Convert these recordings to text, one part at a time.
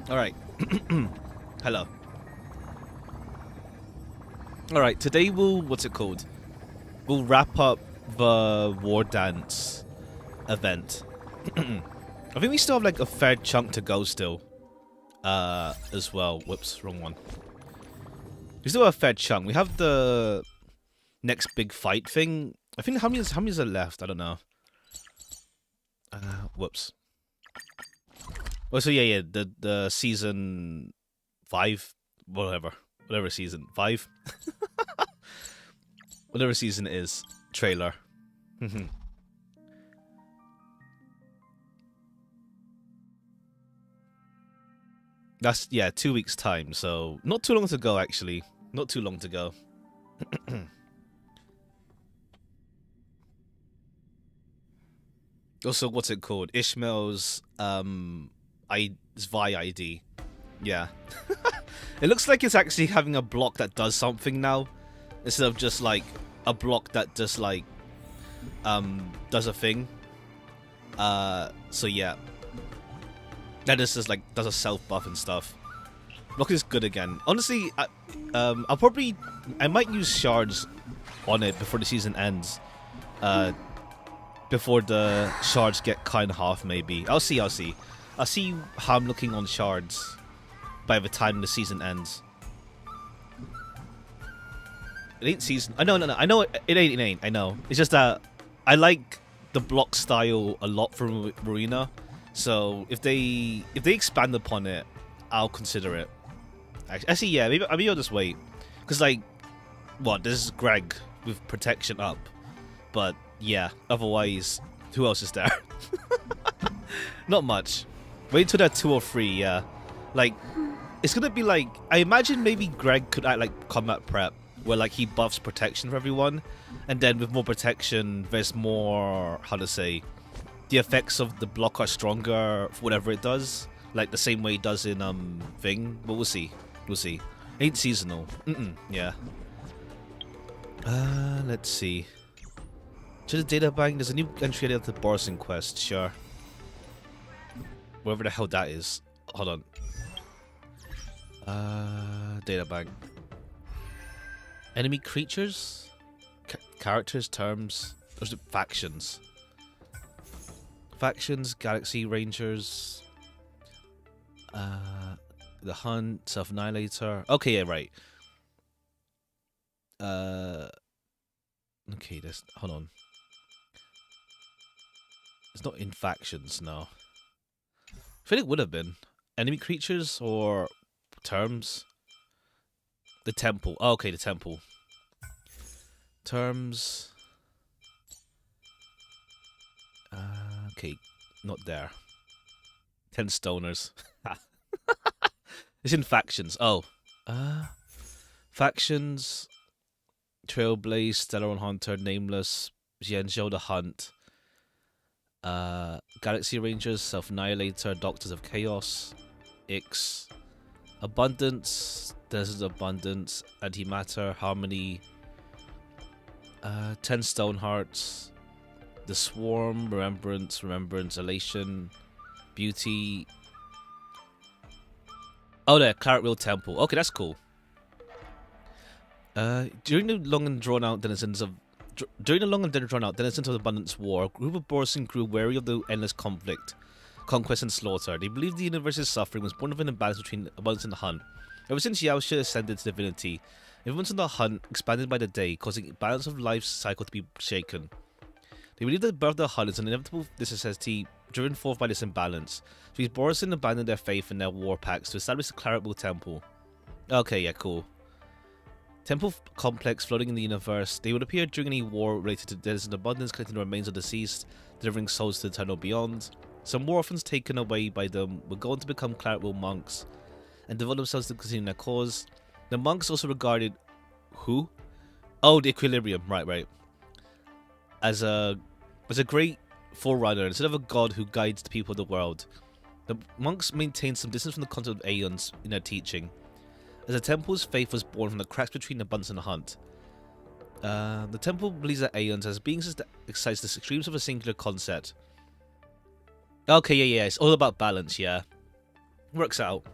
Alright. Hello. Alright, today what's it called? We'll wrap up the Wardance event. I think we still have like a fair chunk to go still. As well. Whoops, wrong one. We still have a fair chunk. We have the next big fight thing. I think how many is there left? I don't know. Whoops. Oh, so yeah, the season 5, whatever season 5, whatever season it is, trailer. That's 2 weeks time, so not too long to go actually, not too long to go. Also, what's it called? Ishmael's Vi ID. Yeah. It looks like it's actually having a block that does something now, instead of just like a block that just like does a thing. So yeah. That is just like does a self buff and stuff. Block is good again. Honestly, I might use shards on it before the season ends. Before the shards get kind of half, maybe. I'll see how I'm looking on shards by the time the season ends. It ain't season. No. I know it ain't. I know. It's just that I like the block style a lot from Marina. So if they expand upon it, I'll consider it. Actually, yeah. Maybe I'll just wait. Cause like, what? This is Greg with protection up, but. Yeah, otherwise, who else is there? Not much. Wait until they're 2 or 3, yeah. Like, it's gonna be like, I imagine maybe Greg could act like combat prep, where like he buffs protection for everyone, and then with more protection, there's more, how to say, the effects of the block are stronger for whatever it does, like the same way it does in Thing, but we'll see. Ain't seasonal. Yeah. Let's see. To the data bank, there's a new entry at the Borson quest, sure. Whatever the hell that is. Hold on. Data bank. Enemy creatures? Characters, terms? Those are factions. Factions, Galaxy Rangers. The Hunt, Self-Annihilator. Okay, yeah, right. Okay, hold on. It's not in factions, no. I think it would have been. Enemy creatures or terms? The temple. Oh, okay, the temple. Terms. Okay, not there. 10 stoners. It's in factions. Oh. Factions. Trailblaze, Stellar Hunter, Nameless, Xianzhou the Hunt. Galaxy Rangers, Self-Annihilator, Doctors of Chaos, Ix, Abundance, Desert Abundance, Antimatter, Harmony, 10 Stonehearts, The Swarm, Remembrance, Elation, Beauty. Oh, there, Claret Wheel Temple. Okay, that's cool. During the long and drawn out denizens of Abundance War, a group of Borson grew wary of the endless conflict, conquest, and slaughter. They believed the universe's suffering was born of an imbalance between Abundance and the Hunt. Ever since Yao Shi ascended to divinity, influence on the Hunt expanded by the day, causing the balance of life's cycle to be shaken. They believe that the birth of the Hunt is an inevitable necessity driven forth by this imbalance. So these Borson abandoned their faith and their war pacts to establish the Claret Wheel Temple. Okay, yeah, cool. Temple complex floating in the universe. They would appear during any war related to death and abundance, collecting the remains of the deceased, delivering souls to the eternal beyond. Some war orphans taken away by them would go on to become Claret Wheel monks and devote themselves to continuing their cause. The monks also regarded who? Oh, the equilibrium. Right. As a great forerunner instead of a god who guides the people of the world. The monks maintained some distance from the concept of aeons in their teaching, as the temple's faith was born from the cracks between Abundance and the Hunt. The temple believes that aeons as beings that excites the extremes of a singular concept. Okay, yeah, it's all about balance, yeah. Works out.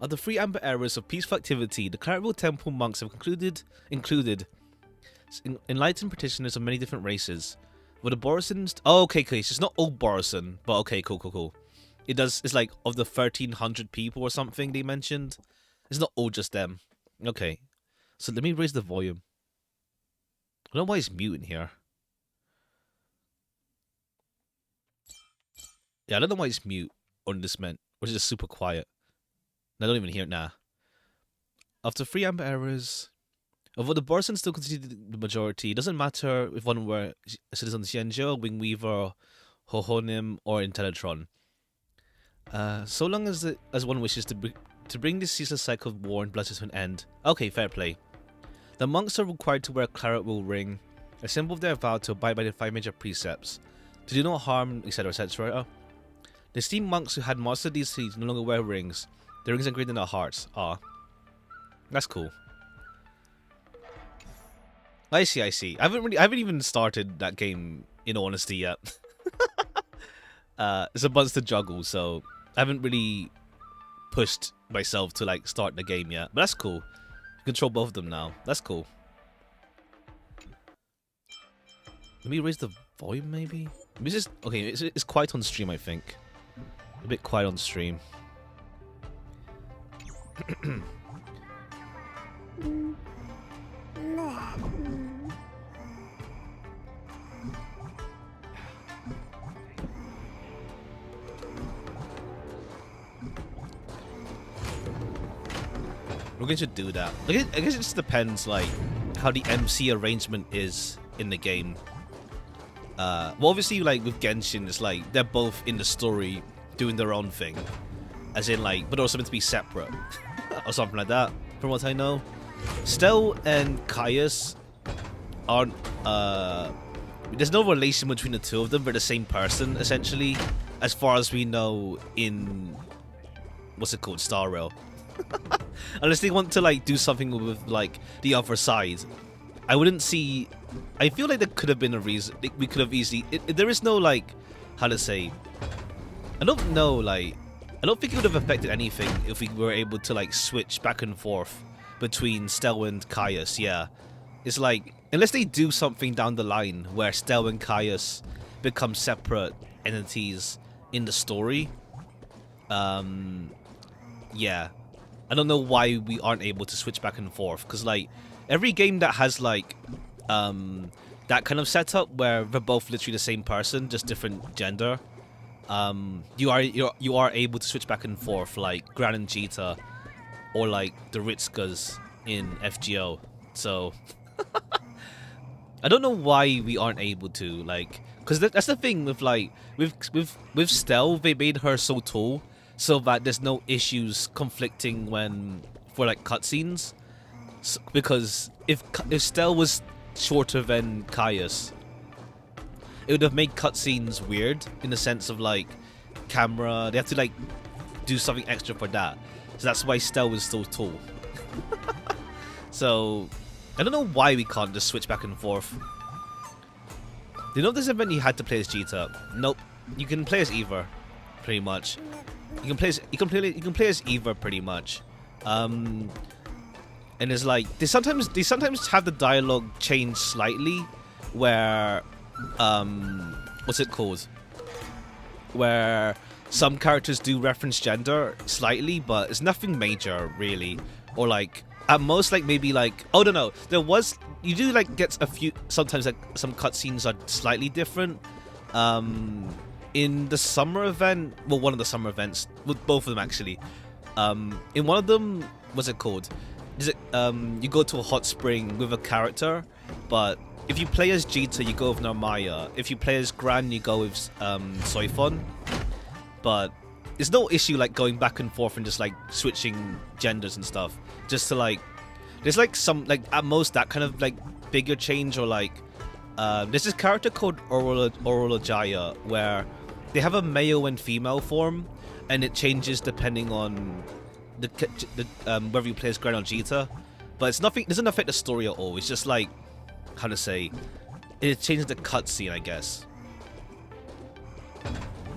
Of the 3 amber eras of peaceful activity, the clerical temple monks have included enlightened practitioners of many different races. With the Borisons, oh, okay, so it's not all Borison, but okay, cool. It's like of the 1,300 people or something they mentioned. It's not all just them. Okay, so let me raise the volume. I don't know why it's mute in here. Yeah, I don't know why it's mute on this meant, or is it just super quiet? I don't even hear it now. After 3 amber eras, although the Borisons still constitute the majority, it doesn't matter if one were a citizen of Xianzhou, Wingweaver, Hohonim, or Intellitron. So long as one wishes to bring this ceaseless cycle of war and bloodshed to an end. Okay, fair play. The monks are required to wear a clerical ring, a symbol of their vow to abide by the 5 major precepts, to do no harm, etc., etc. The esteemed monks who had mastered these deeds no longer wear rings. The rings are engraved in their hearts. Ah, that's cool. I see. I haven't even started that game, in honesty, yet. It's a bunch to juggle, so I haven't really pushed myself to like start the game yet. But that's cool. You control both of them now. That's cool. Let me raise the volume, maybe. Maybe it's just, okay, it's quiet on stream, I think. A bit quiet on stream. We're going to do that. I guess it just depends, like, how the MC arrangement is in the game. Well, obviously, like, with Genshin, it's like, they're both in the story doing their own thing. As in, like, but also meant to be separate. Or something like that, from what I know. Stel and Caius aren't, there's no relation between the two of them. They're the same person, essentially. As far as we know in, what's it called, Star Rail. Unless they want to, like, do something with, like, the other side. I wouldn't see... I feel like there could have been a reason. We could have easily... there is no, like... How to say... I don't know, like... I don't think it would have affected anything if we were able to, like, switch back and forth between Stel and Caius, yeah. It's like... Unless they do something down the line where Stel and Caius become separate entities in the story. Yeah. I don't know why we aren't able to switch back and forth, because, like, every game that has, like, that kind of setup where they're both literally the same person, just different gender, you are able to switch back and forth, like Gran and Jita, or like the Ritskas in FGO. So I don't know why we aren't able to, like, because that's the thing with, like, with Stel, they made her so tall so that there's no issues conflicting for like cutscenes. So, because if Stel was shorter than Caius, it would have made cutscenes weird in the sense of, like, camera. They have to, like, do something extra for that. So that's why Stel was so tall. So I don't know why we can't just switch back and forth. You know, this event you had to play as Jita. Nope, you can play as Eva, pretty much. You can play as Eva pretty much. And it's like they sometimes have the dialogue change slightly, where what's it called? Where some characters do reference gender slightly, but it's nothing major really, or like at most like maybe like, oh no, there was, you do like get a few sometimes, like some cutscenes are slightly different. In the summer event, well, one of the summer events, with both of them actually, in one of them, what's it called? Is it you go to a hot spring with a character, but if you play as Jita, you go with Narmaya. If you play as Gran, you go with Soifon. But there's no issue like going back and forth and just like switching genders and stuff. Just to like, there's like some, like at most that kind of like bigger change, or like there's this character called Orolojaya where they have a male and female form, and it changes depending on the whether you play as Gran or Jita. But it's nothing, it doesn't affect the story at all. It's just like, how to say, it changes the cutscene, I guess.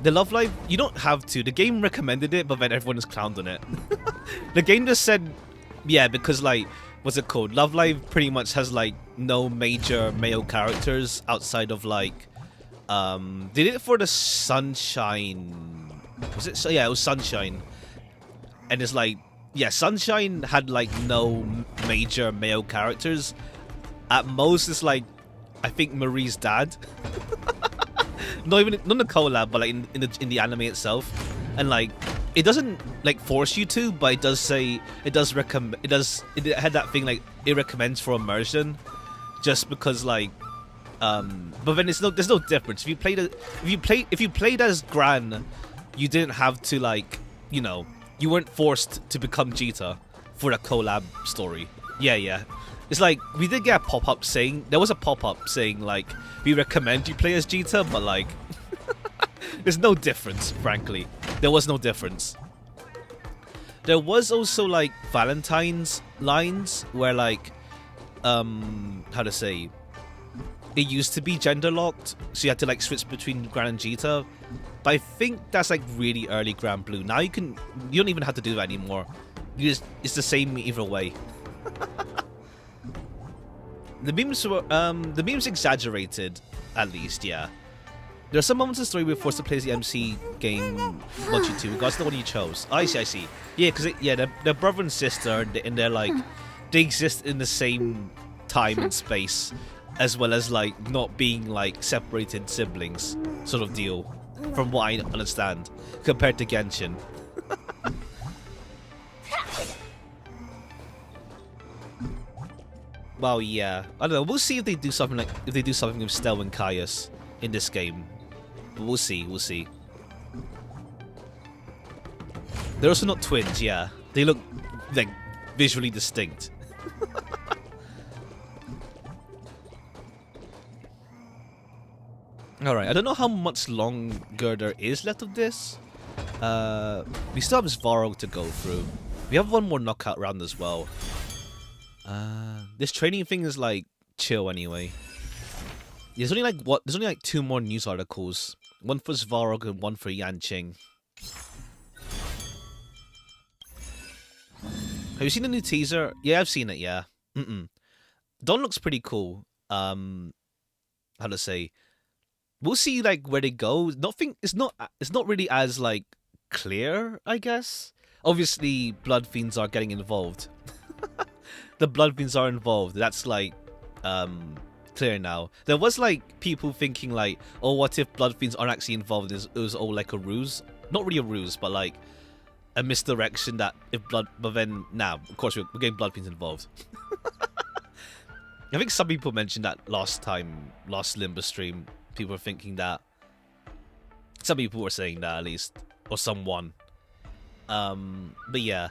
The Love Live, you don't have to. The game recommended it, but then everyone has clowned on it. The game just said, yeah, because like, what's it called? Love Live pretty much has like no major male characters outside of like, they did it for the Sunshine. Was it? So yeah, it was Sunshine, and it's like, yeah, Sunshine had like no major male characters. At most, it's like, I think Marie's dad. Not in the collab, but like in the anime itself, and like it doesn't like force you to, but it does say it had that thing like it recommends for immersion, just because like but then there's no difference. If you played as Gran, you didn't have to like, you know, you weren't forced to become Jita for a collab story. Yeah. It's like, we did get a pop-up saying, there was a pop-up saying, like, we recommend you play as Jita, but, like, there's no difference, frankly. There was no difference. There was also, like, Valentine's lines where, like, how to say, it used to be gender-locked, so you had to, like, switch between Gran and Jita. But I think that's, like, really early Gran Blue. Now you don't even have to do that anymore. It's the same either way. The memes exaggerated, at least, yeah. There are some moments in the story where we're forced to play the MC game Mochi 2, regards to the one you chose. I see. Yeah, because they're brother and sister, and they're like, they exist in the same time and space, as well as like not being like separated siblings, sort of deal, from what I understand, compared to Genshin. Well, yeah. I don't know. We'll see if they do something with Stel and Caius in this game. But we'll see. They're also not twins, yeah. They look like visually distinct. Alright, I don't know how much longer there is left of this. We still have Svarog to go through. We have one more knockout round as well. This training thing is like chill anyway. There's only like 2 more news articles. One for Svarog and one for Yanqing. Have you seen the new teaser? Yeah, I've seen it, yeah. Dawn looks pretty cool. How to say? We'll see like where they go. It's not really as like clear, I guess. Obviously, Blood Fiends are getting involved. The Blood Fiends are involved. That's like clear now. There was like people thinking like, oh, what if Blood Fiends aren't actually involved? It was all like a ruse. Not really a ruse, but like a misdirection that if Blood... But then, now, of course, we're getting Blood Fiends involved. I think some people mentioned that last Limber stream. People were thinking that. Some people were saying that, at least. Or someone. But yeah.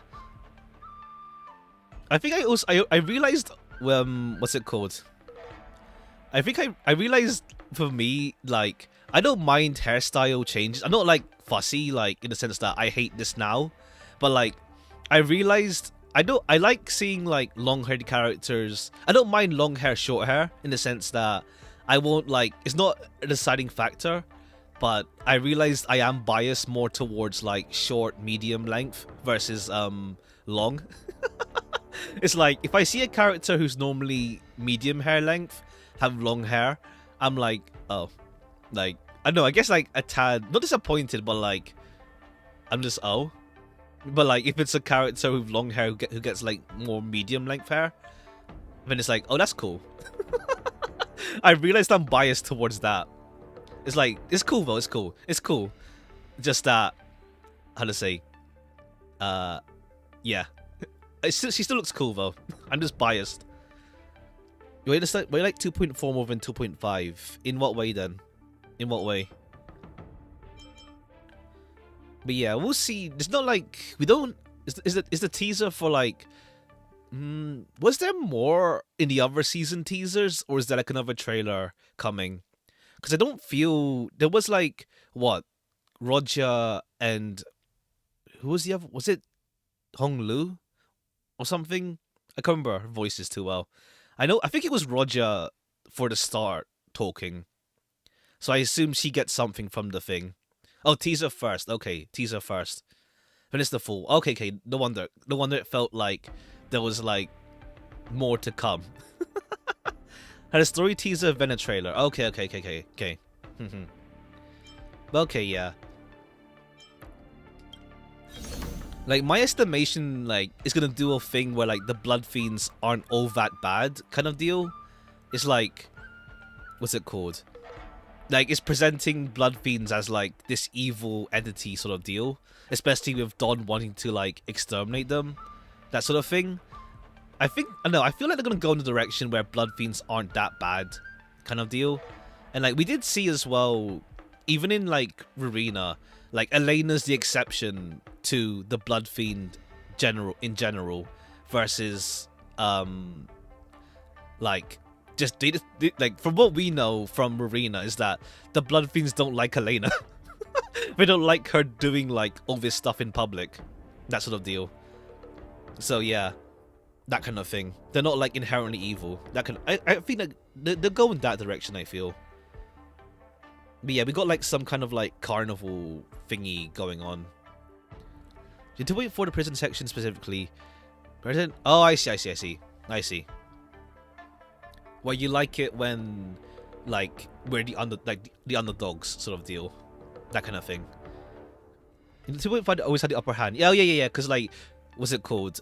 I think I realized, what's it called? I think I realized, for me, like, I don't mind hairstyle changes. I'm not, like, fussy, like, in the sense that I hate this now. But, like, I realized, I like seeing, like, long-haired characters. I don't mind long hair, short hair, in the sense that I won't, like, it's not a deciding factor. But I realized I am biased more towards, like, short, medium length versus, long. It's like, if I see a character who's normally medium hair length have long hair, I'm like, oh. Like, I don't know, I guess like a tad, not disappointed, but like, I'm just, oh. But like, if it's a character with long hair who gets like more medium length hair, then it's like, oh, that's cool. I realized I'm biased towards that. It's like, it's cool though, it's cool. Just that, how to say, yeah. She still looks cool though. I'm just biased. You like 2.4 more than 2.5? In what way then? In what way? But yeah, we'll see. It's not like we don't. Is the teaser for like? Was there more in the other season teasers, or is there like another trailer coming? Because I don't feel there was like what, Roger and who was the other? Was it Hong Lu or something? I can't remember her voices too well. I think it was Roger for the start talking. So I assume she gets something from the thing. Oh, teaser first. Okay, teaser first. Finish the full. Okay, okay. No wonder. No wonder it felt like there was like more to come. Had a story teaser, then a trailer. Okay, okay, okay, okay, okay. Okay, yeah. Like, my estimation, like, is gonna do a thing where, like, the Blood Fiends aren't all that bad kind of deal. It's like, what's it called? Like, it's presenting Blood Fiends as, like, this evil entity sort of deal. Especially with Dawn wanting to, like, exterminate them. That sort of thing. I know, I feel like they're gonna go in the direction where Blood Fiends aren't that bad kind of deal. And, like, we did see as well, even in, like, Arena, like, Elena's the exception to the Blood Fiend in general versus, like, like, from what we know from Arena is that the Blood Fiends don't like Elena. They don't like her doing, like, all this stuff in public. That sort of deal. So, yeah. That kind of thing. They're not, like, inherently evil. I think like, they're going that direction, I feel. But yeah, we got, like, some kind of, like, carnival thingy going on. You have to wait for the prison section specifically. Prison? Oh, I see. Well, you like it when, like, we're the underdogs sort of deal. That kind of thing. You have to wait for it always had the upper hand. Yeah, because, like, what's it called?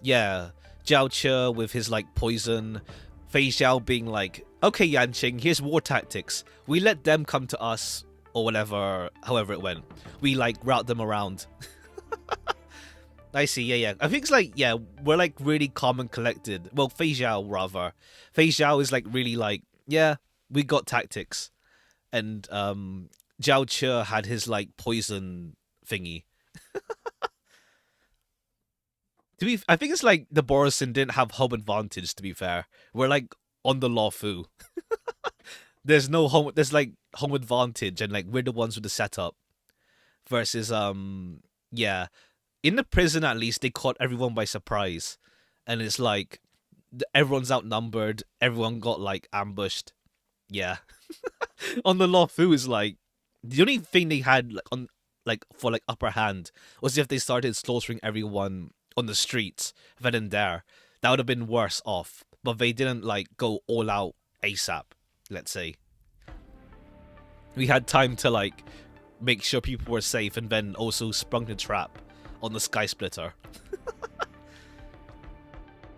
Yeah, Zhao Che with his, like, poison. Fei Xiao being like, okay, Yanqing, here's war tactics. We let them come to us, or whatever, however it went. We, like, route them around. I see, yeah. I think it's like, yeah, we're, like, really calm and collected. Well, Fei Xiao, rather. Fei Xiao is, like, really, like, yeah, we got tactics. And, Zhao Che had his, like, poison thingy. I think it's like the Borisin didn't have home advantage, to be fair. We're like on the Lawfu. There's like home advantage and like we're the ones with the setup. Versus yeah. In the prison at least they caught everyone by surprise. And it's like everyone's outnumbered, everyone got like ambushed. Yeah. On the Lawfu is like the only thing they had like on like for like upper hand was if they started slaughtering everyone on the streets then and there. That would have been worse off. But they didn't like go all out ASAP, let's say. We had time to like make sure people were safe and then also sprung the trap on the Sky Splitter.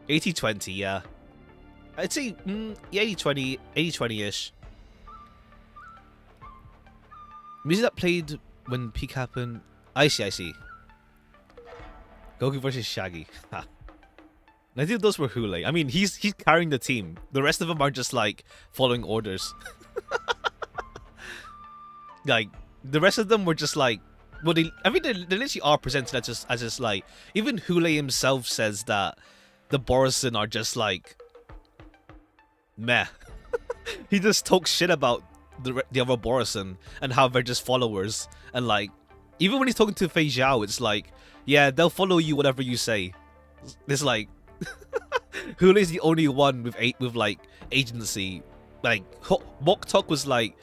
80-20, yeah. I'd say yeah, 80-20, 80-20-ish. Music that played when peak happened. I see. Goku versus Shaggy. I think those were Hule. I mean, he's carrying the team. The rest of them are just like following orders. Like the rest of them were just like, well, they literally are presented as just like. Even Hule himself says that the Borisin are just like meh. He just talks shit about the other Borisin and how they're just followers and like. Even when he's talking to Fei Xiao, it's like, yeah, they'll follow you whatever you say. It's like, Hule is the only one with like agency. Like Mok Tok was like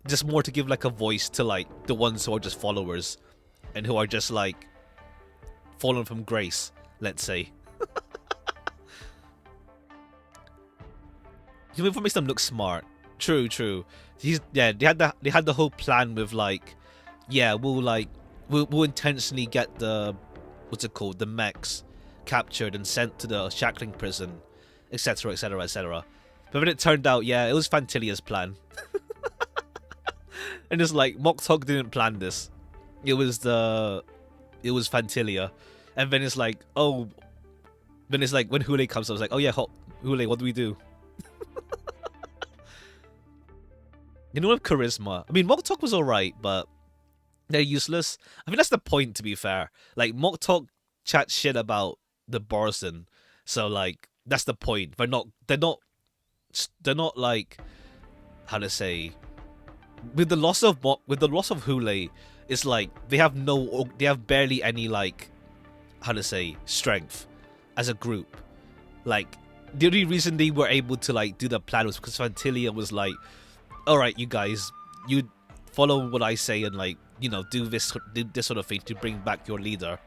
just more to give like a voice to like the ones who are just followers and who are just like fallen from grace, let's say. What makes them look smart? True. They had the whole plan with like. Yeah, we'll intentionally get the the mechs captured and sent to the shackling prison, etc. But then it turned out, yeah, it was Fantilia's plan. And it's like Mok Tok didn't plan this. It was Fantilia. And then it's like, oh, then it's like when Hule comes up, it's like, oh yeah, Hule, what do we do? You know, with charisma. I mean, Mok Tok was alright, but they're useless. I think that's the point, to be fair. Like, Mok Tok chats shit about the Borisin, so like that's the point. They're not like, how to say, with the loss of Hule, it's like they have barely any like, how to say, strength as a group. Like the only reason they were able to like do the plan was because Fantilia was like, all right, you guys, you follow what I say and like, you know, do this sort of thing to bring back your leader.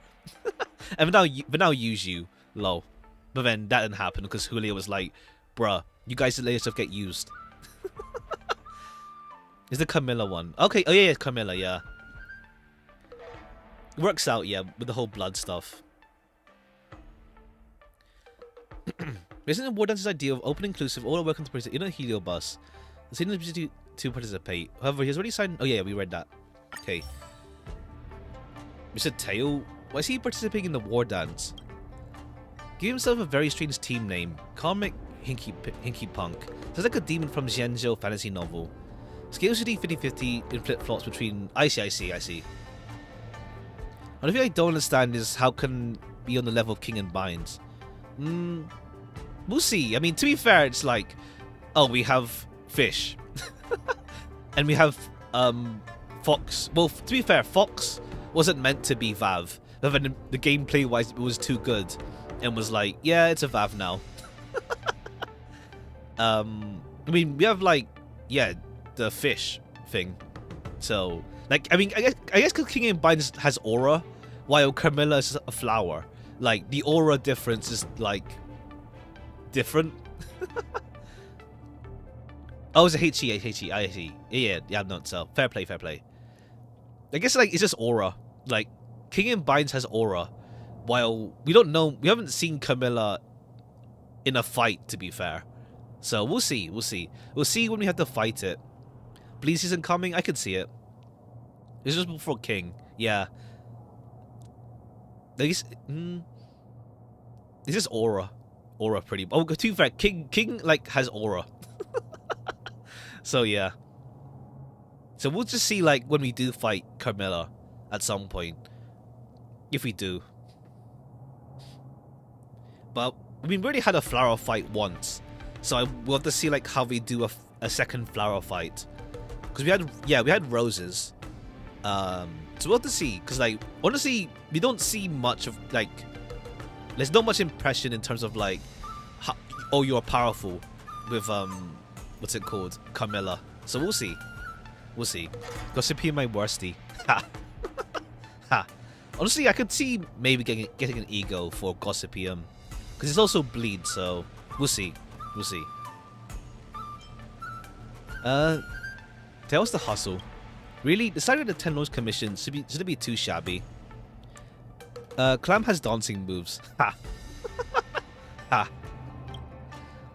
And now use you, lol. But then that didn't happen because Julio was like, bruh, you guys let yourself get used. Is the Camilla one? Okay, oh yeah, Camilla, yeah. Works out, yeah, with the whole blood stuff. Isn't it Wardance's idea of open inclusive, all are welcome to participate in a Helio bus? The same ability to participate. However, he's already signed. Oh yeah, we read that. Okay. Mr. Teo, why is he participating in the Wardance? Give himself a very strange team name. Comic Hinky Punk. Sounds like a demon from Zhenjiao fantasy novel. Scales should be 50-50 in flip-flops between... I see. One thing I don't understand is how can be on the level of King and Binds. We'll see. I mean, to be fair, it's like, oh, we have Fish. And we have Fox. Well, to be fair, Fox wasn't meant to be Vav. But then the gameplay-wise, it was too good. And was like, yeah, it's a Vav now. I mean, we have like, yeah, the fish thing. So, like, I mean, I guess because King and Binds has aura, while Carmilla is a flower. Like, the aura difference is, like, different. Oh, it's a HE, I see. Yeah, no, so, fair play. I guess, like, it's just aura. Like, King and Binds has aura, while we don't know, we haven't seen Camilla in a fight, to be fair. So, we'll see. We'll see when we have to fight it. Bleed season coming, I could see it. It's just before King, yeah. It's just aura. Aura pretty... Oh, to be fair, King like, has aura. So, yeah. So, we'll just see, like, when we do fight Carmilla at some point. If we do. But, I mean, we already had a flower fight once. So, we'll have to see, like, how we do a second flower fight. Because we had roses. So, we'll have to see. Because, like, honestly, we don't see much of, like... There's not much impression in terms of, like... How, oh, you're powerful. With, what's it called? Carmilla. So, we'll see. We'll see. Gossipy my worsty. Ha. Ha. Honestly, I could see maybe getting an ego for Gossipium. Because it's also bleed, so we'll see. We'll see. Tell us the hustle. Really? The side of the 10 Lords Commission shouldn't be too shabby. Clam has dancing moves. Ha. Ha.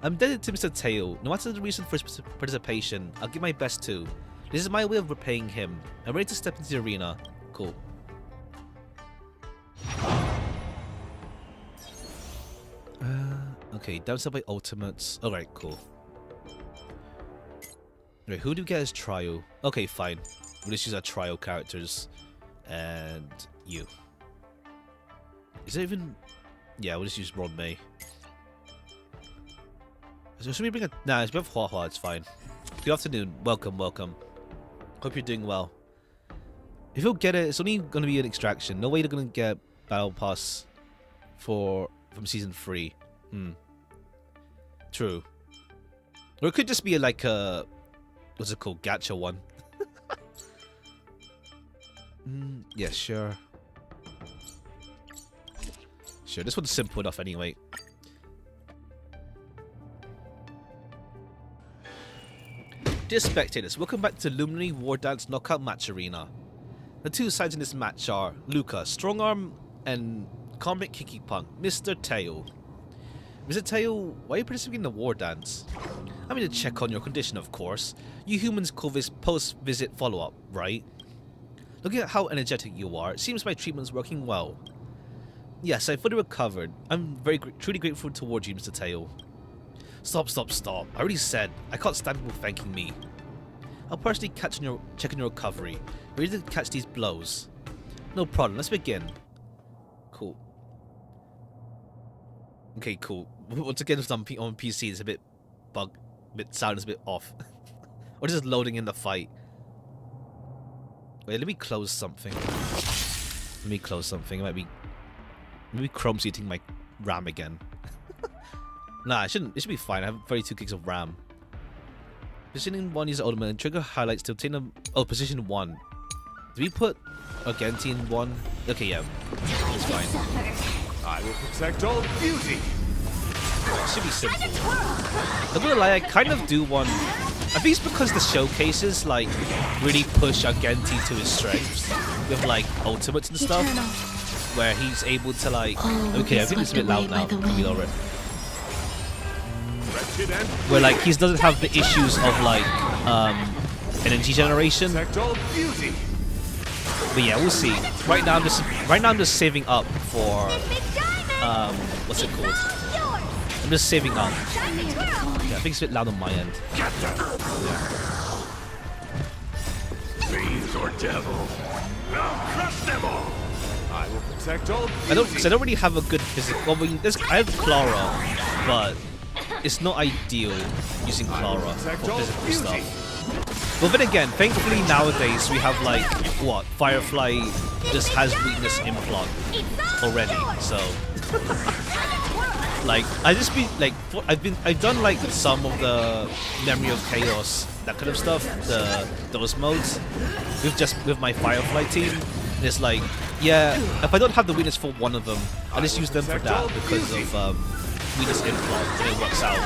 I'm indebted to Mr. Teo. No matter the reason for his participation, I'll give my best too. This is my way of repaying him. I'm ready to step into the arena. Cool. Okay, downside by ultimates. Alright, cool. Right, who do we get as trio? Okay, fine. We'll just use our trio characters. And you. Is there even... Yeah, we'll just use Ron May. So should we bring a... Nah, it's with Hua Hua, it's fine. Good afternoon. Welcome. Hope you're doing well. If you'll get it, it's only going to be an extraction. No way you're going to get Battle Pass from Season 3. True. Or it could just be like a... What's it called? Gacha one. Yeah, sure. Sure, this one's simple enough anyway. Dear spectators, welcome back to Luminary Wardance Knockout Match Arena. The two sides in this match are Luca, Strongarm, and Comic Kiki Punk, Mr. Teo. Mr. Teo, why are you participating in the Wardance? I'm here to check on your condition, of course. You humans call this post-visit follow-up, right? Looking at how energetic you are, it seems my treatment's working well. Yes, I fully recovered. I'm truly grateful towards you, Mr. Teo. Stop. I already said, I can't stand people thanking me. I'll personally check on your recovery. Ready to catch these blows. No problem, let's begin. Cool. Okay, cool. Once again, on PC, it's a bit sound is a bit off. Or just loading in the fight. Wait, let me close something. It might be... Maybe Chrome's eating my RAM again. Nah, it should be fine. I have 32 gigs of RAM. Positioning 1 is ultimate and trigger highlights to obtain a... Oh, position 1. Do we put Argenti in 1? Okay, yeah. It's fine. I will protect all beauty. It should be simple. I'm not gonna lie, I kind of do want... I think it's because the showcases, like, really push Argenti to his strengths with, like, ultimates and stuff. Where he's able to, like... Okay, I think it's a bit loud now. Maybe already. Where, like, he doesn't have the issues of, like, energy generation. But yeah, we'll see. Right now I'm just saving up for what's it called? I'm just saving up. Yeah, I think it's a bit loud on my end. Yeah. Fiends or devil, I'll crush them all. I will protect all beauty. I don't really have a good physical. Well, I have Clara, but it's not ideal using Clara for physical stuff. But then again, thankfully nowadays we have like what Firefly just has weakness implant already, so like I've done like some of the Memory of Chaos, that kind of stuff, those modes with my Firefly team. And it's like, yeah, if I don't have the weakness for one of them, I just use them for that because of weakness implant, and it works out.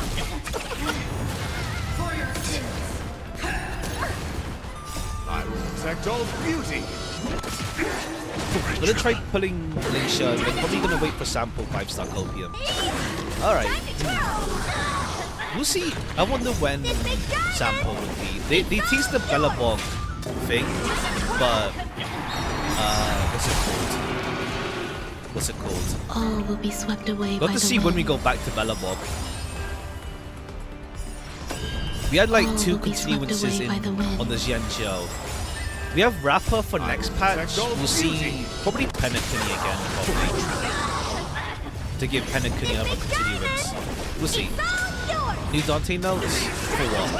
I will protect all beauty. I'm gonna try pulling Lingsha, and I'm probably gonna wait for sample 5-star Copium. Alright. We'll see. I wonder when sample would be. They teased the Bellabog thing, but what's it called? All will be swept away We'll by have to the see when we wind. go back to Bellabog. We had like All 2 will be swept continuances away by the wind. on the Xianzhou. We have Rapper for next patch. We'll see probably Penacony again, probably. To give Penacony another continuance. We'll see. New Dante notes? For what?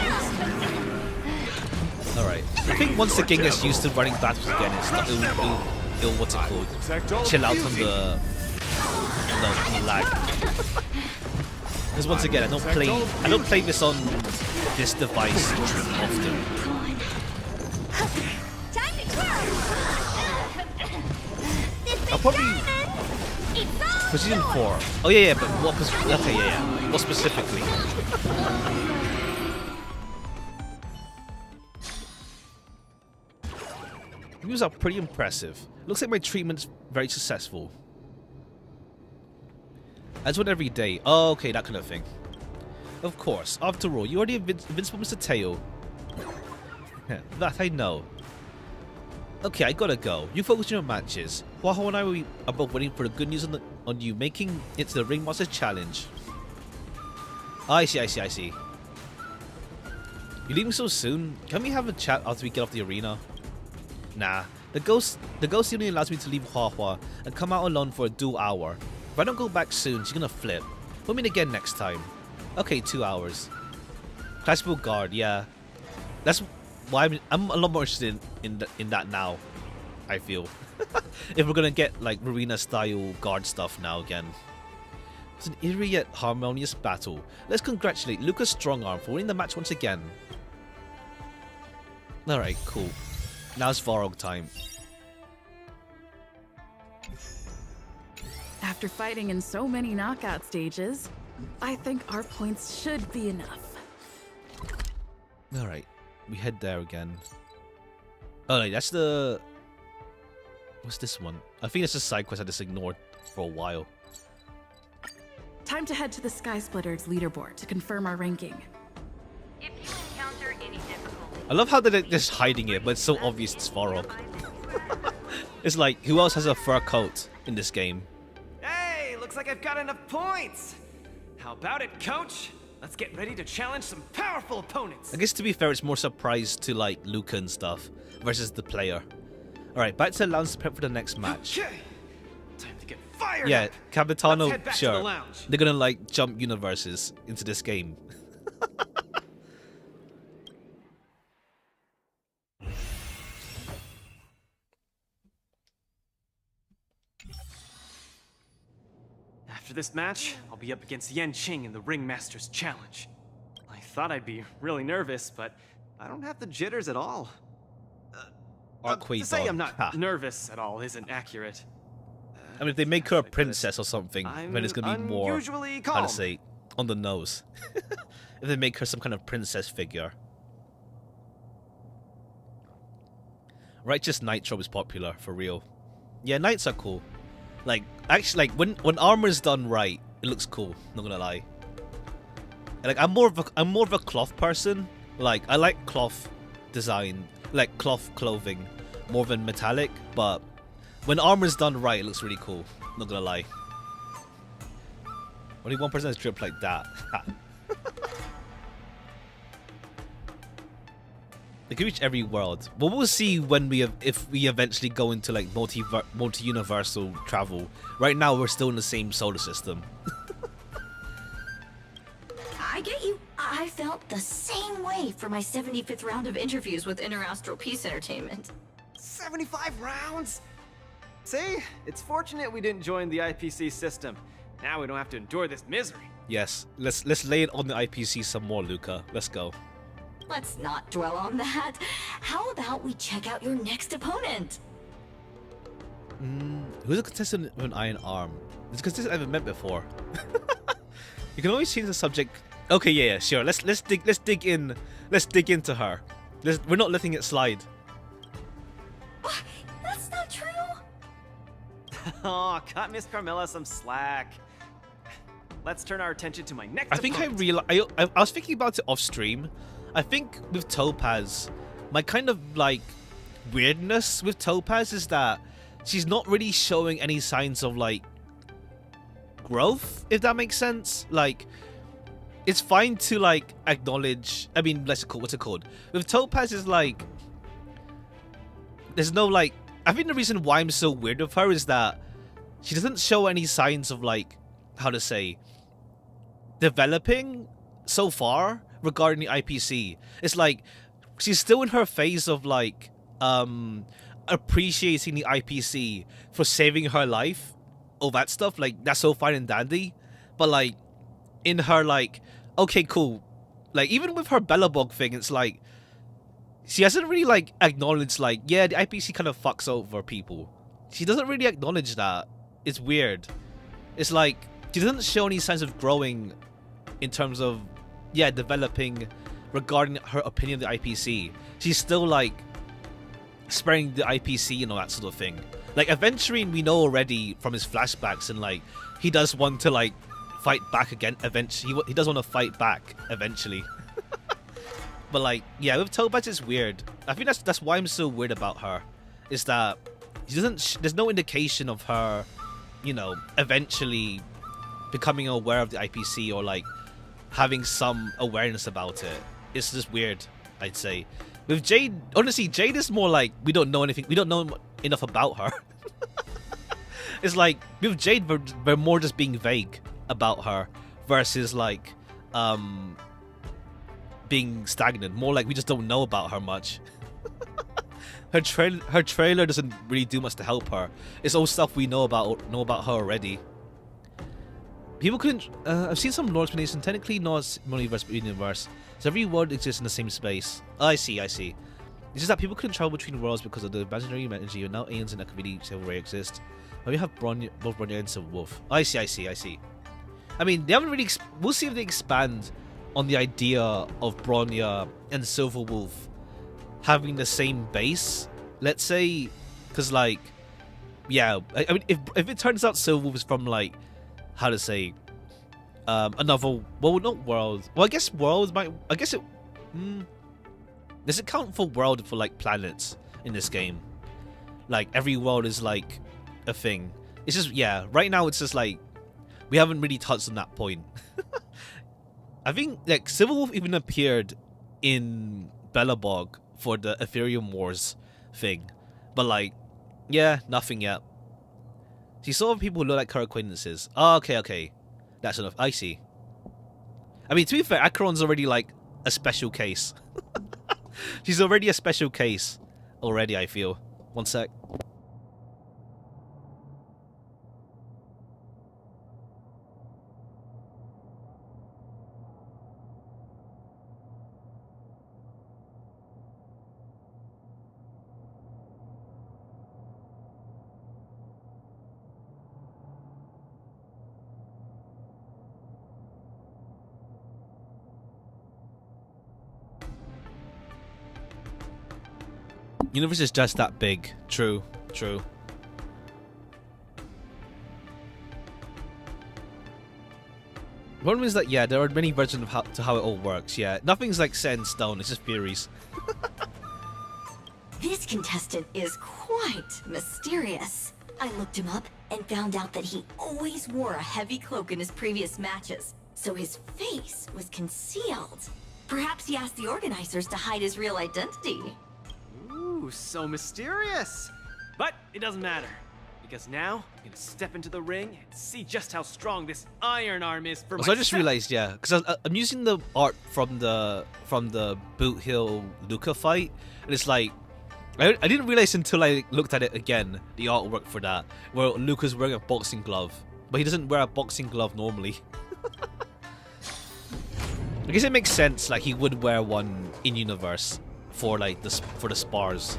Alright. I think once the game gets used to running battles again, it'll what's it called? Chill out on the lag. Because once again, I don't play this on this device often. I'll probably Precision 4. Oh yeah, but what? Okay, yeah. What specifically? Views are pretty impressive. Looks like my treatment's very successful. I just want every day. Oh, okay, that kind of thing. Of course. After all, you already invincible, Mr. Teo. That I know. Okay, I gotta go. You focus on your matches. Huaho and I are both waiting for the good news on you making it to the Ringmaster Challenge. I see. You leaving so soon? Can we have a chat after we get off the arena? Nah. The ghost only allows me to leave Huahua and come out alone for a dual hour. If I don't go back soon, she's gonna flip. We'll meet again next time. Okay, 2 hours. Classical guard, yeah. That's why I'm a lot more interested in that now, I feel. If we're gonna get like Marina style guard stuff now again. It's an eerie yet harmonious battle. Let's congratulate Lucas Strongarm for winning the match once again. Alright, cool. Now it's Varog time. After fighting in so many knockout stages, I think our points should be enough. Alright, we head there again. Alright, that's the... What's this one? I think it's a side quest I just ignored for a while. Time to head to the Sky Splitters leaderboard to confirm our ranking. If you encounter any difficulty, I love how they're just hiding it, but it's so obvious it's Varog. It's like, who else has a fur coat in this game? Hey, looks like I've got enough points. How about it, coach? Let's get ready to challenge some powerful opponents. I guess to be fair, it's more surprise to like Luca and stuff versus the player. Alright, back to the lounge to prep for the next match. Okay, time to get fired Yeah, up. Capitano, Let's head back to sure. the lounge. They're gonna like jump universes into this game. After this match, I'll be up against Yan Qing in the Ringmaster's Challenge. I thought I'd be really nervous, but I don't have the jitters at all. To say I'm not nervous at all isn't accurate. I mean, if they make her a princess or something, then it's gonna be more, unusually how calm. to say, on the nose. If they make her some kind of princess figure. Righteous Knight trope is popular, for real. Yeah, knights are cool. Like, actually, like, when armor's done right, it looks cool, not gonna lie. Like, I'm more of a cloth person. Like, I like cloth design, like cloth clothing, more than metallic, but when armor's done right, it looks really cool, not gonna lie. Only one person has drip like that. They can reach every world. But we'll see when if we eventually go into like multi-universal travel. Right now, we're still in the same solar system. I get you. I felt the same way for my 75th round of interviews with Interastral Peace Entertainment. 75 rounds? See? It's fortunate we didn't join the IPC system. Now we don't have to endure this misery. Yes, let's lay it on the IPC some more, Luca. Let's go. Let's not dwell on that. How about we check out your next opponent? Who's a contestant with an iron arm? It's a contestant I haven't met before. You can always change the subject. Okay, yeah, sure. Let's dig into her. We're not letting it slide. What? That's not true. Oh, cut Miss Carmilla some slack. Let's turn our attention to my next I think opponent. I was thinking about it off stream. I think with Topaz, my kind of like weirdness with Topaz is that she's not really showing any signs of like growth, if that makes sense. Like, it's fine to like acknowledge, I mean, what's it called? With Topaz is like, there's no like, I think the reason why I'm so weird with her is that she doesn't show any signs of like, how to say, developing so far regarding the IPC. It's like she's still in her phase of like appreciating the IPC for saving her life, all that stuff. Like, that's so fine and dandy, but like in her like, okay, cool, like even with her Bellabog thing, it's like she hasn't really like acknowledged like, yeah, the IPC kind of fucks over people. She doesn't really acknowledge that. It's weird. It's like she doesn't show any signs of growing in terms of, yeah, developing regarding her opinion of the IPC. She's still like sparing the IPC and all that sort of thing. Like, Aventurine, we know already from his flashbacks, and like he does want to like fight back again eventually. He does want to fight back eventually. But like, yeah, with Topaz it's weird. I think that's why I'm so weird about her, is that she doesn't there's no indication of her, you know, eventually becoming aware of the IPC or like having some awareness about it. It's just weird, I'd say. With Jade, honestly, Jade is more like we don't know anything. We don't know enough about her. It's like with Jade, we're more just being vague about her versus like being stagnant. More like we just don't know about her much. Her trailer doesn't really do much to help her. It's all stuff we know about her already. People couldn't. I've seen some lore explanation. Technically, not multiverse but universe. So every world exists in the same space. Oh, I see. It's just that people couldn't travel between worlds because of the imaginary energy, and now aliens and Akavidi Silver Ray exist. But we have both Bronya and Silver Wolf. I see. I mean, they haven't really. We'll see if they expand on the idea of Bronya and Silver Wolf having the same base. Let's say, because like, yeah. I mean, if it turns out Silver Wolf is from like, how to say, another, well, not world. Well, I guess world might. I guess it. Does it count for world for like planets in this game? Like every world is like a thing. It's just, yeah. Right now it's just like we haven't really touched on that point. I think like Civil Wolf even appeared in Bellabog for the Ethereum Wars thing, but like, yeah, nothing yet. She saw people who look like her acquaintances. Oh, okay. That's enough. I see. I mean, to be fair, Acheron's already like a special case. She's already a special case. Already, I feel. One sec. Universe is just that big. True, true. One is that, yeah, there are many versions of how it all works. Yeah, nothing's like set in stone. It's just theories. This contestant is quite mysterious. I looked him up and found out that he always wore a heavy cloak in his previous matches, so his face was concealed. Perhaps he asked the organizers to hide his real identity. Ooh, so mysterious. But it doesn't matter, because now I'm gonna step into the ring and see just how strong this iron arm is for So myself. I just realized, yeah, because I'm using the art from the Boot Hill Luca fight, and it's like I didn't realize until I looked at it again, the artwork for that, where Luca's wearing a boxing glove, but he doesn't wear a boxing glove normally. I guess it makes sense, like he would wear one in universe for like the spars.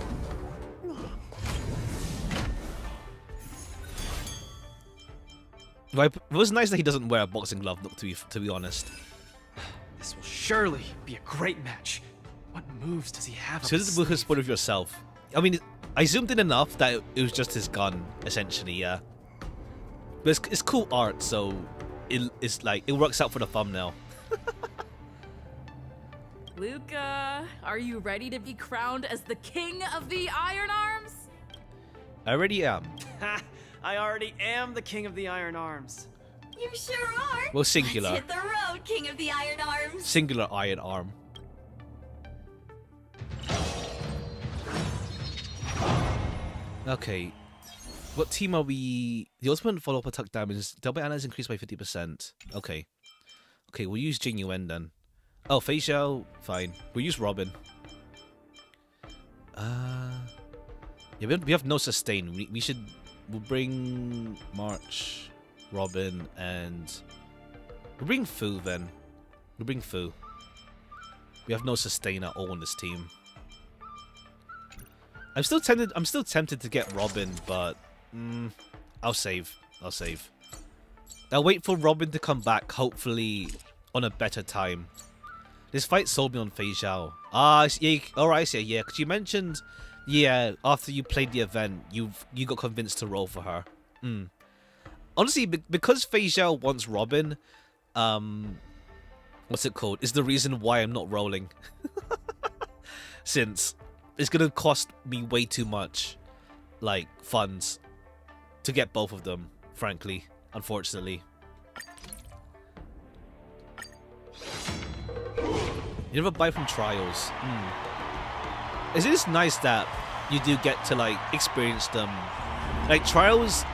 Right, it was nice that he doesn't wear a boxing glove, to be honest. This will surely be a great match. What moves does he have? So this is with his sport of yourself. I mean, I zoomed in enough that it was just his gun, essentially, yeah. But it's cool art, so it's like it works out for the thumbnail. Luca, are you ready to be crowned as the king of the Iron Arms? I already am. Ha! I already am the king of the iron arms. You sure are. Well, singular. Let's hit the road, King of the Iron Arms. Singular iron arm. Okay. What team are we? The ultimate follow-up attack damage. Double analyze increased by 50%. Okay. Okay, we'll use Jing Yuan then. Oh, Fei Xiao, fine. We'll use Robin. Yeah, we have no sustain. We'll bring March, Robin, and we'll bring Fu then. We'll bring Fu. We have no sustain at all on this team. I'm still tempted to get Robin, but I'll save. I'll wait for Robin to come back, hopefully on a better time. This fight sold me on Fei Xiao. Yeah, alright, I see. Yeah, because you mentioned, yeah, after you played the event, you got convinced to roll for her. Honestly, because Fei Xiao wants Robin, what's it called? Is the reason why I'm not rolling. Since it's gonna cost me way too much, like, funds to get both of them, frankly, unfortunately. You never buy from Trials. It is nice that you do get to, like, experience them. Like, Trials,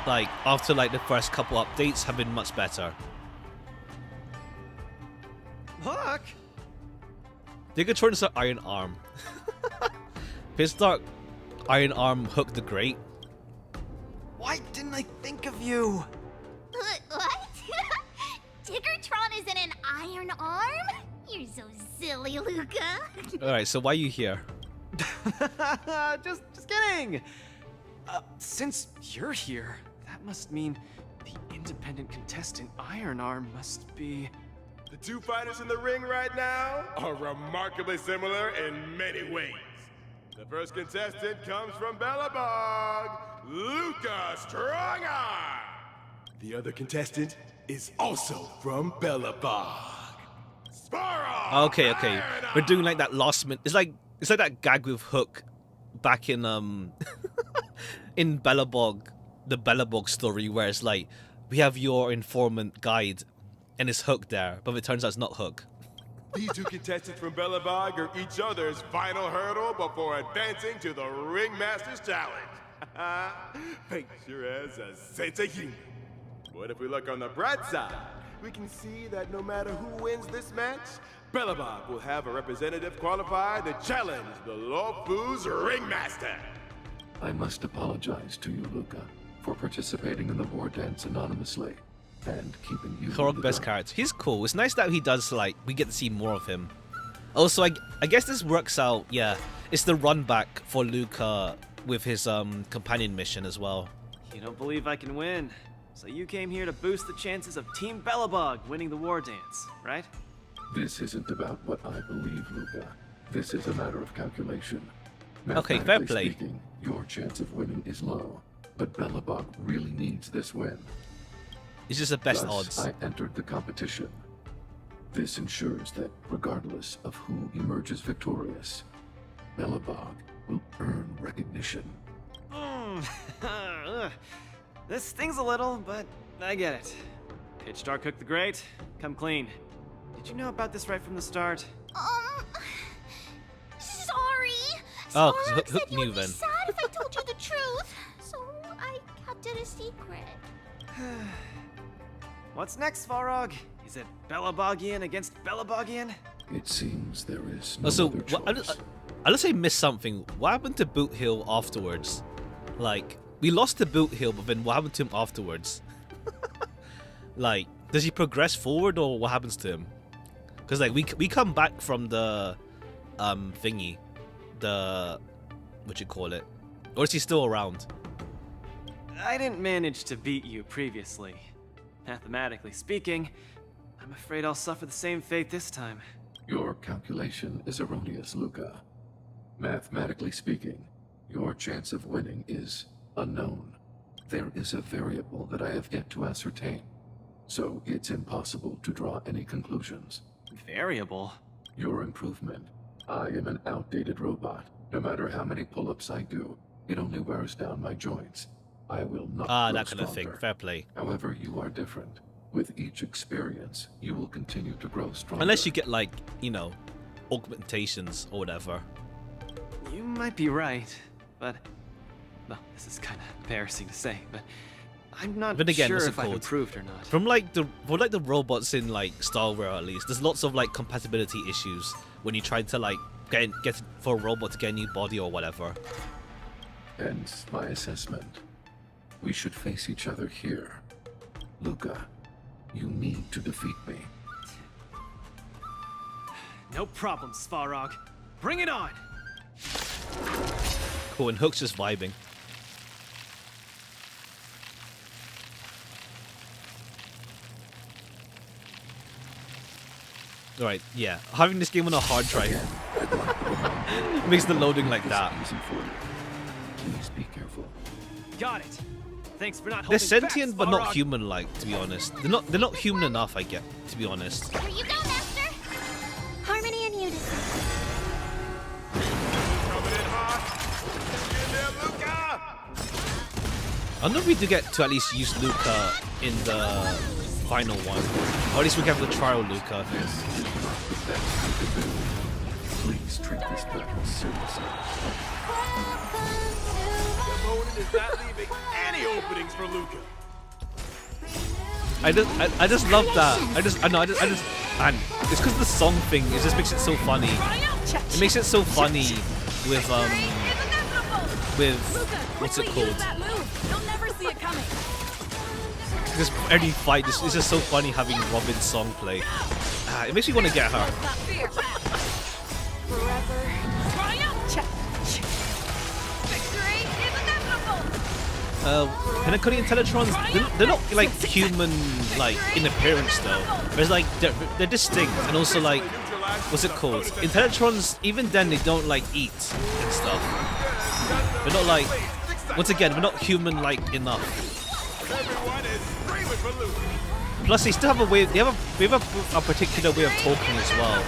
like, after, like, the first couple updates have been much better. Look! They could turn into Iron Arm. Pissdark, Iron Arm, Hook the Great. Why didn't I think of you? What? Tiggertron is in an iron arm? You're so silly, Luca. Alright, so why are you here? just kidding. Since you're here, that must mean the independent contestant Iron Arm must be... The two fighters in the ring right now are remarkably similar in many ways. The first contestant comes from Bellabog, Luca Strongarm. The other contestant is also from Bellabog, Sparrow. Okay. We're doing like that last minute. It's like that gag with Hook back in in Bellabog, the Bellabog story, where it's like we have your informant guide, and it's Hook there, but it turns out it's not Hook. These two contestants from Bellabog are each other's final hurdle before advancing to the Ringmaster's Challenge. Fate sure has a sense of humor. But if we look on the bright side, we can see that no matter who wins this match, Bellabog will have a representative qualified to challenge the Lofu's Ringmaster. I must apologize to you, Luca, for participating in the Wardance anonymously and keeping you. Korok, best character. He's cool. It's nice that he does, like, we get to see more of him. Also, I guess this works out. Yeah, it's the run back for Luca with his companion mission as well. You don't believe I can win, so you came here to boost the chances of Team Bellabog winning the War Dance, right? This isn't about what I believe, Luca. This is a matter of calculation. Okay, fair Mathematically play. speaking, your chance of winning is low, but Belobog really needs this win. It's just the best Thus, odds. I entered the competition. This ensures that regardless of who emerges victorious, Belobog will earn recognition. This stings a little, but I get it. Pitch Dark Cook the Great, come clean. Did you know about this right from the start? Sorry. Oh, 'cause Svarog Hook said you knew would be then. sad if I told you the truth, so I kept it a secret. What's next, Svarog? Is it Bellabogian against Bellabogian? It seems there is no Also, other choice. unless I missed something, what happened to Boot Hill afterwards? Like, we lost to Boot Hill, but then what happened to him afterwards? Like, does he progress forward, or what happens to him? Because like we come back from the thingy, the what you call it, or is he still around? I didn't manage to beat you previously. Mathematically speaking, I'm afraid I'll suffer the same fate this time. Your calculation is erroneous, Luca. Mathematically speaking, your chance of winning is unknown. There is a variable that I have yet to ascertain, so it's impossible to draw any conclusions. Variable? Your improvement. I am an outdated robot. No matter how many pull-ups I do, it only wears down my joints. I will not grow That kind of thing. stronger. Fair play. However, you are different. With each experience, you will continue to grow stronger. Unless you get like, you know, augmentations or whatever. You might be right, but... Well, this is kind of embarrassing to say, but... I'm not Then again, sure what's it if I've called? improved or not. From like the robots in like Star Wars, at least, there's lots of like compatibility issues when you try to like get for a robot to get a new body or whatever. Hence my assessment. We should face each other here. Luca, you need to defeat me. No problem, Svarog. Bring it on! Cool, and Hook's just vibing. Alright, yeah. Having this game on a hard drive makes the loading like that. Easy for you. Please be careful. Got it. Thanks for not They're holding sentient back, but not Svarog. human-like, to be honest. They're not human enough, I get, to be honest. Here you go, Master. Harmony and unison. Coming in hot. Get there, Luca! I don't know if we do get to at least use Luca in the final one. Or at least we can have the trial Luca. Please treat this battle seriously. The opponent is not leaving any openings for Luca. I just love that. And it's because the song thing, it just makes it so funny. It makes it so funny with what's it called? You'll never see it coming. Just every fight, it's just so funny having Robin's song play. It makes me want to get her. Penacony and Teletrons, they're not like human like in appearance though. There's like they're distinct, and also like what's it called? In Teletrons, even then they don't like eat and stuff. They're not like, once again, we're not human like enough. Everyone is screaming for Luca. Plus, they still have a way. They have a particular way of talking as well.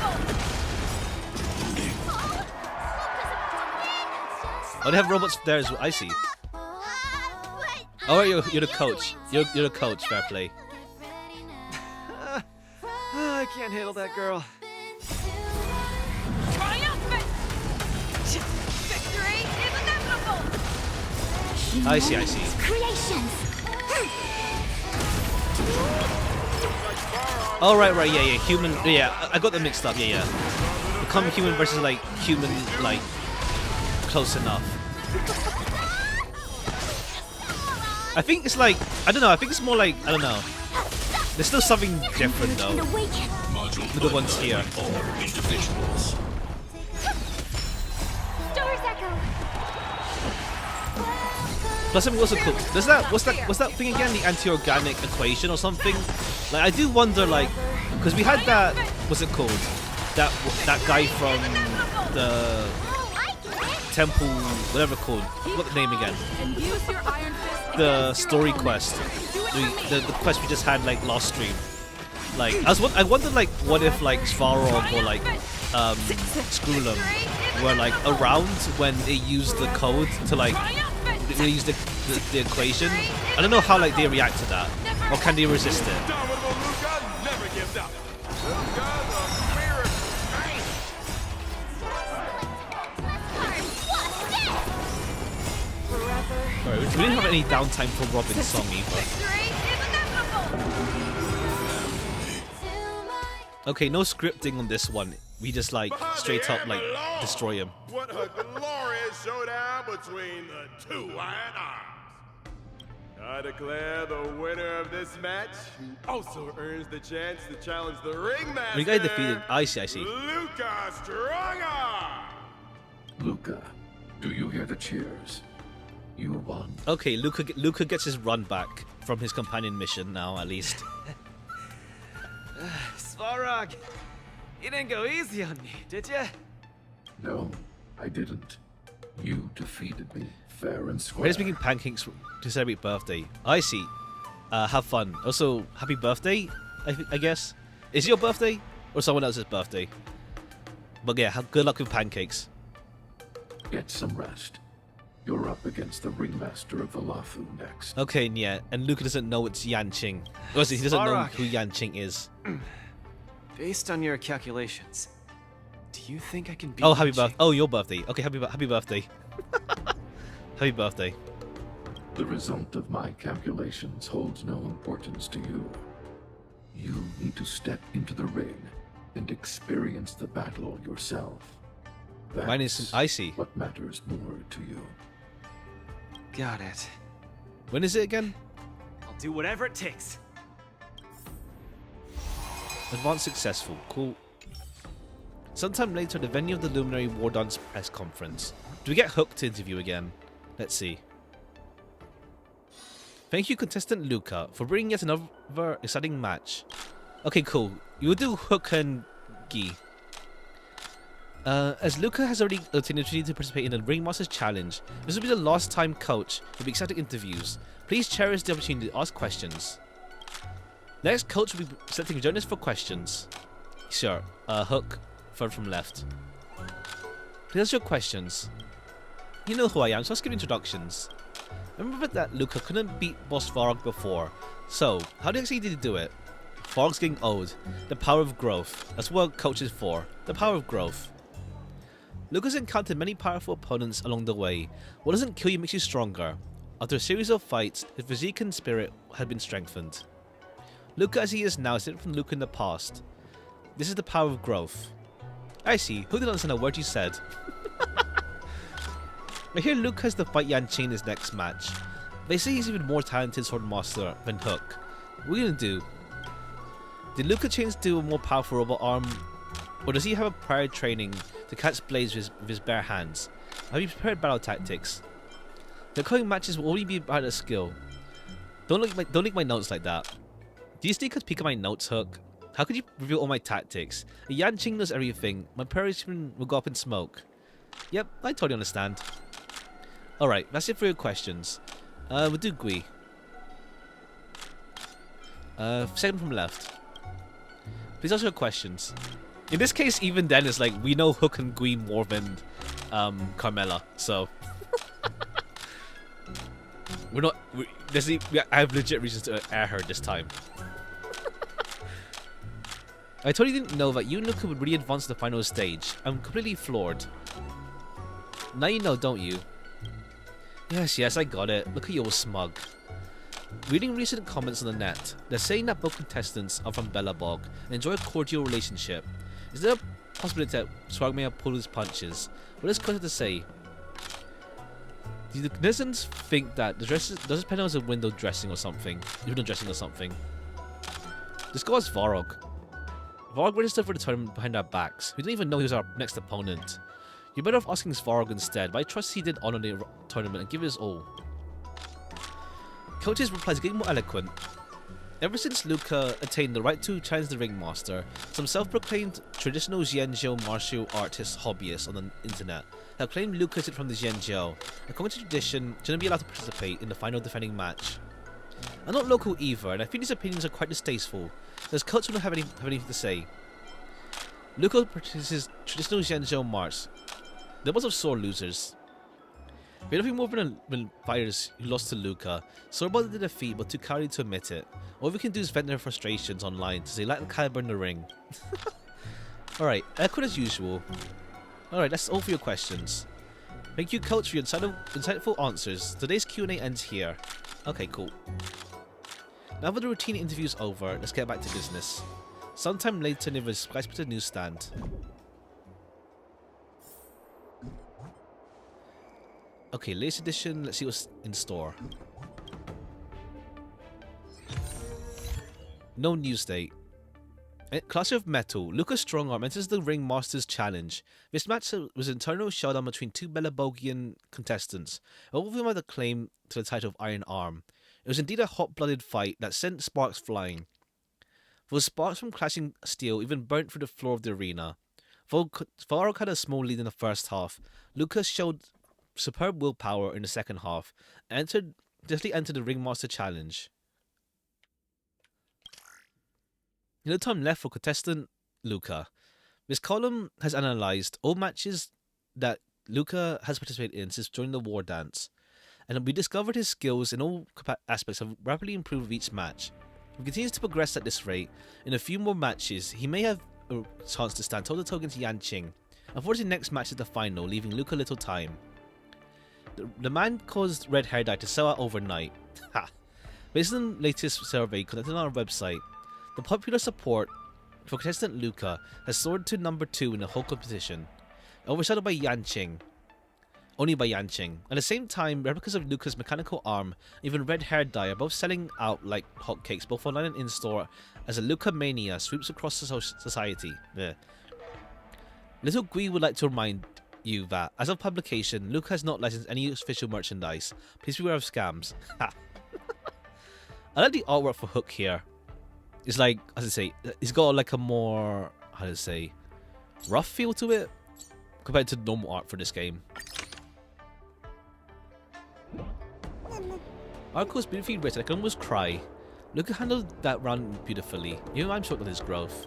Oh, they have robots there as well. I see. Oh, you're the coach. You're the coach. Fair play. I can't handle that girl. I see. Creations. Oh, right, yeah, human, yeah, I got them mixed up, yeah. Become human versus, like, human, like, close enough. I think it's like, I don't know, I think it's more like, I don't know. There's still something different, though, with the ones here. Doors echo. Plus, something also cool. What's that thing again? The anti-organic equation or something? Like, I do wonder, like, because we had that, what's it called? That guy from the temple, whatever called. What the name again? And use your iron fist The against your story own. quest. Do it for The me. quest we just had like last stream. Like I wondered like what if like Svarog or like Skrullum were like around when they used the code to like they use the equation. I don't know how like they react to that, or can they resist it? Indomitable Luca never gives up. Luca, the spirit of strength. Alright, we didn't have any downtime for Robin's song either. Victory is inevitable! Okay, no scripting on this one. We just like By straight the up like hand of the law. destroy him. What a glorious showdown between the two iron arms. I declare the winner of this match, who also earns the chance to challenge the ringmaster. We got defeated. I see. Luca Strongarm. Luca, do you hear the cheers? You won. Okay, Luca gets his run back from his companion mission now, at least. Svarog, you didn't go easy on me, did ya? No, I didn't. You defeated me, fair and square. We're just making pancakes to celebrate birthday. I see. Have fun. Also, happy birthday, I guess. Is it your birthday or someone else's birthday? But yeah, good luck with pancakes. Get some rest. You're up against the ringmaster of Valafu next. Okay, yeah, and Luca doesn't know it's Yanqing. Or he doesn't know Svarog. who Yanqing is. Based on your calculations, do you think I can beat Oh, happy Yanqing? birthday. Oh, your birthday. Okay, happy birthday. Happy birthday. The result of my calculations holds no importance to you. You need to step into the ring and experience the battle yourself. Mine is That's icy. what matters more to you. Got it. When is it again? I'll do whatever it takes. Advanced successful. Cool. Sometime later at the venue of the Luminary Wardance press conference. Do we get Hook to interview again? Let's see. Thank you, contestant Luca, for bringing yet another exciting match. Okay, cool. You will do Hook and Gi. As Luca has already obtained the opportunity to participate in the Ringmaster's Challenge, this will be the last time Coach will be accepting interviews. Please cherish the opportunity to ask questions. Next, Coach will be accepting join us for questions. Sure. Hook, third from left. Please ask your questions. You know who I am, so let's give introductions. Remember that Luca couldn't beat Boss Varg before. So, how exactly did he do it? Varg's getting old. The power of growth. That's what Coach is for. The power of growth. Luca's encountered many powerful opponents along the way. What doesn't kill you makes you stronger. After a series of fights, his physique and spirit had been strengthened. Luca as he is now is different from Luca in the past. This is the power of growth. I see. Who didn't understand a word you said? I hear Luca has to fight Yanqing in his next match. They say he's even more talented swordmaster than Hook. What are we gonna do? Did Luca change to a more powerful robot arm? Or does he have a prior training to catch blades with his bare hands? Have you prepared battle tactics? The coming matches will only be about a skill. Don't leak my notes like that. Do you sneak a peek at my notes, Hook? How could you reveal all my tactics? Yanqing knows everything. My preparation will go up in smoke. Yep, I totally understand. Alright, that's it for your questions. We'll do Gui. Second from left. Please ask your questions. In this case, even then, it's like we know Hook and Gui more than Carmela, so we're not. I have legit reasons to air her this time. I totally didn't know that you and Luca would really advance to the final stage. I'm completely floored. Now you know, don't you? Yes, I got it. Look at you all smug. Reading recent comments on the net, they're saying that both contestants are from Belobog and enjoy a cordial relationship. Is there a possibility that Swag may have pulled his punches? What is Cutter to say? Do the contestants think that the dress does depend on a window dressing or something? Window dressing or something. The score is Varog. Varog registered for the tournament behind our backs. We didn't even know he was our next opponent. You're better off asking Svarog instead, but I trust he did honor the tournament and give it his all. Coach's replies are getting more eloquent. Ever since Luca attained the right to challenge the Ringmaster, some self-proclaimed traditional Xianzhou martial artist hobbyists on the internet have claimed Luca is from the Xianzhou, and according to tradition, shouldn't be allowed to participate in the final defending match. I'm not local either, and I think these opinions are quite distasteful, as culture don't have anything to say. Luca practices traditional Xianzhou marts. They're bunch of sore losers. We're nothing more than fighters who lost to Luca, sore about the defeat but too cowardly to admit it. All we can do is vent their frustrations online to say lack the caliber in the ring. Alright, echoed as usual. Alright, that's all for your questions. Thank you, Coach, for your insightful answers. Today's Q&A ends here. Okay, cool. Now that the routine interview is over, let's get back to business. Sometime later near the skyscraper newsstand. Okay, latest edition, let's see what's in store. No news date. Clash of Metal. Lucas Strongarm enters the Ring Masters Challenge. This match was an internal showdown between two Belabogian contestants, all of them had a claim to the title of Iron Arm. It was indeed a hot-blooded fight that sent sparks flying. The sparks from clashing steel even burnt through the floor of the arena. Farok had a small lead in the first half. Lucas showed superb willpower in the second half, and definitely entered the Ringmaster Challenge. No time left for contestant Luca. This column has analysed all matches that Luca has participated in since joining the Wardance, and we discovered his skills in all aspects have rapidly improved with each match. If he continues to progress at this rate, in a few more matches, he may have a chance to stand toe-to-toe against Yanqing. Unfortunately, next match is the final, leaving Luca little time. The man caused red hair dye to sell out overnight. Ha! Based on the latest survey conducted on our website, the popular support for contestant Luca has soared to number 2 in the whole competition, overshadowed by Yanqing. Only by Yanqing. At the same time, replicas of Luca's mechanical arm, even red hair dye, are both selling out like hotcakes, both online and in-store, as a Luca mania sweeps across society. Blech. Little Gui would like to remind you that, as of publication, Luca has not licensed any official merchandise. Please beware of scams. Ha! I like the artwork for Hook here. It's like, as I say, it's got like a more, how to say, rough feel to it compared to normal art for this game. Arco's beautifully written, I can almost cry. Luca handled that round beautifully, even I'm shocked at his growth.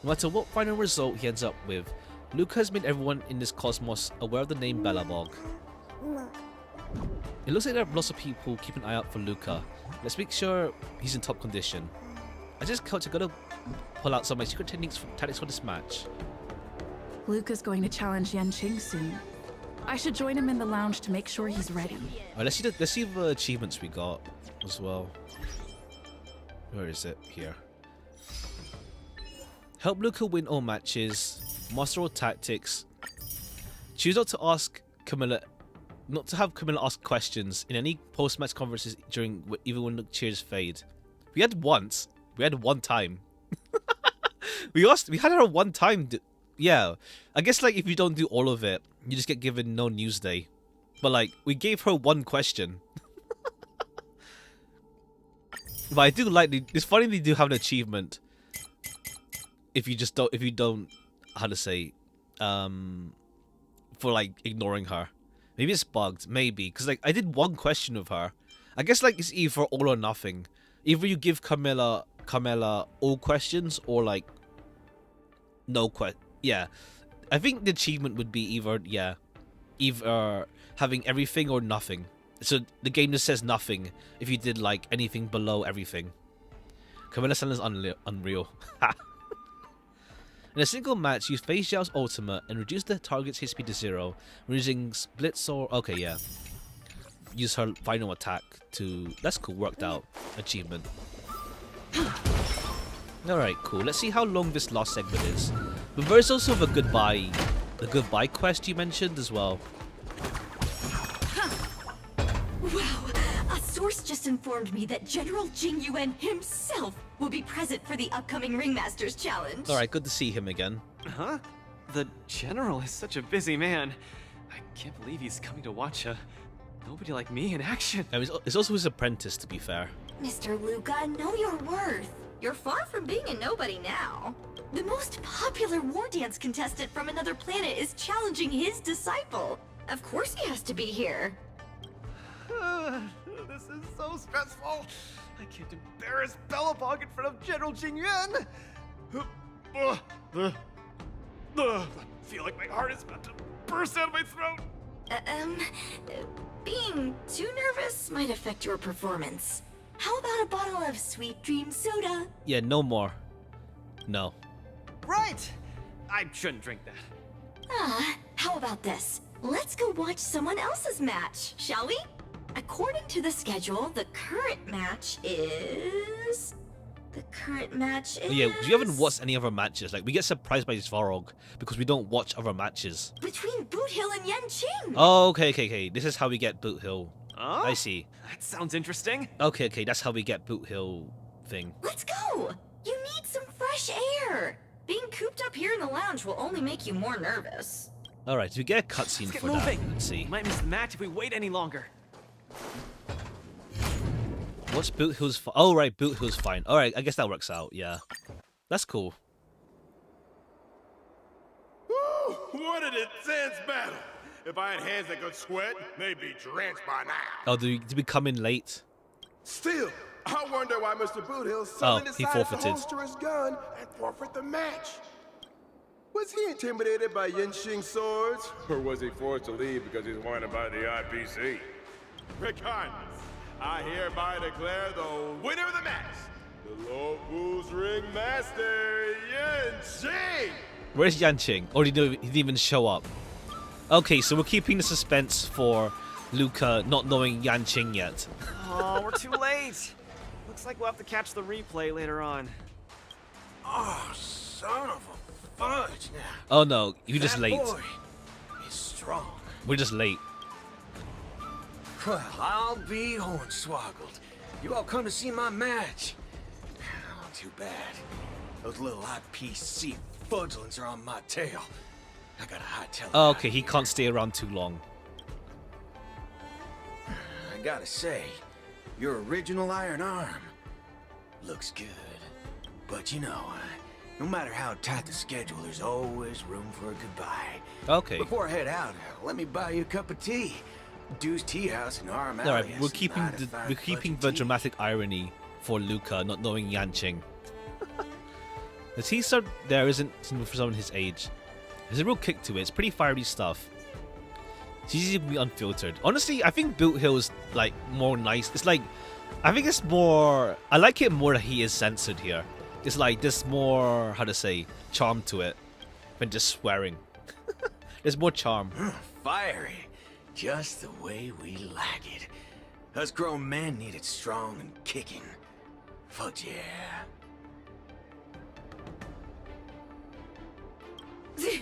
No matter what final result he ends up with, Luca has made everyone in this cosmos aware of the name Belobog. It looks like there are lots of people keeping an eye out for Luca. Let's make sure he's in top condition. As this coach, I gotta pull out some of my secret tactics for this match. Luca's going to challenge Yanqing soon. I should join him in the lounge to make sure he's ready. Alright, let's see the achievements we got as well. Where is it? Here. Help Luca win all matches. Master all tactics. Choose not to have Camilla ask questions in any post-match conferences even when the cheers fade. We had once. We had one time. we had her one time. Yeah. I guess like if you don't do all of it, you just get given no news day. But like we gave her one question. But I do like it's funny they do have an achievement. If you don't how to say for like ignoring her. Maybe it's bugged, maybe, because like I did one question of her. I guess like it's either all or nothing. Either you give Carmela all questions or like no yeah. I think the achievement would be either having everything or nothing. So the game just says nothing if you did like anything below everything. Carmela Sandler's unreal. In a single match, use Phase Xiao's ultimate and reduce the target's HP to 0. When using Split Sword, okay, yeah. Use her final attack to. That's cool, worked out. Achievement. Alright, cool. Let's see how long this last segment is. But there's also the goodbye quest you mentioned as well. Wow, a source just informed me that General Jing Yuan himself will be present for the upcoming Ringmasters Challenge. Alright, good to see him again. Huh? The General is such a busy man. I can't believe he's coming to watch nobody like me in action. And it's also his apprentice, to be fair. Mr. Luca, know your worth. You're far from being a nobody now. The most popular Wardance contestant from another planet is challenging his disciple. Of course he has to be here. This is so stressful. I can't embarrass Bellabog in front of General Jingyuan. I feel like my heart is about to burst out of my throat. Being too nervous might affect your performance. How about a bottle of Sweet Dream soda? Yeah, no more. No. Right! I shouldn't drink that. How about this? Let's go watch someone else's match, shall we? According to the schedule, the current match is... Yeah, we haven't watched any other matches. Like, we get surprised by Svarog because we don't watch other matches. between Boot Hill and Yanqing. Oh, okay. This is how we get Boot Hill. Huh? I see. That sounds interesting. Okay, that's how we get Boot Hill thing. Let's go! You need some fresh air! Being cooped up here in the lounge will only make you more nervous. Alright, so we get a cutscene Let's get for moving. that. Let's see. We might miss the match if we wait any longer. What's Boot Hill's oh, right, Boot Hill's fine. Alright, I guess that works out, yeah. That's cool. Woo! What an intense battle! If I had hands that could sweat, they'd be drenched by now. Oh, did we come in late? Still, I wonder why Mr. Boothill suddenly he decided to forfeited. holster his gun and forfeit the match. Was he intimidated by Yanqing's swords? Or was he forced to leave because he's wanted by the IPC? Regardless, I hereby declare the winner of the match, the Low Wu's Ringmaster, Yanqing! Where's Yanqing? Or he didn't even show up. Okay, so we're keeping the suspense for Luca not knowing Yanqing yet. Oh, we're too late. Looks like we'll have to catch the replay later on. Oh, son of a fudge. Now, Oh no, you're just that late. boy is strong. We're just late. Well, I'll be hornswoggled. You all come to see my match. Oh, too bad. Those little IPC fudgelings are on my tail. I gotta hightail it Oh, out okay, of he here. can't stay around too long. I gotta say, your original iron arm looks good. But you know, no matter how tight the schedule, there's always room for a goodbye. Okay. Before I head out, let me buy you a cup of tea. Dew's Tea House in Arm Alley. Alright, has we're some keeping mighty the fine we're keeping fudgy the tea. dramatic irony for Luca not knowing Yanqing. The tea star there isn't for someone his age. There's a real kick to it. It's pretty fiery stuff. It's easy to be unfiltered. Honestly, I think Boot Hill is like more nice. It's like I think it's more. I like it more that he is censored here. It's like there's more how to say charm to it than just swearing. There's more charm. Fiery. Just the way we like it. Us grown men need it strong and kicking. Fuck yeah.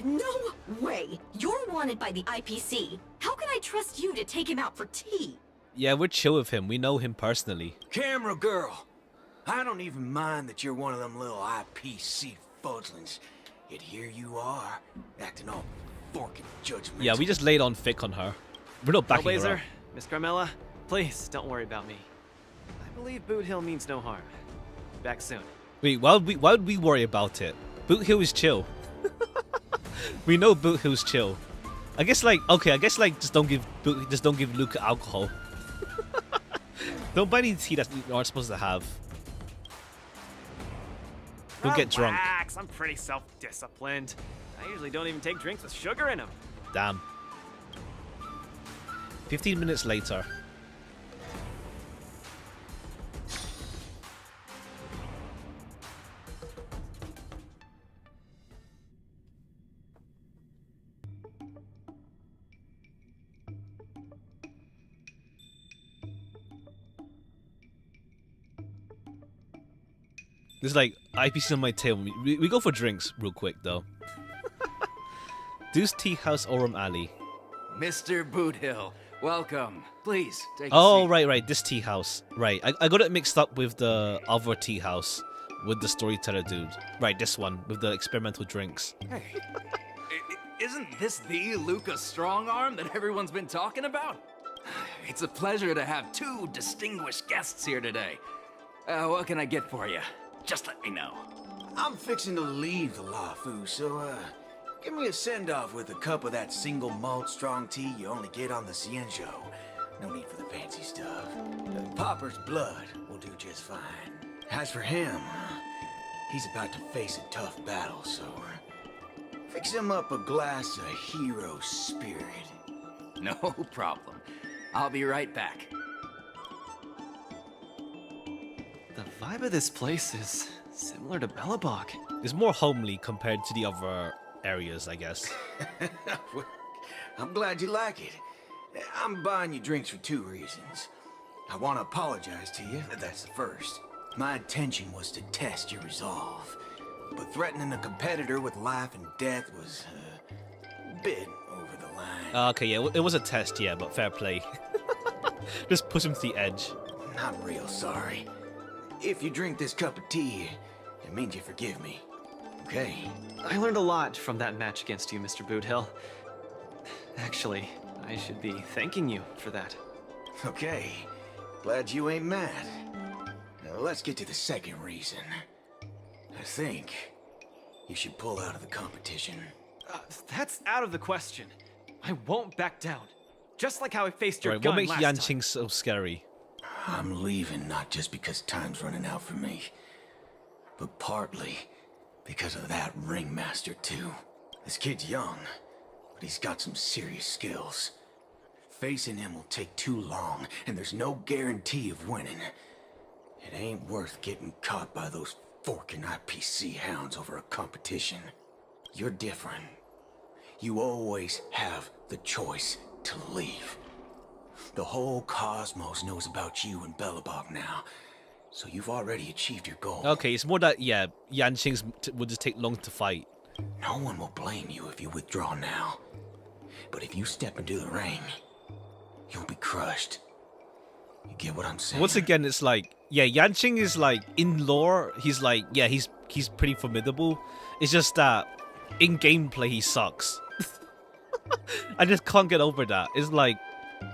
No way! You're wanted by the IPC. How can I trust you to take him out for tea? Yeah, we're chill with him. We know him personally. Camera girl. I don't even mind that you're one of them little IPC fudglings. Yet here you are, acting all fork and judgmental. Yeah, we just laid on thick on her. We're not backing her Hellblazer, up. Miss Carmella, please don't worry about me. I believe Boot Hill means no harm. Back soon. Wait, why would we worry about it? Boot Hill is chill. We know Boot Hill's chill. I guess like just don't give Luca alcohol. Don't buy any tea that you aren't supposed to have. He'll get drunk. Relax, I'm pretty self-disciplined. I usually don't even take drinks with sugar in them. Damn. 15 minutes later. There's like IPC on my tail. We go for drinks real quick though. Deuce Tea House, Orem Alley. Mr. Boot Hill, welcome. Please, take a Oh, seat. right, this tea house. Right, I got it mixed up with the other tea house with the storyteller dude. Right, this one with the experimental drinks. Hey, isn't this the Luca strong arm that everyone's been talking about? It's a pleasure to have two distinguished guests here today. What can I get for you? Just let me know. I'm fixing to leave the Lafu, so, give me a send-off with a cup of that single malt strong tea you only get on the Cienzo. No need for the fancy stuff. Popper's blood will do just fine. As for him, he's about to face a tough battle, so fix him up a glass of hero spirit. No problem. I'll be right back. The vibe of this place is similar to Belobog. It's more homely compared to the other areas, I guess. I'm glad you like it. I'm buying you drinks for 2 reasons. I want to apologize to you, that's the first. My intention was to test your resolve, but threatening a competitor with life and death was a bit over the line. Okay, yeah, it was a test, yeah, but fair play. Just push him to the edge. I'm real sorry. If you drink this cup of tea, it means you forgive me. Okay? I learned a lot from that match against you, Mr. Boothill. Actually, I should be thanking you for that. Okay. Glad you ain't mad. Now let's get to the second reason. I think you should pull out of the competition. That's out of the question. I won't back down. Just like how I faced your Right, gun what makes last Yanqing time. so scary? I'm leaving not just because time's running out for me, but partly because of that ringmaster too. This kid's young, but he's got some serious skills. Facing him will take too long, and there's no guarantee of winning. It ain't worth getting caught by those forking IPC hounds over a competition. You're different. You always have the choice to leave. The whole cosmos knows about you and Belobog now, so you've already achieved your goal. Okay, it's more that, yeah, Yanqing's would just take long to fight. No one will blame you if you withdraw now. But if you step into the ring, you'll be crushed. You get what I'm saying? Once again, it's like, yeah, Yanqing is like, in lore, he's like, yeah, he's pretty formidable. It's just that, in gameplay, he sucks. I just can't get over that. It's like,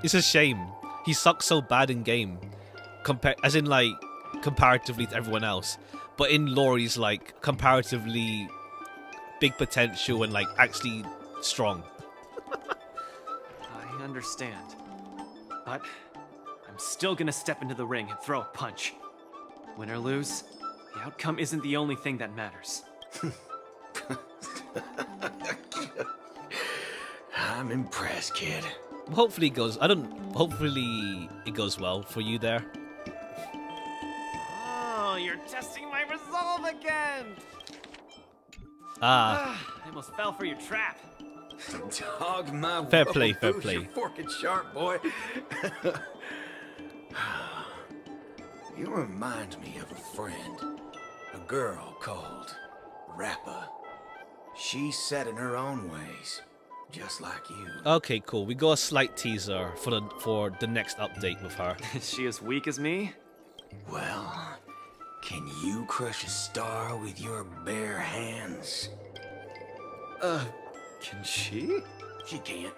it's a shame. He sucks so bad in game. As in, like, comparatively to everyone else. But in lore, he's like, comparatively big potential and, like, actually strong. I understand. But I'm still gonna step into the ring and throw a punch. Win or lose, the outcome isn't the only thing that matters. I'm impressed, kid. Hopefully it goes. Hopefully it goes well for you there. Oh, you're testing my resolve again! Ah. I almost fell for your trap. Dog my Fair play, fair woes, play. You're forking sharp, boy. You remind me of a friend. A girl called Rappa. She's set in her own ways, just like you. Okay, cool. We got a slight teaser for the next update with her. Is she as weak as me? Well, can you crush a star with your bare hands? Can she? She can't.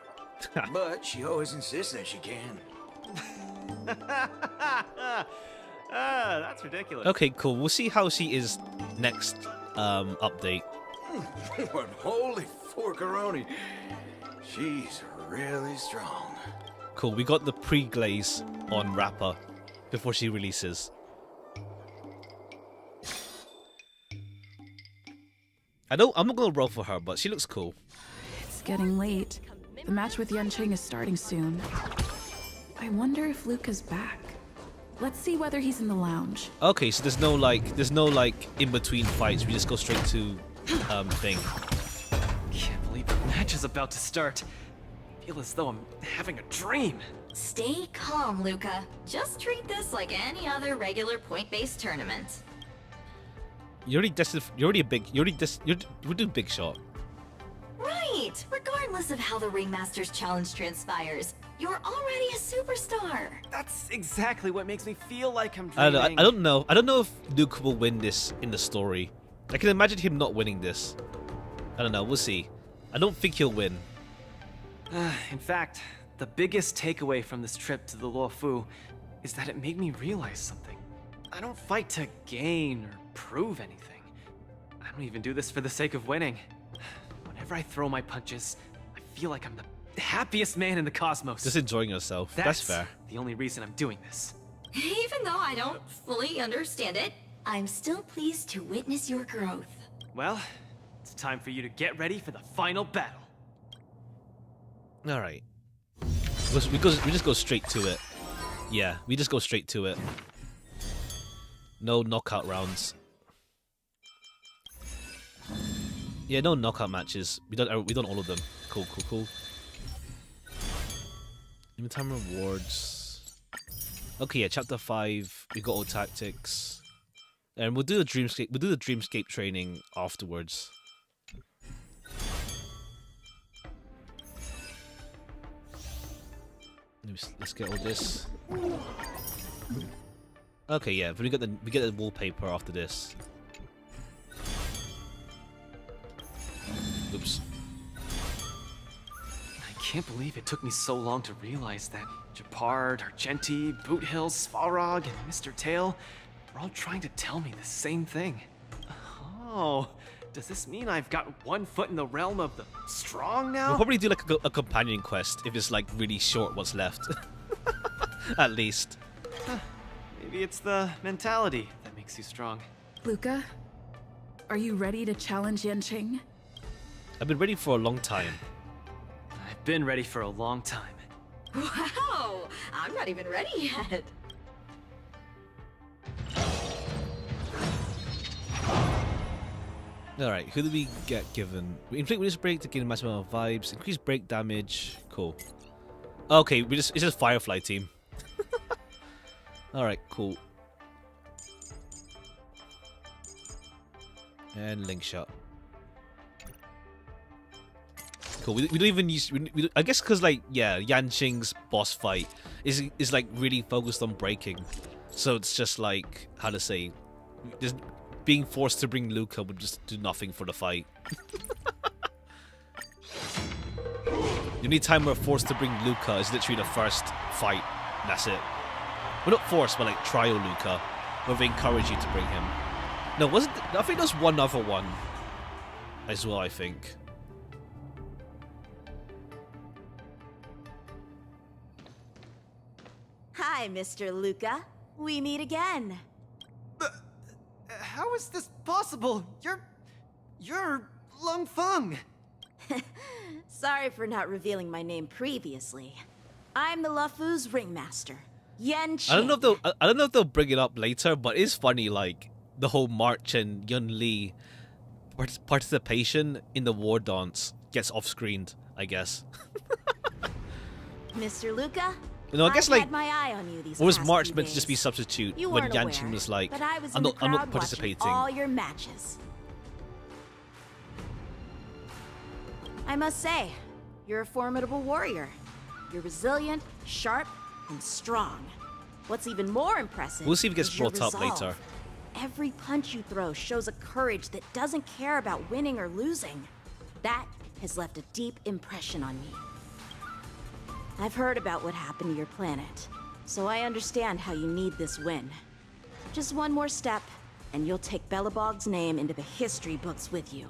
But she always insists that she can. That's ridiculous. Okay, cool. We'll see how she is next update. But holy forkaroni, she's really strong. Cool. We got the pre-glaze on Rapper before she releases. I'm not gonna roll for her, but she looks cool. It's getting late. The match with Yanqing is starting soon. I wonder if Luca's back. Let's see whether he's in the lounge. Okay, so there's no like in between fights. We just go straight to thing. Can't believe the match is about to start. I feel as though I'm having a dream. Stay calm, Luca. Just treat this like any other regular point-based tournament. We're doing big shot. Right! Regardless of how the Ringmaster's Challenge transpires, you're already a superstar! That's exactly what makes me feel like I'm I dreaming. don't know. I don't know if Luke will win this in the story. I can imagine him not winning this. I don't know. We'll see. I don't think he'll win. In fact, the biggest takeaway from this trip to the Luofu is that it made me realize something. I don't fight to gain or prove anything. I don't even do this for the sake of winning. Whenever I throw my punches, I feel like I'm the happiest man in the cosmos. Just enjoying yourself. That's fair. The only reason I'm doing this. Even though I don't fully understand it, I'm still pleased to witness your growth. Well, it's time for you to get ready for the final battle. All right. We just go straight to it. Yeah, we just go straight to it. No knockout rounds. Yeah, no knockout matches. We done all of them. Cool. Limited time rewards. Okay, yeah, chapter 5. We got all tactics, and we'll do the dreamscape. We'll do the dreamscape training afterwards. Let's get all this. Okay, yeah, but we get the wallpaper after this. Oops. I can't believe it took me so long to realize that Japard, Argenti, Boot Hill, Svarog, and Mr. Tail are all trying to tell me the same thing. Oh, does this mean I've got one foot in the realm of the strong now? We'll probably do like a companion quest if it's like really short what's left. At least. Maybe it's the mentality that makes you strong. Luca, are you ready to challenge Yanqing? I've been ready for a long time. I've been ready for a long time. Wow, I'm not even ready yet. Alright, who do we get given? We inflict witness break to gain a maximum amount of vibes, increase break damage. Cool. Okay, it's just Firefly team. Alright, cool. And link shot. Cool. We don't even use. I guess because like yeah, Yanqing's boss fight is like really focused on breaking, so it's just like how to say, just being forced to bring Luca would just do nothing for the fight. The only time we're forced to bring Luca is literally the first fight. That's it. We're not forced, but like trial Luca, where they encourage you to bring him. No, wasn't? I think there's one other one as well. I think. Hi, Mr. Luca. We meet again. How is this possible? You're Lung Feng. Sorry for not revealing my name previously. I'm the Luofu's ringmaster, Yanqing. I don't know if they'll bring it up later, but it's funny like the whole March and Yun Li participation in the Wardance gets off-screened, I guess. Mr. Luca, No, I guess I've like had my eye on you these or was past March few meant to just be days. substitute You when weren't Yanqing aware, was like, but I was I'm in the not crowd participating. watching all your matches. I must say, you're a formidable warrior. You're resilient, sharp, and strong. What's even more impressive We'll see if it gets is your brought up resolve. later. Every punch you throw shows a courage that doesn't care about winning or losing. That has left a deep impression on me. I've heard about what happened to your planet, so I understand how you need this win. Just one more step, and you'll take Belobog's name into the history books with you.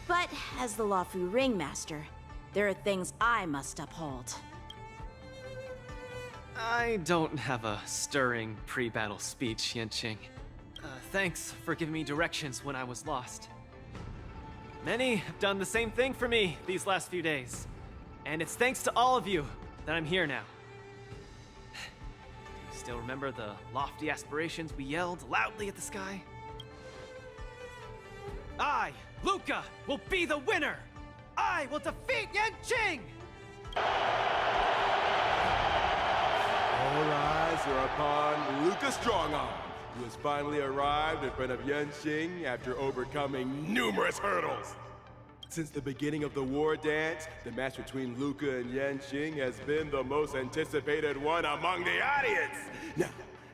But as the Luofu Ringmaster, there are things I must uphold. I don't have a stirring pre-battle speech, Yanqing. Thanks for giving me directions when I was lost. Many have done the same thing for me these last few days. And it's thanks to all of you that I'm here now. Do you still remember the lofty aspirations we yelled loudly at the sky? I, Luca, will be the winner! I will defeat Yanqing! All eyes are upon Luca Strongarm, who has finally arrived in front of Yanqing after overcoming numerous hurdles. Since the beginning of the Wardance, the match between Luca and Yanqing has been the most anticipated one among the audience. Now,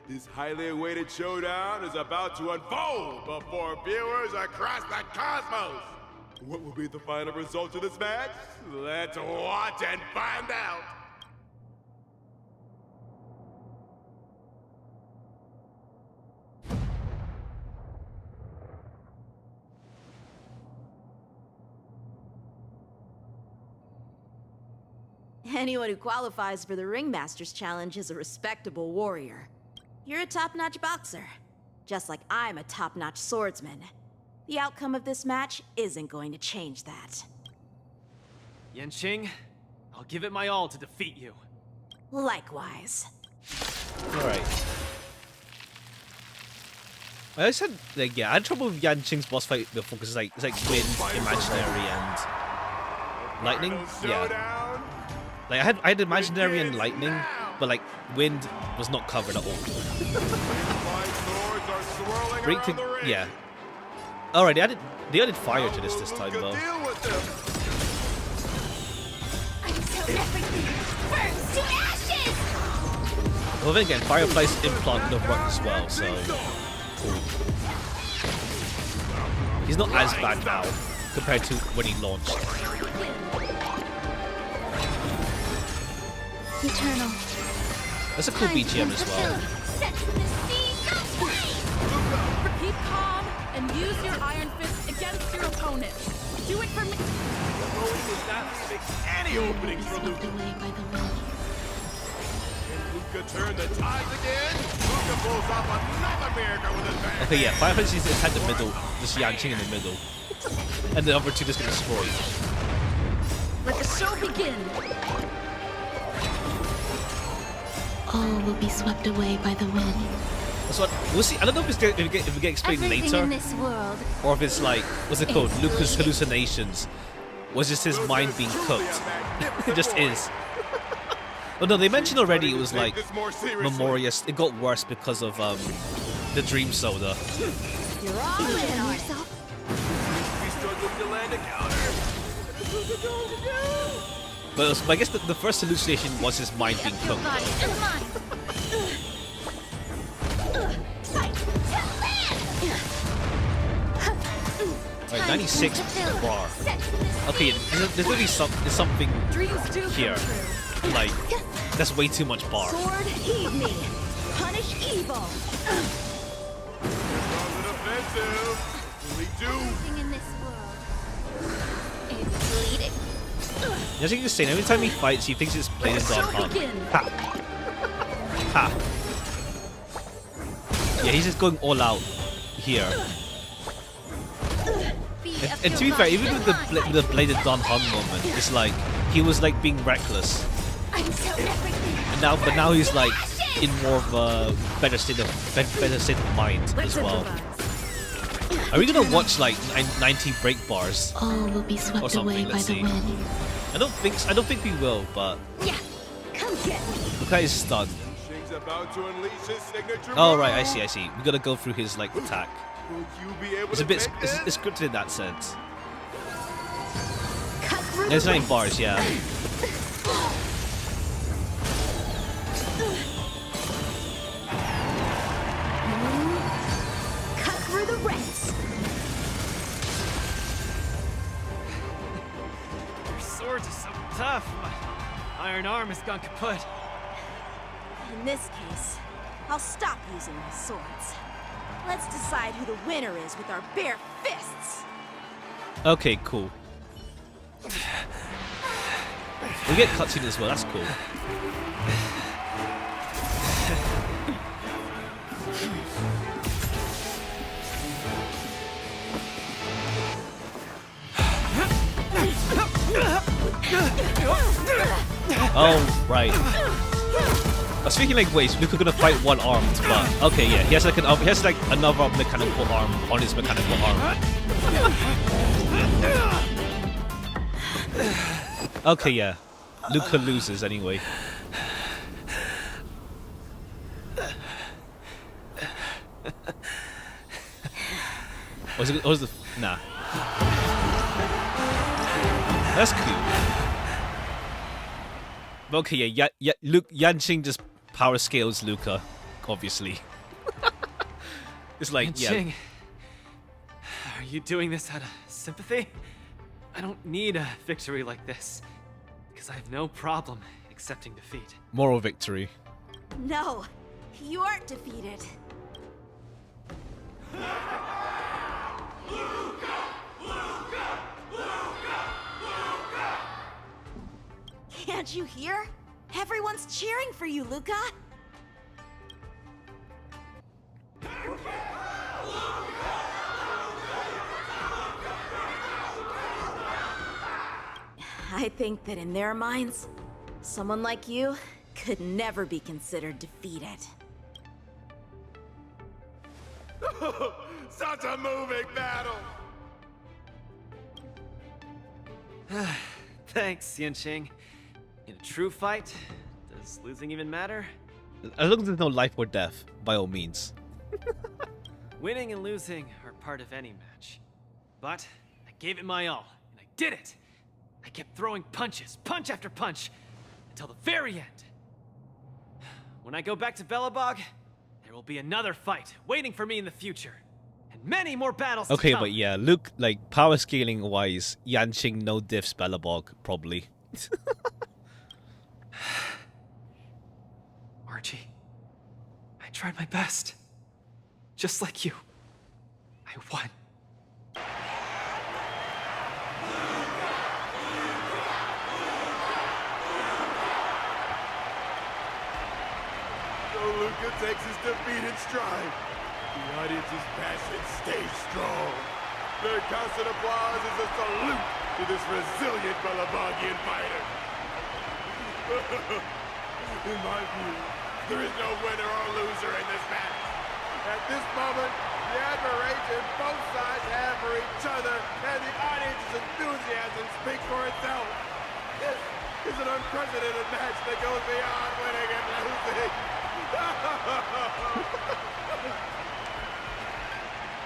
this highly awaited showdown is about to unfold before viewers across the cosmos. What will be the final result of this match? Let's watch and find out. Anyone who qualifies for the Ringmaster's Challenge is a respectable warrior. You're a top-notch boxer, just like I'm a top-notch swordsman. The outcome of this match isn't going to change that. Yanqing, I'll give it my all to defeat you. Likewise. Alright. I said, like, yeah, I had trouble with Yanqing's boss fight before because it's like wind, imaginary, and lightning. Yeah. Like I had imaginary and lightning, but like wind was not covered at all. Great thing, yeah. Alright, they added fire to this time though. Burns to ashes! Well, then again, Firefly's implant would have worked as well, so cool. He's not as bad now compared to when he launched. Eternal. That's a cool BGM as well. Keep calm and use your Iron Fist against your opponent. Do it for me. Any openings for Luca. Luca turn the tides again. Luca pulls off another miracle with his back. Okay, yeah, Firefly needs to attack the middle, just Yanqing in the middle. And the other two just get destroyed. Let the show begin. All will be swept away by the wind. That's what we'll see. I don't know if it get explained Everything later, in this world or if it's like, what's it called? Luca's hallucinations. Was just his mind being cooked? It just is. Oh no, they mentioned already it was like Memorious. It got worse because of the dream soda. You're all in on But I guess the first hallucination was his mind being cooked. Alright, 96 bar. Okay, there's gonna be something here. Like, that's way too much bar. Sword, heed me. Punish evil. Everything in this world is bleeding. As you can see, every time he fights, he thinks it's played in Don Han. Ha! Ha! Yeah, he's just going all out here. And to be fair, even with the bladed Don Han moment, it's like he was like being reckless. And now he's like in more of a better state of mind as well. Are we gonna watch like 90 break bars? All will be swept away by the wind. I don't think we will, but Yeah, come get me. Honkai is stunned. Oh right, I see. We gotta go through his like attack. It's a bit it's scripted in that sense. There's 9 bars, yeah. Cut through the ranks. Your swords are so tough. My iron arm has gone kaput. In this case, I'll stop using my swords. Let's decide who the winner is with our bare fists. Okay, cool. We get cutscene as well, that's cool. Oh, right. I was thinking like, wait, Luca gonna fight one armed, but okay, yeah, he has like another mechanical arm on his mechanical arm. Okay, yeah, Luca loses anyway. Was the nah? That's cute. Okay, yeah, Yanqing just power scales Luca, obviously. It's like, Yanqing, yeah. are you doing this out of sympathy? I don't need a victory like this, because I have no problem accepting defeat. Moral victory. No, you aren't defeated. Can't you hear? Everyone's cheering for you, Luca! I think that in their minds, someone like you could never be considered defeated. Such a moving battle! Thanks, Yanqing. In a true fight, does losing even matter? As long as there's no life or death, by all means. Winning and losing are part of any match. But I gave it my all, and I did it! I kept throwing punches, punch after punch, until the very end. When I go back to Belobog, there will be another fight waiting for me in the future. And many more battles to Okay, come. but yeah, Luke, like, power scaling wise, Yanqing no diffs Belobog, probably. Archie, I tried my best. Just like you. I won. So Luca takes his defeat in stride. The audience's passion stays strong. Their constant applause is a salute to this resilient Belabogian fighter. In my view, there is no winner or loser in this match. At this moment, the admiration both sides have for each other and the audience's enthusiasm speaks for itself. This is an unprecedented match that goes beyond winning and losing.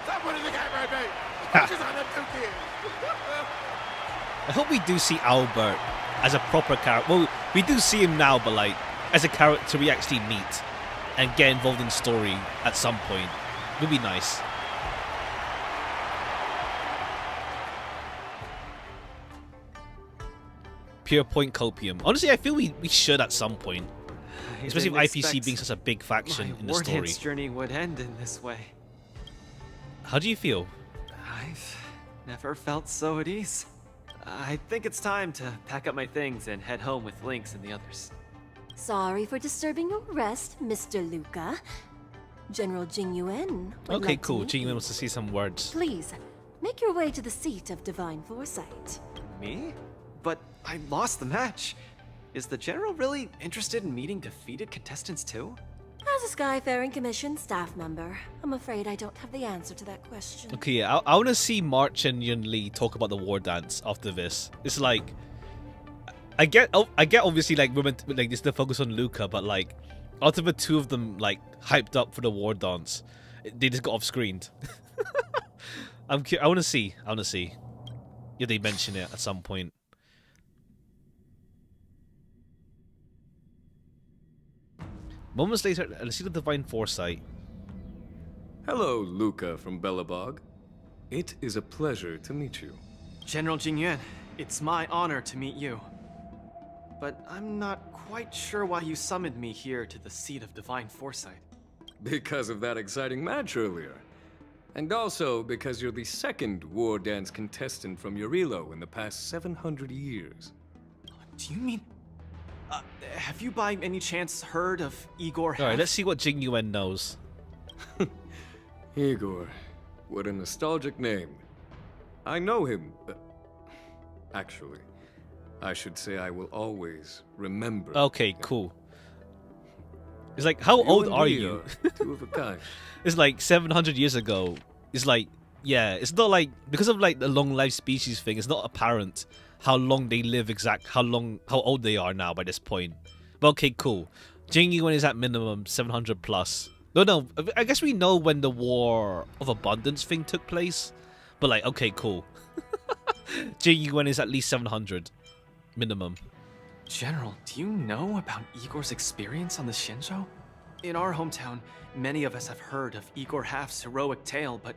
Stop putting the camera at me! Focus on them two kids! I hope we do see Albert as a proper character. Well, we do see him now, but like, as a character we actually meet and get involved in story at some point. Would be nice. Pure Point Copium. Honestly, I feel we should at some point. Especially with IPC being such a big faction in the story. Wardance journey would end in this way. How do you feel? I've never felt so at ease. I think it's time to pack up my things and head home with Lynx and the others. Sorry for disturbing your rest, Mr. Luca. General Jing Yuan would Okay, like to cool. meet Jing you. wants to see some words. Please, make your way to the seat of divine foresight. Me? But I lost the match. Is the General really interested in meeting defeated contestants too? As a Skyfaring Commission staff member, I'm afraid I don't have the answer to that question. Okay, yeah, I want to see March and Yun Li talk about the war dance after this. It's like, I get obviously like women like this the focus on Luca, but like out of the two of them like hyped up for the war dance, they just got off screened. I want to see. Yeah, they mention it at some point. Moments later, at the seat of divine foresight. Hello, Luca from Belobog. It is a pleasure to meet you. General Jingyuan, it's my honor to meet you. But I'm not quite sure why you summoned me here to the seat of divine foresight. Because of that exciting match earlier. And also because you're the second war dance contestant from Yorilo in the past 700 years. Do you mean... have you by any chance heard of Igor? Alright, let's see what Jing Yuan knows. Igor. What a nostalgic name. I know him. Actually, I should say I will always remember. Okay, cool. It's like, how old are you? Two of a kind. It's like 700 years ago. It's like, yeah, it's not like, because of like the long life species thing, it's not apparent how long they live how old they are now by this point. But okay, cool. Jing Yuan is at minimum 700 plus. No, I guess we know when the War of Abundance thing took place. But like, okay, cool. Jing Yuan is at least 700 minimum. General, do you know about Igor's experience on the Shinjo? In our hometown, many of us have heard of Igor Half's heroic tale, but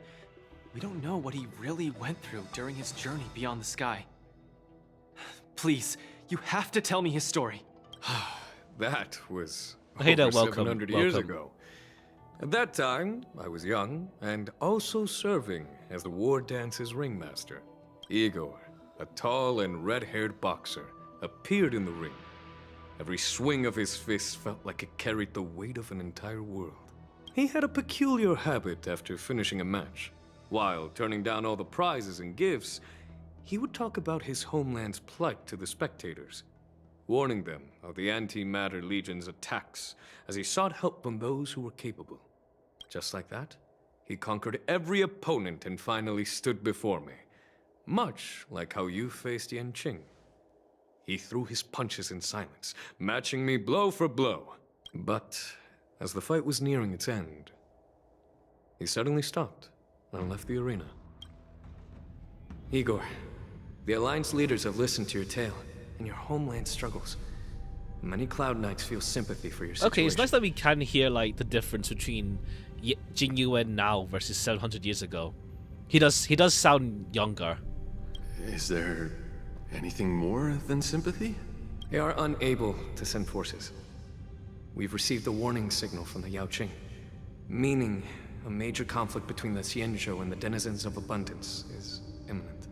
we don't know what he really went through during his journey beyond the sky. Please, you have to tell me his story. That was Hey there, over welcome. 700 years welcome. ago. At that time, I was young and also serving as the War Dance's ringmaster. Igor, a tall and red-haired boxer, appeared in the ring Every swing of his fist felt like it carried the weight of an entire world. He had a peculiar habit after finishing a match. While turning down all the prizes and gifts, he would talk about his homeland's plight to the spectators, warning them of the Antimatter Legion's attacks as he sought help from those who were capable. Just like that, he conquered every opponent and finally stood before me, much like how you faced Yanqing. He threw his punches in silence, matching me blow for blow. But as the fight was nearing its end, he suddenly stopped and left the arena. Igor, the Alliance leaders have listened to your tale and your homeland struggles. Many Cloud Knights feel sympathy for your situation. Okay, it's nice that we can hear like the difference between Jing Yuan now versus 700 years ago. He does sound younger. Is there anything more than sympathy? They are unable to send forces. We've received a warning signal from the Yaoqing, meaning a major conflict between the Xianzhou and the denizens of Abundance is imminent.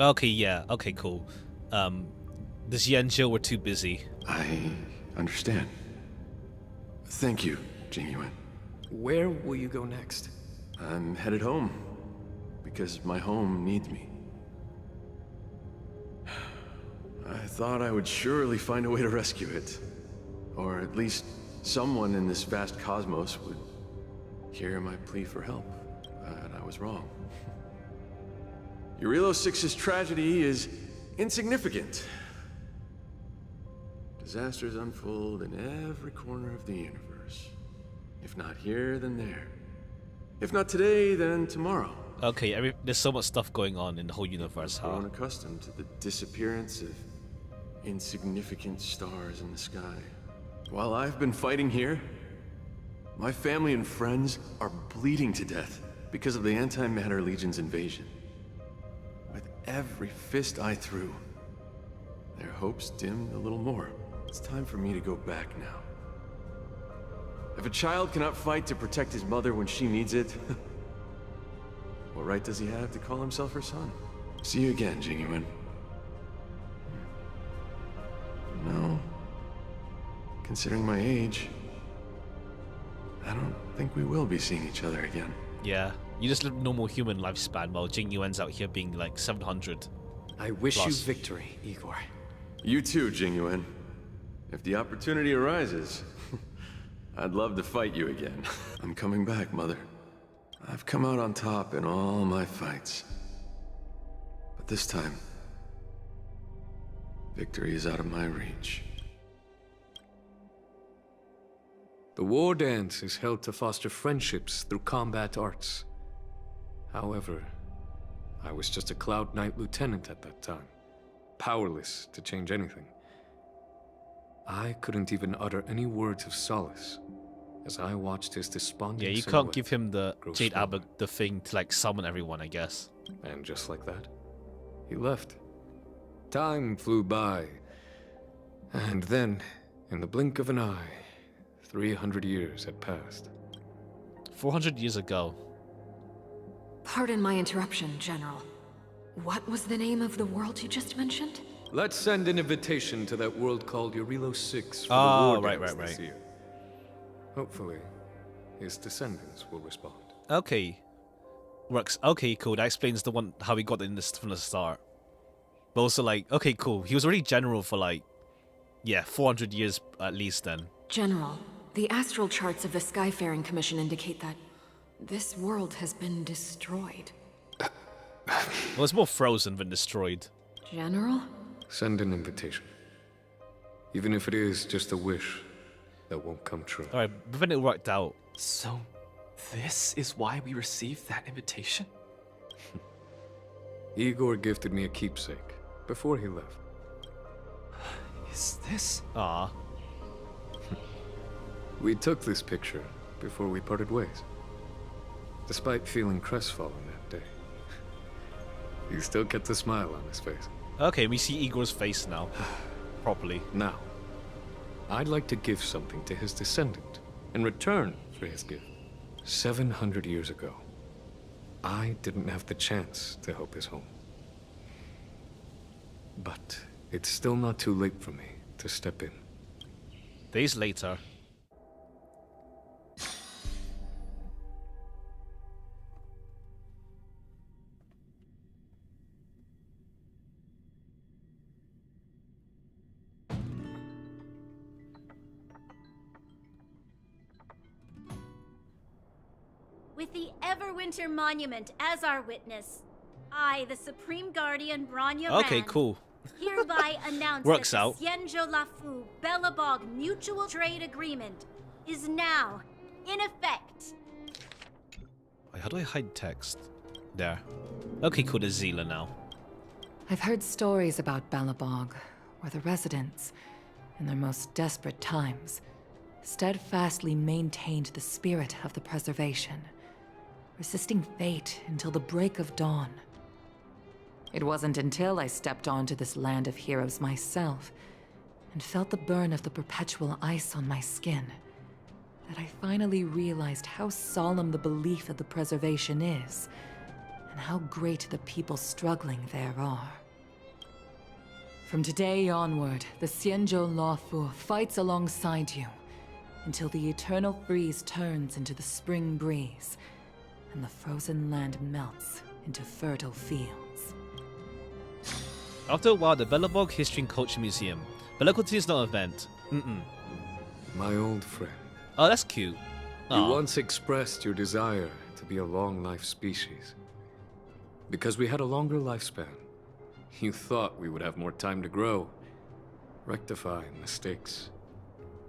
Okay, yeah. Okay, cool. The Xianzhou were too busy. I understand. Thank you, Jing Yuan. Where will you go next? I'm headed home, because my home needs me. I thought I would surely find a way to rescue it. Or at least someone in this vast cosmos would hear my plea for help. But I was wrong. Eurilo 6's tragedy is insignificant. Disasters unfold in every corner of the universe. If not here, then there. If not today, then tomorrow. Okay, there's so much stuff going on in the whole universe, I've huh? grown accustomed to the disappearance of insignificant stars in the sky. While I've been fighting here, my family and friends are bleeding to death because of the Antimatter Legion's invasion. With every fist I threw, their hopes dimmed a little more. It's time for me to go back now. If a child cannot fight to protect his mother when she needs it, what right does he have to call himself her son? See you again, Jing Yuan. No. Considering my age, I don't think we will be seeing each other again. Yeah, you just live a normal human lifespan while Jing Yuan's out here being like 700. I wish plus. you victory, Igor. You too, Jing Yuan. If the opportunity arises, I'd love to fight you again. I'm coming back, Mother. I've come out on top in all my fights. But this time, victory is out of my reach. The Wardance is held to foster friendships through combat arts. However, I was just a Cloud Knight lieutenant at that time, powerless to change anything. I couldn't even utter any words of solace as I watched his despondent Yeah, you can't give him the Jade Abbott the thing to like summon everyone, I guess. And just like that, he left. Time flew by. And then, in the blink of an eye, 300 years had passed. 400 years ago. Pardon my interruption, General. What was the name of the world you just mentioned? Let's send an invitation to that world called Eurilo 6 for the Oh, Wardance this year. Hopefully, his descendants will respond. Okay. Works. Okay, cool. That explains the one how he got in this from the start. But also like, okay, cool. He was already general for like, yeah, 400 years at least then. General, the astral charts of the Skyfaring Commission indicate that this world has been destroyed. Well, it's more frozen than destroyed. General? Send an invitation. Even if it is just a wish that won't come true. Alright, but then it worked out. So, this is why we received that invitation? Igor gifted me a keepsake before he left. Is this? Ah. We took this picture before we parted ways. Despite feeling crestfallen that day, he still kept a smile on his face. Okay, we see Igor's face now. Properly. Now, I'd like to give something to his descendant in return for his gift. 700 years ago, I didn't have the chance to help his home. But it's still not too late for me to to step in. Days later. With the Everwinter Monument as our witness, I, the Supreme Guardian Bronya Okay, Rand, cool. hereby announce Works that out. the Xianzhou Lafu Belobog Mutual Trade Agreement is now in effect. Wait, how do I hide text? There. Okay, cool, there's Zila now. I've heard stories about Belobog, where the residents, in their most desperate times, steadfastly maintained the spirit of the preservation, resisting fate until the break of dawn. It wasn't until I stepped onto this land of heroes myself and felt the burn of the perpetual ice on my skin that I finally realized how solemn the belief of the preservation is and how great the people struggling there are. From today onward, the Xianzhou Lafu fights alongside you until the eternal freeze turns into the spring breeze and the frozen land melts into fertile fields. After a while, the Belobog History and Culture Museum. But local is not an event. My old friend. Oh, that's cute. You Aw. once expressed your desire to be a long-life species. Because we had a longer lifespan, you thought we would have more time to grow, rectify mistakes,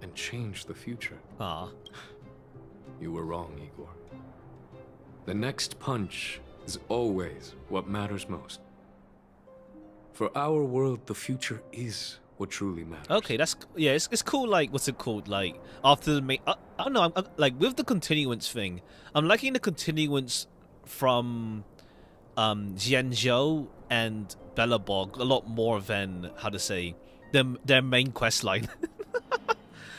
and change the future. Ah. You were wrong, Igor. The next punch is always what matters most. For our world, the future is what truly matters. Okay, that's yeah. It's cool. Like, what's it called? Like after the main. I don't know. I'm like with the continuance thing. I'm liking the continuance from Xianzhou and Belobog a lot more than how to say their main quest line.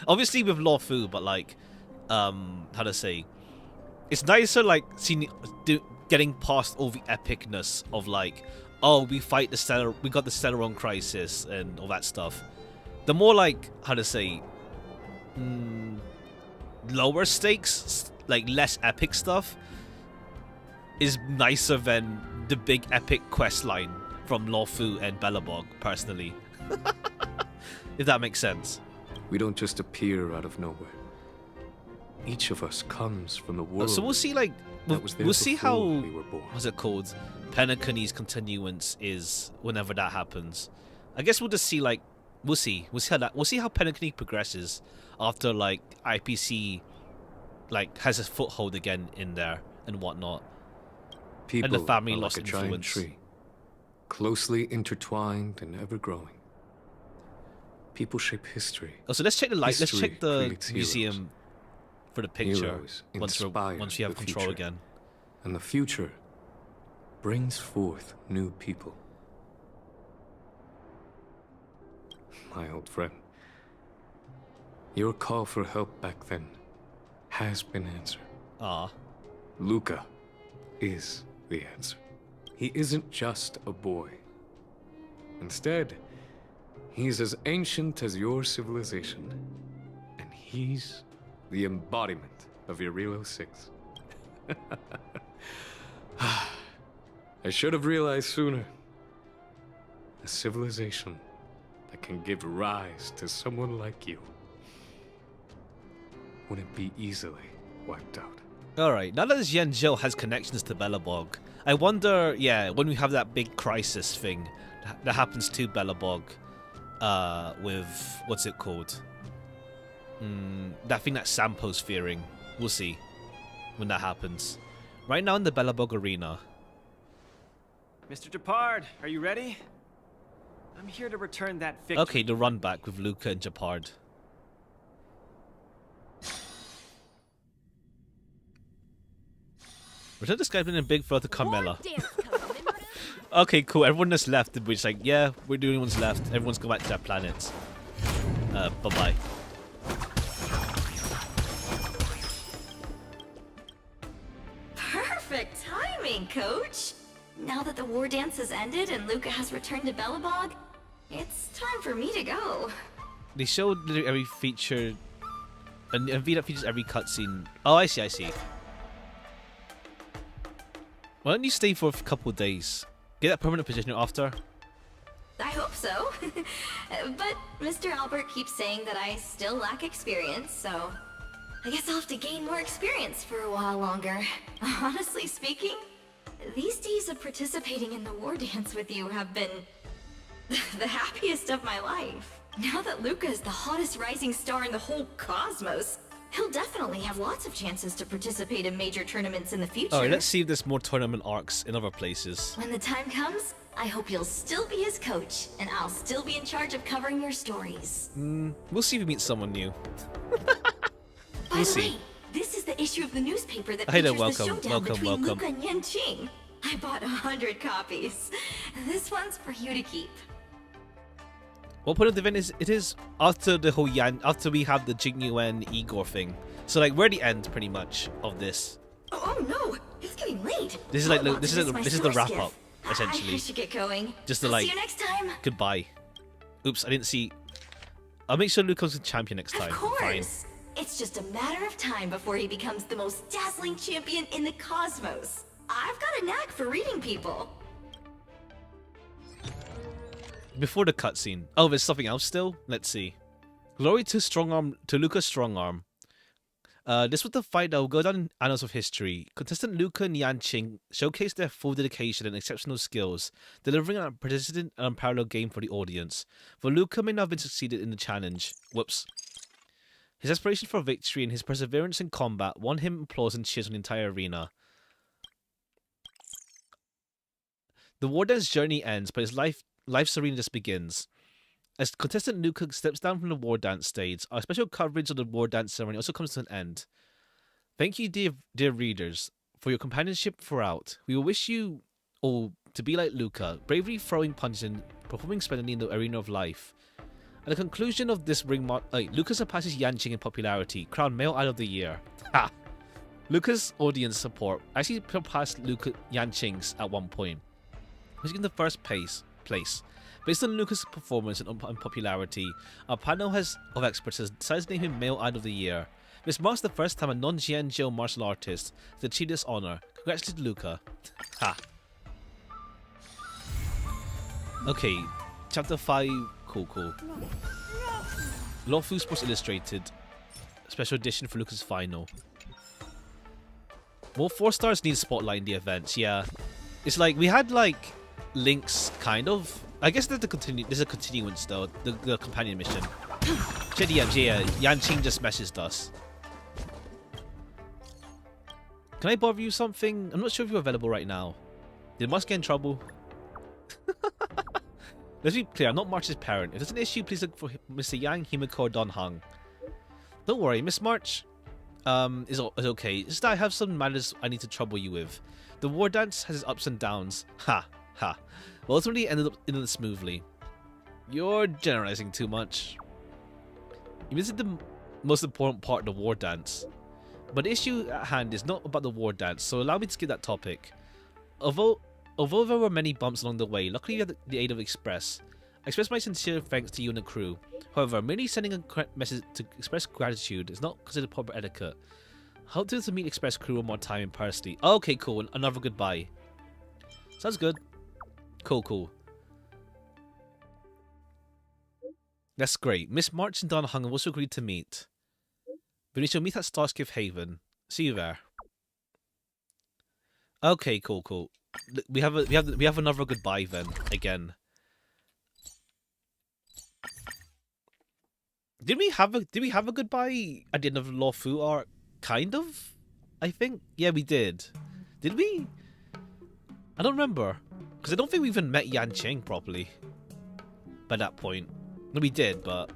Obviously with Lawfu, but like how to say, it's nicer like seeing getting past all the epicness of like, oh, we got the Stellaron crisis and all that stuff. The more like how to say lower stakes, like less epic stuff is nicer than the big epic quest line from Lawfu and Belobog, personally. If that makes sense. We don't just appear out of nowhere. Each of us comes from the world. So we'll see, like, we'll see how, we were born. what's it called, Penacony's continuance is whenever that happens. I guess we'll just see, like, we'll see how Penacony progresses after, like, IPC, like, has a foothold again in there and whatnot. People and the family are lost like a giant influence. tree, closely intertwined and ever growing. People shape history. Oh, so let's check the light. Let's History check the creates museum heroes. for the picture Heroes once inspire we have the control future. again. And the future brings forth new people. My old friend, your call for help back then has been answered. Ah. Luca is the answer. He isn't just a boy. Instead, he's as ancient as your civilization. And he's the embodiment of Irilo 6. I should have realized sooner. A civilization that can give rise to someone like you wouldn't be easily wiped out. Alright, now that Xianzhou has connections to Belobog, I wonder, yeah, when we have that big crisis thing that happens to Belobog, with, what's it called? That thing that Sampo's fearing. We'll see when that happens. Right now in the Belobog arena. Mr. Japard, are you ready? I'm here to return that victory. Okay, the run back with Luca and Japard. Return to Skype and big further Carmella. Okay, cool. Everyone that's left, we're just like, yeah, we're the only ones left. Everyone's gone back to their planets. Bye-bye. Perfect timing, Coach! Now that the war dance has ended and Luca has returned to Belobog, it's time for me to go. They showed literally every feature, and Vtube features every cutscene. Oh, I see, I see. Why don't you stay for a couple of days? Get that permanent position after. I hope so. But Mr. Albert keeps saying that I still lack experience, so I guess I'll have to gain more experience for a while longer. Honestly speaking, these days of participating in the Wardance with you have been the happiest of my life. Now that Luca is the hottest rising star in the whole cosmos, he'll definitely have lots of chances to participate in major tournaments in the future. Alright, let's see if there's more tournament arcs in other places. When the time comes, I hope you'll still be his coach, and I'll still be in charge of covering your stories. We'll see if we meet someone new. By the way, this is the issue of the newspaper that Hey there, features the showdown welcome. between Luca and Yanqing. I bought 100 copies. This one's for you to keep. What point of the event is it is after the whole after we have the Jing Yuan Igor thing. So like we're at the end pretty much of this. Oh no, it's getting late. This is like this is the wrap up essentially. I should get going. Just to I'll like see you next time. Goodbye. Oops, I didn't see. I'll make sure Luca's the champion next time. Of course. Fine. It's just a matter of time before he becomes the most dazzling champion in the cosmos. I've got a knack for reading people. Before the cutscene. Oh, there's something else still? Let's see. Glory to Luca's Strongarm. This was the fight that will go down in annals of history. Contestant Luca and Yanqing showcased their full dedication and exceptional skills, delivering a persistent and unparalleled game for the audience. For Luca may not have been succeeded in the challenge. Whoops. His aspiration for victory and his perseverance in combat won him applause and cheers on the entire arena. The Warden's journey ends, but his life's arena just begins. As contestant Luca steps down from the Wardance stage, our special coverage of the Wardance ceremony also comes to an end. Thank you, dear readers, for your companionship throughout. We will wish you all to be like Luca, bravely throwing punches and performing splendidly in the arena of life. At the conclusion of this Luca surpasses Yanqing in popularity, crowned Male Idol of the Year. Ha! Luca's audience support actually surpassed Yanqing's at one point. He's in the first place. Based on Luca's performance and popularity, our panel of experts has decided to name him Male Idol of the Year. This marks the first time a non-Jianzhou martial artist has achieved this honor. Congratulations, Luca. Ha! Okay, Chapter 5. Cool. Lawful Sports Illustrated. Special edition for Luca's final. More 4 stars need spotlight in the events, yeah. It's like, we had like links, kind of. I guess there's a continuance though, the companion mission. JDMs, yeah, Yanqing just messaged us. Can I bother you something? I'm not sure if you're available right now. Did Musk get in trouble? Let's be clear, I'm not March's parent. If there's an issue, please look for Mr. Yang, Himiko, or Don Hung. Don't worry, Miss March is okay. It's just that I have some matters I need to trouble you with. The Wardance has its ups and downs. Ha. Well, ultimately ended smoothly. You're generalizing too much. You missed the most important part of the Wardance. But the issue at hand is not about the Wardance, so allow me to skip that topic. Although there were many bumps along the way, luckily we had the aid of Express. I express my sincere thanks to you and the crew. However, merely sending a message to express gratitude is not considered proper etiquette. I hope to meet Express crew one more time in person. Okay, cool. Another goodbye. Sounds good. Cool. That's great. Miss March and Don Hung have also agreed to meet. But we shall meet at Starskiff Haven. See you there. Okay, cool. We have another goodbye then again. Did we have a goodbye at the end of the Law Fu arc? Kind of, I think. Yeah, we did. Did we? I don't remember, because I don't think we even met Yanqing properly by that point. No, we did, but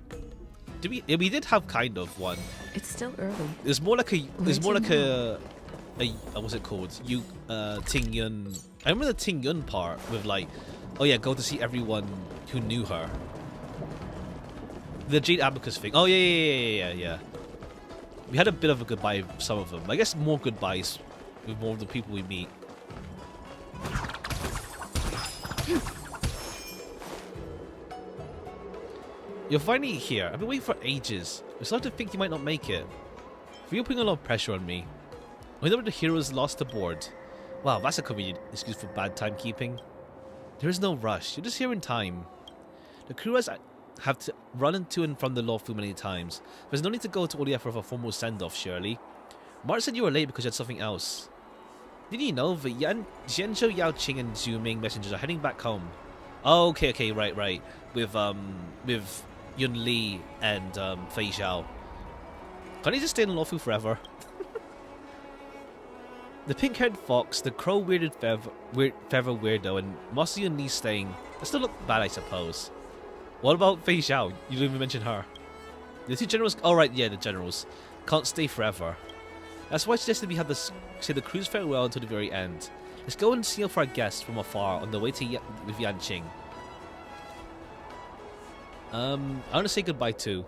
did we? Yeah, we did have kind of one. It's still early. It was more like a. What's it called? Ting Yun. I remember the Ting Yun part with like, oh yeah, go to see everyone who knew her. The Jade Abacus thing. Oh yeah. We had a bit of a goodbye with some of them. I guess more goodbyes with more of the people we meet. You're finally here. I've been waiting for ages. I'm starting to think you might not make it. You're putting a lot of pressure on me. Whenever the heroes lost the board. Wow, that's a convenient excuse for bad timekeeping. There is no rush. You're just here in time. The crew have to run into and from the law firm many times. There's no need to go to all the effort of a formal send-off, surely. Mark said you were late because you had something else. Didn't you know that Zhenzhou, Yao Qing, and Zhu Ming messengers are heading back home? Oh, okay, right. With Yun Li and Fei Xiao. Can't he just stay in law firm forever? The pink-haired fox, the crow-weirded feather weirdo, and Mossy Yun Li staying. They still look bad, I suppose. What about Fei Xiao? You didn't even mention her. The two generals. Oh right, yeah, the generals can't stay forever. That's why I suggested we have say the crew's farewell until the very end. Let's go and signal for our guests from afar on the way to with Yanqing. I want to say goodbye too.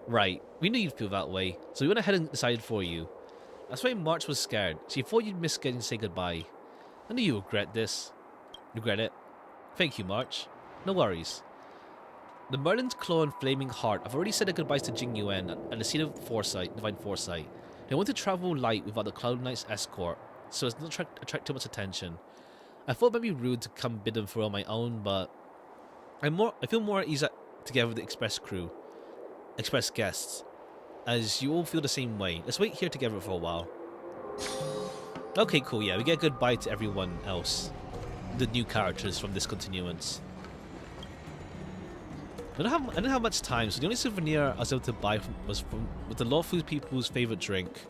Right, we knew you'd feel that way, so we went ahead and decided for you. That's why March was scared. She thought you'd miss getting to say goodbye. I knew you regret this. Regret it. Thank you, March. No worries. The Merlin's Claw and Flaming Heart have already said their goodbyes to Jing Yuan and the Seed of Foresight, Divine Foresight. They want to travel light without the Cloud Knight's escort, so as not to attract too much attention. I thought it might be rude to come bid them for on my own, but I feel more at ease together with the Express crew. Express guests. As you all feel the same way. Let's wait here together for a while. Okay, cool, yeah, we get a goodbye to everyone else. The new characters from this continuance. I didn't have much time, so the only souvenir I was able to buy was the lawful people's favorite drink.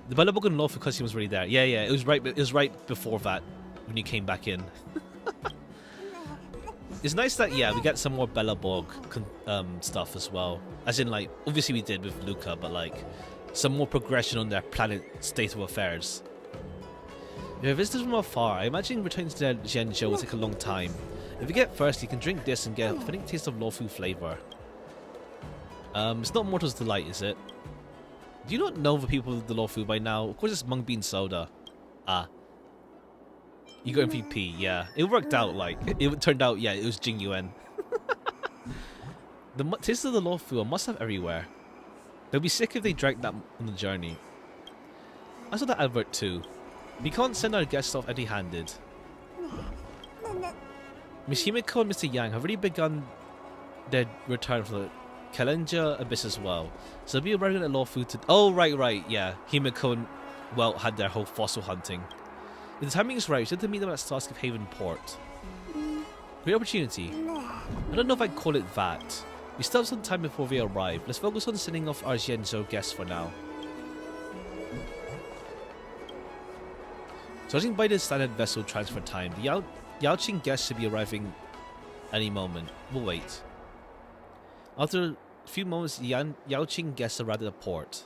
The Bellabog and lawful costume was already there. Yeah, it was right before that when you came back in. It's nice that we get some more Bellabog stuff as well. As in, like, obviously we did with Luca, but like some more progression on their planet state of affairs. If you're visitors from afar, I imagine returning to their Zhenzhou will take a long time. If you get thirsty, you can drink this and get a authentic taste of lawful flavor. It's not Mortal's Delight, is it? Do you not know the people of the lawful by now? Of course it's Mung Bean Soda. Ah. You got MVP, yeah. It worked out, like, it turned out, yeah, it was Jing Yuan. The taste of the lawful are must have everywhere. They'll be sick if they drank that on the journey. I saw that advert too. We can't send our guests off empty-handed. Miss Himiko and Mr. Yang have already begun their return for the Kalenja Abyss as well. So they'll be arriving at lawful to... Oh, right, yeah. Himiko and Welt had their whole fossil hunting. If the timing is right, we should to meet them at Starscape Haven Port. Great opportunity. I don't know if I'd call it that. We still have some time before they arrive. Let's focus on sending off our Zhenzhou guests for now. Judging by the standard vessel transfer time, the Yaoqing guests should be arriving any moment. We'll wait. After a few moments, the Yaoqing guests arrived at the port.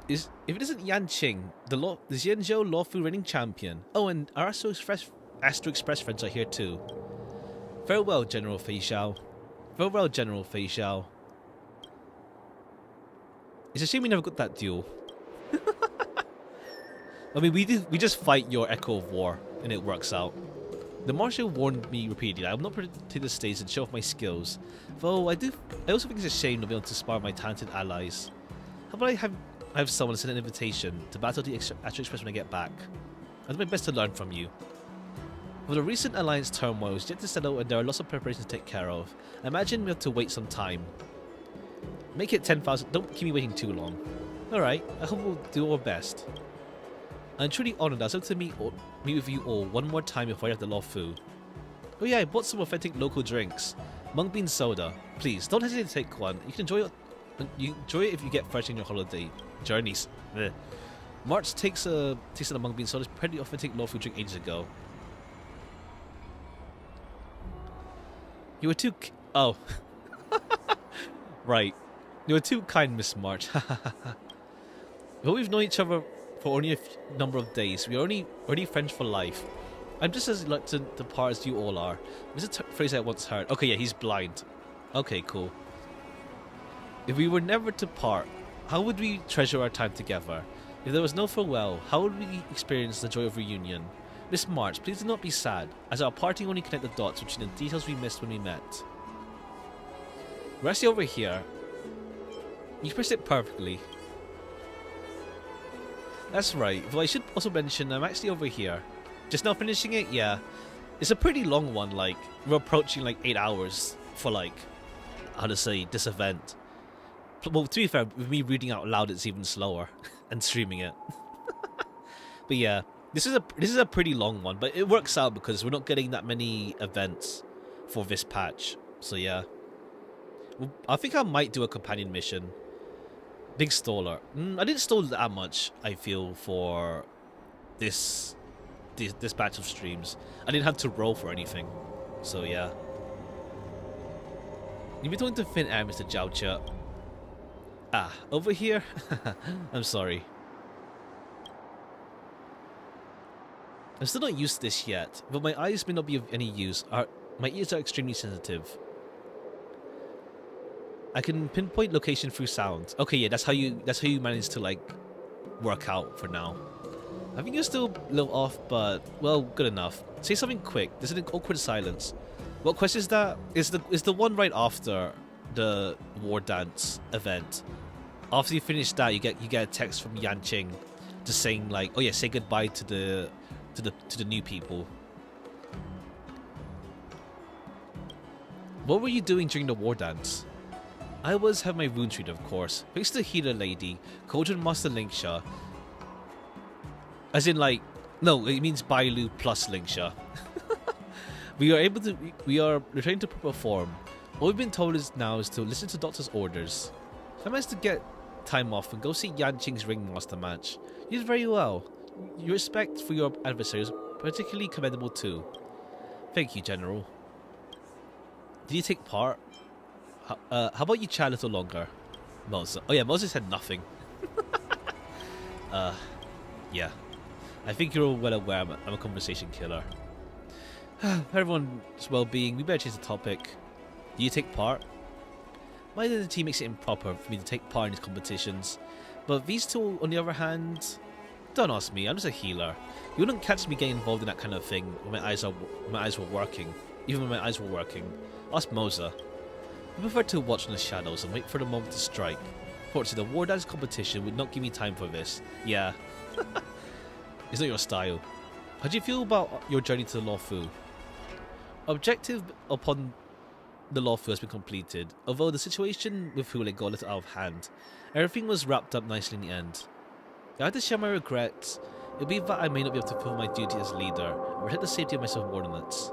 If it isn't Yanqing, the Zhenzhou lawful reigning champion. Oh, and our Astro Express friends are here too. Farewell, General Fei Xiao. Farewell, General Fei Xiao. It's a shame we never got that duel. I mean, we just fight your Echo of War, and it works out. The Marshal warned me repeatedly I will not take the stage and show off my skills. Though I also think it's a shame not be able to spar my talented allies. How about I have someone send an invitation to battle the Astro Express when I get back? I'll do my best to learn from you. With the recent alliance turmoil is yet to settle and there are lots of preparations to take care of, I imagine we have to wait some time. Make it 10,000. Don't keep me waiting too long. Alright, I hope we'll do our best. I'm truly honoured I was able to meet with you all one more time before I have the lawful. Oh yeah, I bought some authentic local drinks. Mung Bean Soda. Please, don't hesitate to take one. You can enjoy it if you get fresh in your holiday journeys. Ugh. March takes a taste of the Mung Bean Soda. It's pretty authentic lawful drink ages ago. You were too... Oh. Right. You were too kind, Miss March. But we've known each other for only a number of days. We're already friends for life. I'm just as reluctant to part as you all are. This is a phrase I once heard. Okay, yeah, he's blind. Okay, cool. If we were never to part, how would we treasure our time together? If there was no farewell, how would we experience the joy of reunion? Miss March, please do not be sad, as our parting only connect the dots between the details we missed when we met. We're actually over here. You pressed it perfectly. That's right, though I should also mention I'm actually over here. Just now finishing it, yeah. It's a pretty long one, like, we're approaching like 8 hours for like, how to say, this event. Well, to be fair, with me reading out loud it's even slower, and streaming it. But yeah, this is a pretty long one, but it works out because we're not getting that many events for this patch. So yeah. I think I might do a companion mission. Big staller. I didn't stall that much, I feel, for this batch of streams. I didn't have to roll for anything. So yeah. You've been talking to Thin Air, Mr. Joucher. Ah, over here? I'm sorry. I'm still not used to this yet, but my eyes may not be of any use. My ears are extremely sensitive. I can pinpoint location through sound. Okay, yeah, that's how you manage to like work out for now. I think you're still a little off, but well, good enough. Say something quick. There's an awkward silence. What quest is that? Is the one right after the Wardance event. After you finish that, you get a text from Yanqing just saying like, oh yeah, say goodbye to the new people. What were you doing during the Wardance? I was having my rune treat, of course. Thanks to the healer lady, Cauldron Master Linksha. As in like, no, it means Bailu plus Linksha. We are returning to proper form. All we've been told is to listen to Doctor's orders. I managed to get time off and go see Yanqing's Ringmaster match. You did very well. Your respect for your adversaries is particularly commendable too. Thank you, General. Did you take part? How about you chat a little longer? Moses. Oh yeah, Moses said nothing. Yeah. I think you're all well aware I'm a conversation killer. For everyone's well-being, we better change the topic. Do you take part? My other team makes it improper for me to take part in these competitions. But these two, on the other hand, don't ask me, I'm just a healer. You wouldn't catch me getting involved in that kind of thing when my eyes were working. Even when my eyes were working. Ask Moza. I prefer to watch in the shadows and wait for the moment to strike. Fortunately, the Wardance competition would not give me time for this. Yeah. It's not your style. How do you feel about your journey to the Luofu? Objective upon the Luofu has been completed, although the situation with Hule got a little out of hand. Everything was wrapped up nicely in the end. If I had to share my regrets, it would be that I may not be able to fulfill my duty as leader and protect the safety of my subordinates.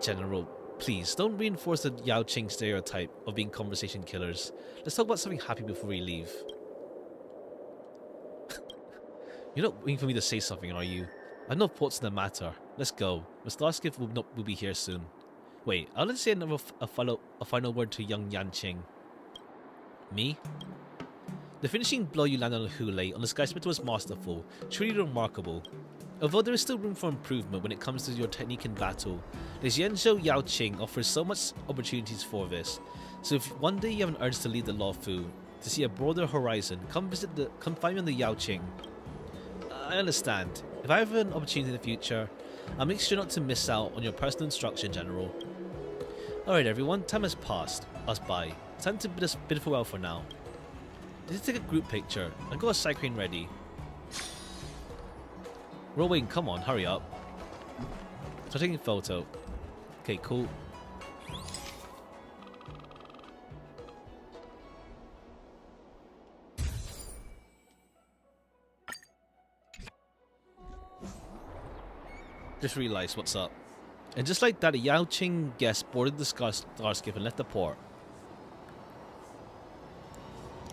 General, please don't reinforce the Yaoqing stereotype of being conversation killers. Let's talk about something happy before we leave. You're not waiting for me to say something, are you? I have no thoughts on the matter. Let's go. Mr. Starscape will be here soon. Wait, I'll let say a final word to young Yanqing. Me? The finishing blow you landed on Hule on the Sky Splitter was masterful, truly remarkable. Although there is still room for improvement when it comes to your technique in battle, this Yanzhou Yaoqing offers so much opportunities for this. So if one day you have an urge to lead the Luofu, to see a broader horizon, come find me on the Yaoqing. I understand. If I have an opportunity in the future, I'll make sure not to miss out on your personal instruction, General. Alright everyone, time has passed us by. Time to bid farewell for now. Let's take a group picture. I've got a cyclone ready. We're waiting, come on, hurry up. Start taking a photo. Okay, cool. Just realized what's up. And just like that, a Yaoqing guest boarded the Starscape and left the port.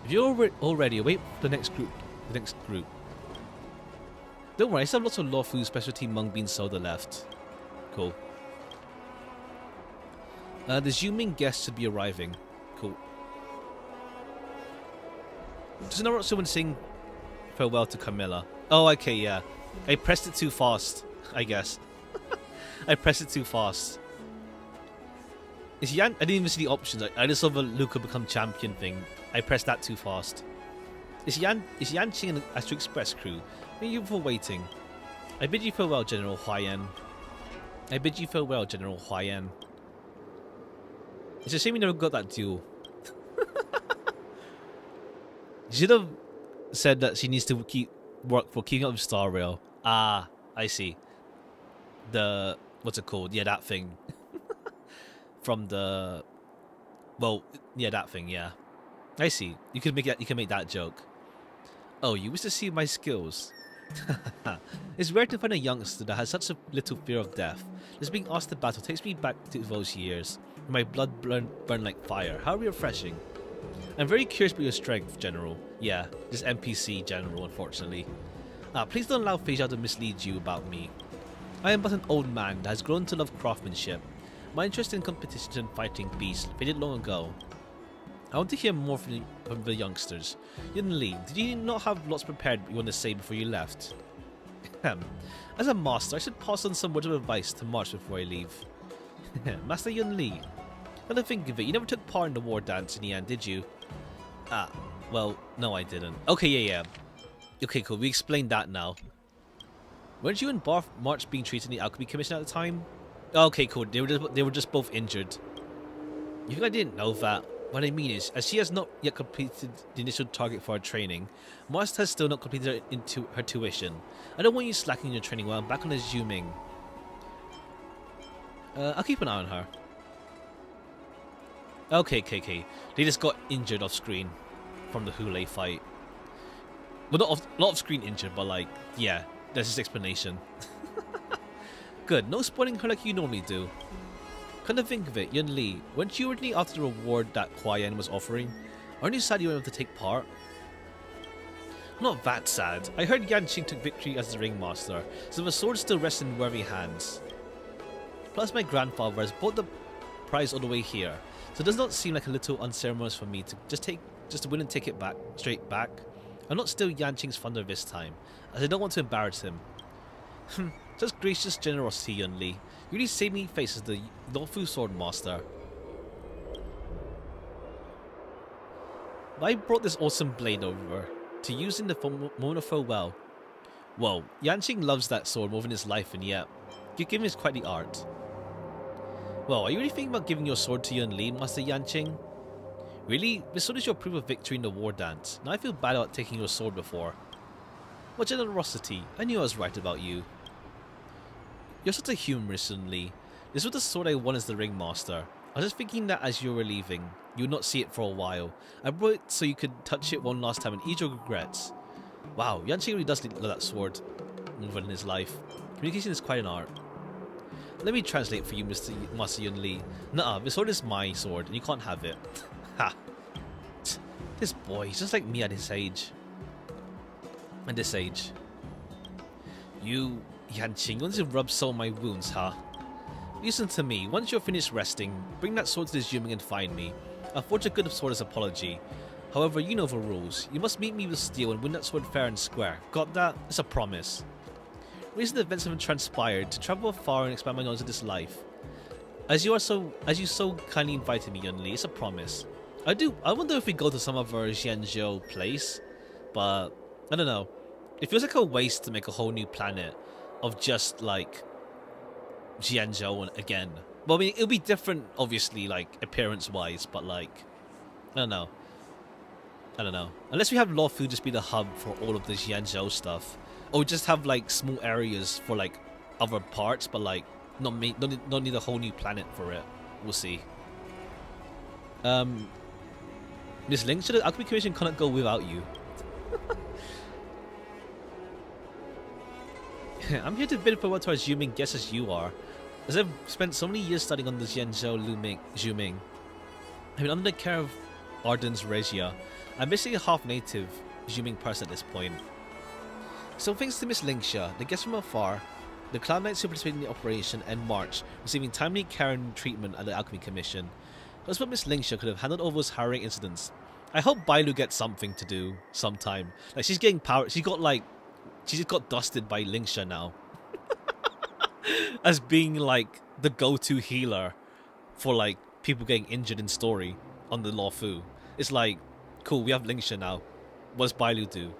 If you're all ready, await the next group. Don't worry, I still have lots of Luofu specialty mung bean soda left. Cool. The Zhuming guest should be arriving. Cool. Does not someone sing farewell to Camilla? Oh, okay, yeah. I pressed it too fast, I guess. I pressed it too fast. I didn't even see the options. I just saw the Luca become champion thing. I pressed that too fast. Is Yanqing and Astro Express crew? Thank you for waiting. I bid you farewell, General Huayan. I bid you farewell, General Huayan. It's a shame you never got that duel. She should have said that she needs to work for keeping up with Star Rail. Ah, I see. The what's it called? Yeah, that thing. From the well, yeah, that thing. Yeah, I see. You can make that. You can make that joke. Oh, you wish to see my skills? It's rare to find a youngster that has such a little fear of death. Just being asked to battle takes me back to those years. My blood burn like fire. How refreshing. I'm very curious about your strength, General. Yeah, just NPC General, unfortunately. Please don't allow Feijia to mislead you about me. I am but an old man that has grown to love craftsmanship. My interest in competition and fighting beasts faded long ago. I want to hear more from the youngsters. Yun Li, did you not have lots prepared you want to say before you left? As a master, I should pass on some words of advice to March before I leave. Master Yun Li, now to think of it, you never took part in the Wardance in the end, did you? Well, no I didn't. Okay, yeah. Okay, cool, we explained that now. Weren't you and March being treated in the Alchemy Commission at the time? Okay, cool, they were just both injured. You think I didn't know that? What I mean is, as she has not yet completed the initial target for her training, March has still not completed her tuition. I don't want you slacking your training while I'm back on the Zhuming. I'll keep an eye on her. Okay. They just got injured off screen from the Hule fight. Well, not off screen injured, but like, yeah, there's this explanation. Good, no spoiling her like you normally do. Come to think of it, Yun Li, weren't you originally after the reward that Huayan was offering? Aren't you sad you weren't able to take part? I'm not that sad. I heard Yanqing took victory as the ringmaster, so the sword still rests in worthy hands. Plus my grandfather has brought the prize all the way here, so it does not seem like a little unceremonious for me to just win and take it back, straight back. I'm not still Yanqing's funder this time, as I don't want to embarrass him. Such gracious generosity, Yun Li. You really saved me face as the Lawfu Sword Master. I brought this awesome blade over to use in the moment of farewell. Whoa, Yanqing loves that sword more than his life, and yet, giving is quite the art. Well, are you really thinking about giving your sword to Yun Li, Master Yanqing? Really? This sword is your proof of victory in the Wardance. Now I feel bad about taking your sword before. What generosity. I knew I was right about you. You're such a humorist, Yun Li. This was the sword I won as the ringmaster. I was just thinking that as you were leaving, you would not see it for a while. I brought it so you could touch it one last time and ease your regrets. Wow, Yanqing really does love that sword more than his life. Communication is quite an art. Let me translate for you, Master Yun Li. Nuh-uh, this sword is my sword and you can't have it. Ha! This boy, he's just like me at his age. At this age. You, Yanqing, want to rub salt on my wounds, huh? Listen to me, once you're finished resting, bring that sword to the Zhuming and find me. I'll forge a good sword as apology. However, you know the rules. You must meet me with steel and win that sword fair and square. Got that? It's a promise. Recent events have transpired to travel far and expand my knowledge of this life. As you so kindly invited me, Yun Li, it's a promise. I wonder if we go to some other Zhenzhou place, but I don't know. It feels like a waste to make a whole new planet of just like Zhenzhou again. Well, I mean, it'll be different, obviously, like appearance-wise, but like, I don't know. Unless we have Lawfu just be the hub for all of the Zhenzhou stuff, or just have like small areas for like other parts, but like not need a whole new planet for it. We'll see. Miss Link, the Alchemy Commission cannot go without you. I'm here to bid farewell to our Zhuming guests as you are. As I've spent so many years studying on the Zhenzhou Zhuming, I've been under the care of Wardance Regia. I'm basically a half-native Zhuming person at this point. So thanks to Miss Lingsha, the guests from afar, the Cloud Knights who participated in the operation, and March receiving timely care and treatment at the Alchemy Commission. That's what Miss Lingsha could have handled all those harrowing incidents. I hope Bailu gets something to do sometime. Like, she's getting power. She just got dusted by Lingsha now. As being like the go-to healer for like people getting injured in story on the Lawfu. It's like, cool, we have Lingsha now. What does Bailu do?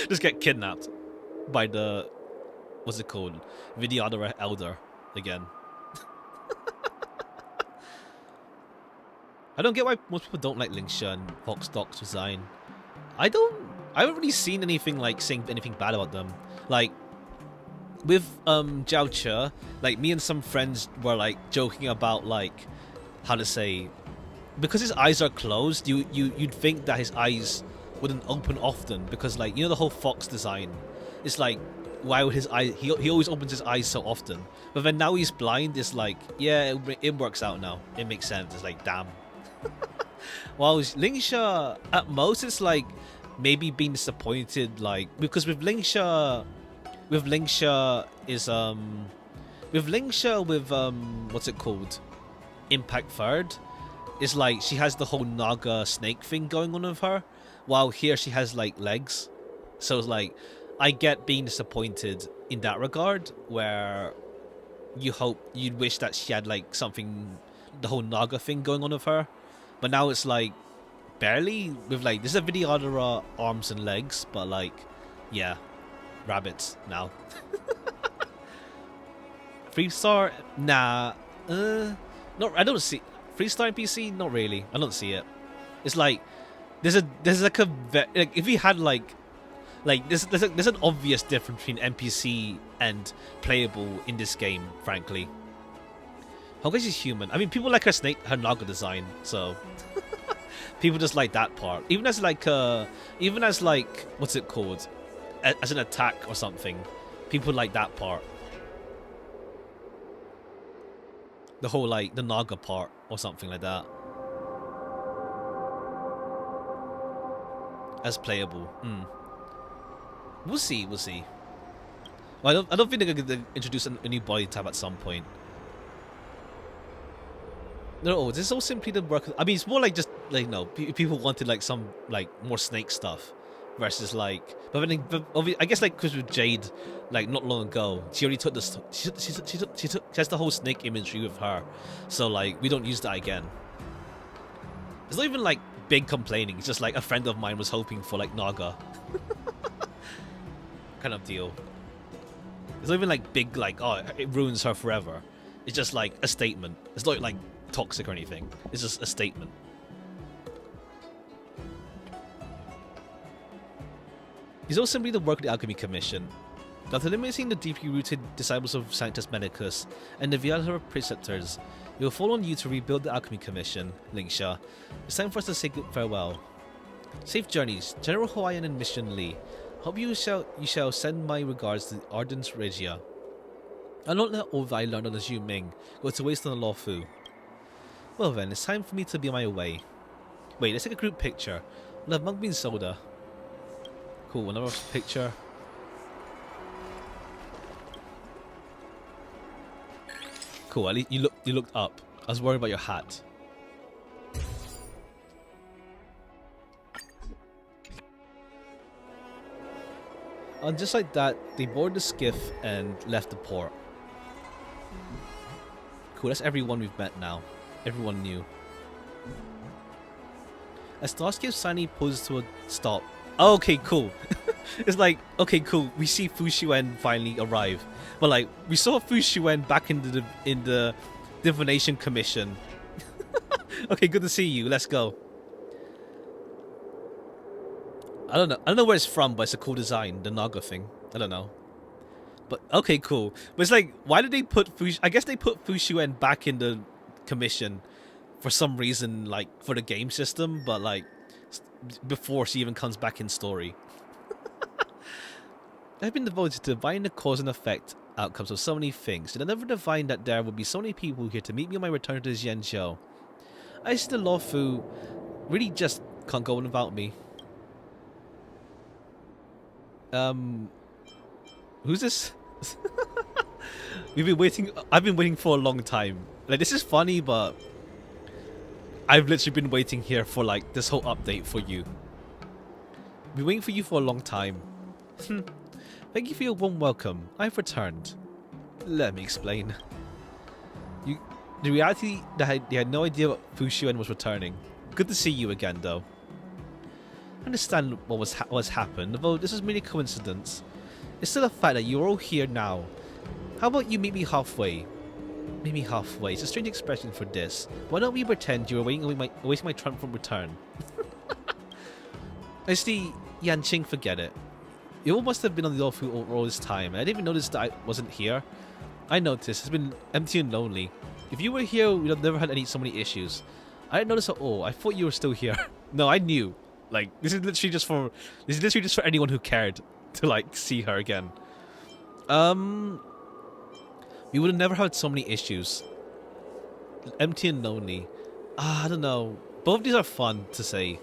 Just get kidnapped. by the, what's it called, Vidyadhara Elder again. I don't get why most people don't like Lingsha and Fox Doc's design. I haven't really seen anything like saying anything bad about them. Like with Zhao Che, like me and some friends were like joking about like how to say, because his eyes are closed, you'd think that his eyes wouldn't open often, because like, you know, the whole Fox design, it's like, why would his eye, he always opens his eyes so often, but then now he's blind, it's like, yeah, it works out now, it makes sense. It's like, damn. While Lingsha, at most, it's like maybe being disappointed, like, because with Lingsha is what's it called, Impact Third, it's like she has the whole Naga snake thing going on with her, while here she has like legs. So it's like, I get being disappointed in that regard, where you'd wish that she had like something, the whole Naga thing going on with her, but now it's like barely, with like, this is a Vidyadhara arms and legs, but like, yeah, rabbits now. 3-star, nah, no, I don't see 3-star NPC. Not really, I don't see it. It's like there's like a like, if we had like there's an obvious difference between NPC and playable in this game, frankly. Honkai is human. I mean, people like her Naga design, so people just like that part. Even as like what's it called, as an attack or something, people like that part. The whole like the Naga part or something like that. As playable. We'll see. Well, I don't think they're going to introduce a new body type at some point. No, this is all simply the work. I mean, it's more like just like, no, people wanted like some like more snake stuff versus like. But then, I guess like because with Jade, like not long ago, she already took this. She has the whole snake imagery with her, so like we don't use that again. It's not even like big complaining. It's just like a friend of mine was hoping for like Naga kind of deal. It's not even like big, like, oh, it ruins her forever. It's just like a statement. It's not like toxic or anything. It's just a statement. It's also simply the work of the Alchemy Commission. After eliminating the deeply rooted disciples of Sanctus Medicus and the Vidyadhara preceptors, it will fall on you to rebuild the Alchemy Commission, Lingsha. It's time for us to say good farewell. Safe journeys, General Hawaiian and Mission Lee. Hope you shall send my regards to Wardance Regia. I'll not let all that I learned on the Zhu Ming go to waste on the Law Fu. Well then, it's time for me to be on my way. Wait, let's take a group picture. We'll have mug bean soda. Cool, another picture. Cool, at least you looked up. I was worried about your hat. And just like that, they boarded the skiff and left the port. Cool, that's everyone we've met now. Everyone new. As Starscape Sunny pulls to a stop. Oh, okay, cool. It's like, okay, cool. We see Fu Xuan finally arrive, but like we saw Fu Xuan back in the Divination Commission. Okay, good to see you. Let's go. I don't know where it's from, but it's a cool design. The Naga thing. I don't know. But okay, cool. But it's like, why did they put I guess they put Fu Xuan back in the commission for some reason, like for the game system, but like before she even comes back in story. I've been devoted to divining the cause and effect outcomes of so many things, and I never divined that there would be so many people here to meet me on my return to Zhenzhou. I see the Law Fu really just can't go on without me. Who's this? We've been waiting. I've been waiting for a long time. Like, this is funny, but I've literally been waiting here for like this whole update for you. Been waiting for you for a long time. Thank you for your warm welcome. I've returned. Let me explain. The reality that they had no idea what Fu Xuan was returning. Good to see you again, though. I understand what was happened, although this was merely coincidence. It's still a fact that you're all here now. How about you meet me halfway? Meet me halfway. It's a strange expression for this. Why don't we pretend you were awaiting my triumphant return? Honestly, Yanqing, forget it. You all must have been on the Lawfu all this time. I didn't even notice that I wasn't here. I noticed. It's been empty and lonely. If you were here, we'd have never had so many issues. I didn't notice at all. I thought you were still here. No, I knew. Like, this is literally just for anyone who cared to, like, see her again. We would have never had so many issues. Empty and lonely. I don't know. Both of these are fun to say.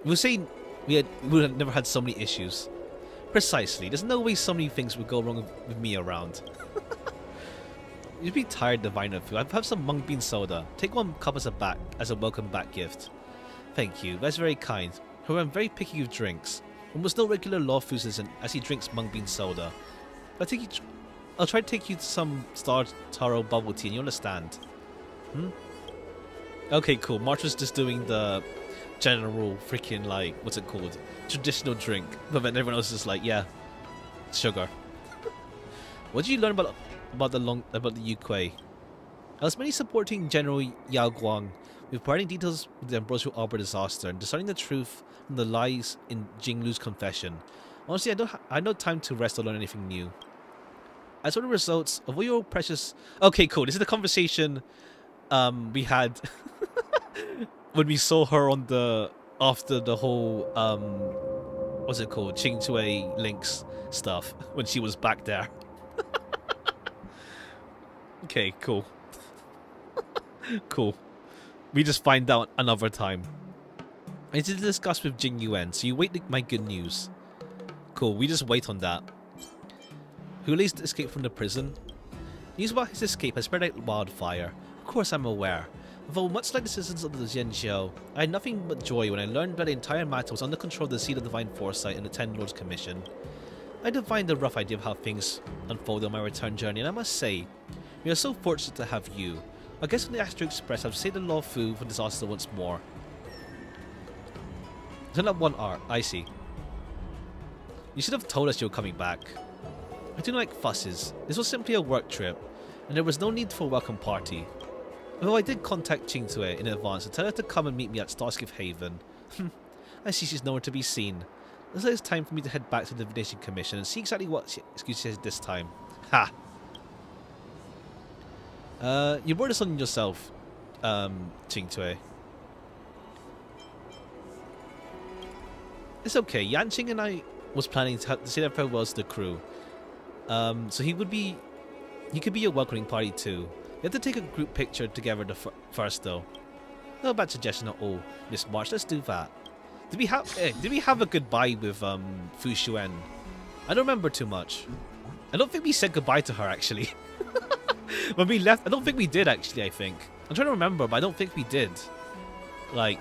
We were saying we would have never had so many issues. Precisely. There's no way so many things would go wrong with me around. You'd be tired, Divine of Food. I've had some mung bean soda. Take one cup as a welcome back gift. Thank you. That's very kind. However, I'm very picky with drinks. Almost no regular Lawfu citizen as he drinks mung bean soda. I'll try to take you to some Star Taro bubble tea and you'll understand. Okay, cool. March was just doing the general freaking, like, what's it called? Traditional drink. But then everyone else is like, yeah, sugar. What did you learn about the Yukui? I was mainly supporting General Yao Guang with providing details of the Ambrosial Arbor disaster and discerning the truth from the lies in Jinglu's confession. Honestly, I had no time to rest or learn anything new. As for the results of all your precious... Okay, cool. This is the conversation we had when we saw her on after the whole what's it called? Qingtue Links stuff when she was back there. Okay, cool. Cool. We just find out another time. I need to discuss with Jing Yuan, so you wait my good news. Cool, we just wait on that. Huli's escape from the prison. News about his escape has spread like wildfire. Of course I'm aware. Though much like the citizens of the Zhenjiao, I had nothing but joy when I learned that the entire matter was under control of the Seed of Divine Foresight and the Ten Lords Commission. I divined a rough idea of how things unfolded on my return journey, and I must say, we are so fortunate to have you. I guess from the Astro Express, I've saved the Lawfu from disaster once more. Turn up 1R. I see. You should have told us you were coming back. I do not like fusses. This was simply a work trip, and there was no need for a welcome party. Although I did contact Qingtue in advance and tell her to come and meet me at Starskiff Haven. I see she's nowhere to be seen. Looks like it's time for me to head back to the Divination Commission and see exactly what excuse she has this time. Ha! You brought this on yourself, Qingtue. It's okay. Yanqing and I was planning to say their farewells to the crew. So he could be your welcoming party too. You have to take a group picture together first though. No bad suggestion at all, Miss March. Let's do that. Did we have a goodbye with Fu Xuan? I don't remember too much. I don't think we said goodbye to her actually. When we left, I don't think we did actually. I'm trying to remember, but I don't think we did. Like,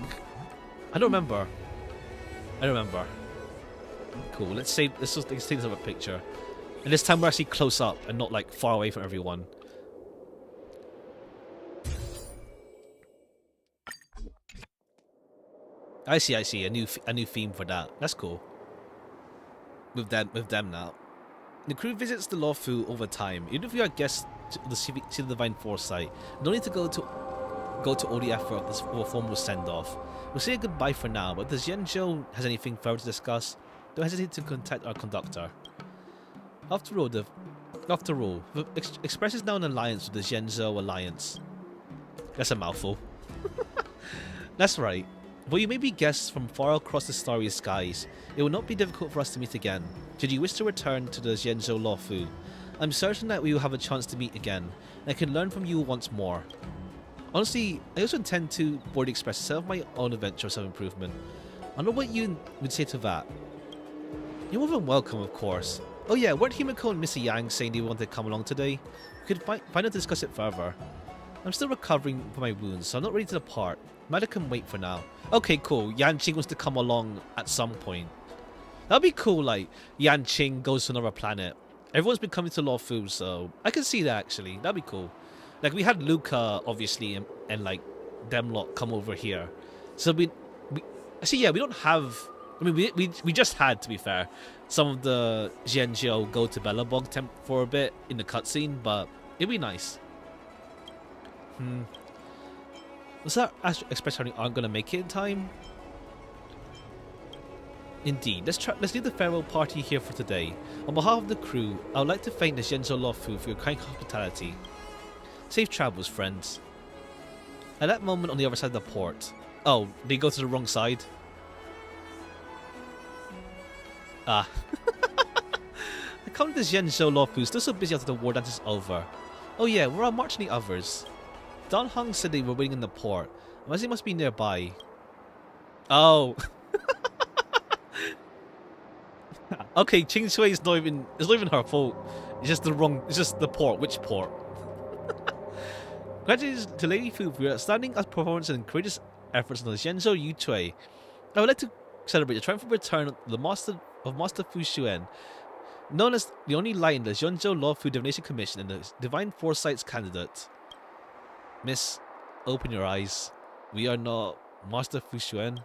I don't remember. Cool. Let's take this as a picture, and this time we're actually close up and not like far away from everyone. I see. A new theme for that. That's cool. With them now. The crew visits the Lawfu over time. Even if you are guests to the Seed of Divine Foresight, no need to go to all the effort of a formal send-off. We'll say goodbye for now, but if the Zhenjiao has anything further to discuss, don't hesitate to contact our conductor. After all, the Express is now an alliance with the Zhenjiao Alliance. That's a mouthful. That's right. Though you may be guests from far across the starry skies, it will not be difficult for us to meet again. Should you wish to return to the Zhenjiao Lawfu, I'm certain that we will have a chance to meet again, and I can learn from you once more. Honestly, I also intend to board the Express to set up my own adventure of self-improvement. I don't know what you would say to that. You're more than welcome, of course. Oh yeah, weren't Himiko and Missy Yang saying they wanted to come along today? We could find out to discuss it further. I'm still recovering from my wounds, so I'm not ready to depart. Matter can wait for now. Okay, cool. Yanqing wants to come along at some point. That'd be cool, like, Yanqing goes to another planet. Everyone's been coming to Lawfu, so I can see that, actually. That'd be cool. Like, we had Luca, obviously, and like, them lot come over here. So we actually, yeah, we don't have... I mean, we just had, to be fair, some of the Xianzhou go to Belobog for a bit in the cutscene, but it'd be nice. Was that especially aren't gonna make it in time? Indeed, let's leave the farewell party here for today. On behalf of the crew, I would like to thank the Zhenzo Luofu for your kind hospitality. Safe travels, friends. At that moment on the other side of the port. Oh, did he go to the wrong side? Ah. I can't believe this Zhenzo Luofu still so busy after the Wardance is over. Oh yeah, where are March and the others? Don Hong said they were waiting in the port. Unless they must be nearby. Oh. Okay, Ching Shui is not even her fault. It's just the port. Which port? Congratulations to Lady Fu for your outstanding performance and courageous efforts on the Zhenzo Yutui. I would like to celebrate the triumphant return of the Master Fu Xuan, known as the only light in the Zhenzo Luofu Divination Commission and the Divine Foresight's candidate. Miss, open your eyes. We are not Master Fu Xuan.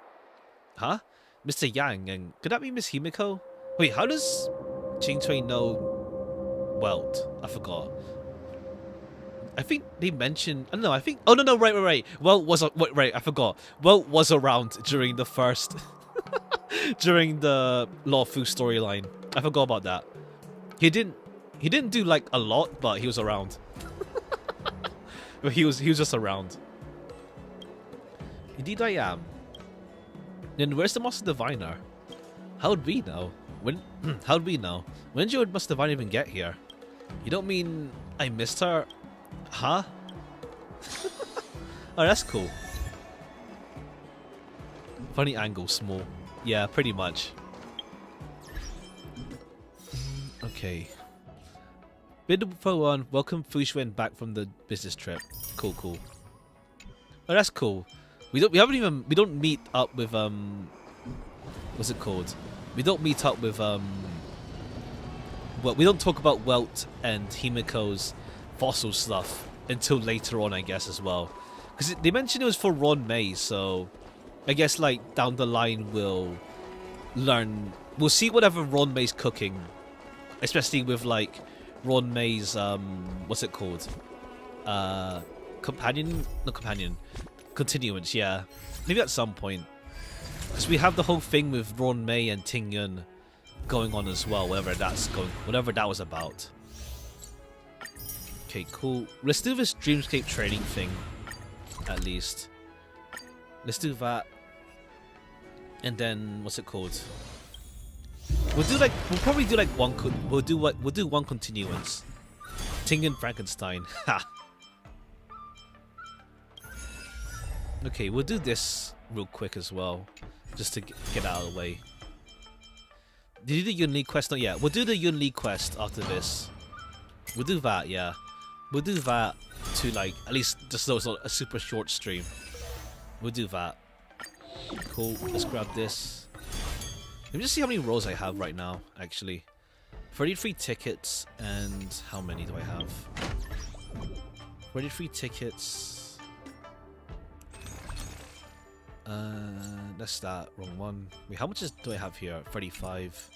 Huh? Mr. Yang, and could that be Miss Himiko? Wait, how does Ching Chui know Welt? I forgot. I think they mentioned. I don't know. I think. Oh no, right. Welt was right. I forgot. Welt was around during the first, during the Luofu storyline. I forgot about that. He didn't do like a lot, but he was around. But he was just around. Indeed, I am. Then where's the Master Diviner? How'd we know? How'd we know? When did your Master Diviner even get here? You don't mean I missed her? Huh? Oh, that's cool. Funny angle, small. Yeah, pretty much. Okay. Bid for one, welcome Fu Xuan back from the business trip. Cool. Oh, that's cool. We don't meet up with what's it called? We don't meet up with well, we don't talk about Welt and Himiko's fossil stuff until later on, I guess, as well. Because they mentioned it was for Ron May, so I guess like down the line we'll see whatever Ron May's cooking, especially with like Ron May's what's it called? Continuance, yeah. Maybe at some point. Because we have the whole thing with Ron May and Ting Yun going on as well, whatever that was about. Okay, cool. Let's do this Dreamscape training thing, at least. Let's do that. And then, what's it called? We'll probably do like one continuance. Ting Yun Frankenstein. Ha! Okay, we'll do this real quick as well, just to get out of the way. Did you do the Yun Li quest? Not yet. We'll do the Yun Li quest after this. We'll do that, yeah. We'll do that to like, at least just so it's not a super short stream. We'll do that. Cool, let's grab this. Let me just see how many rolls I have right now, actually. 33 tickets, and how many do I have? 33 tickets. Let's start. Wrong one. Wait, how much do I have here? 35.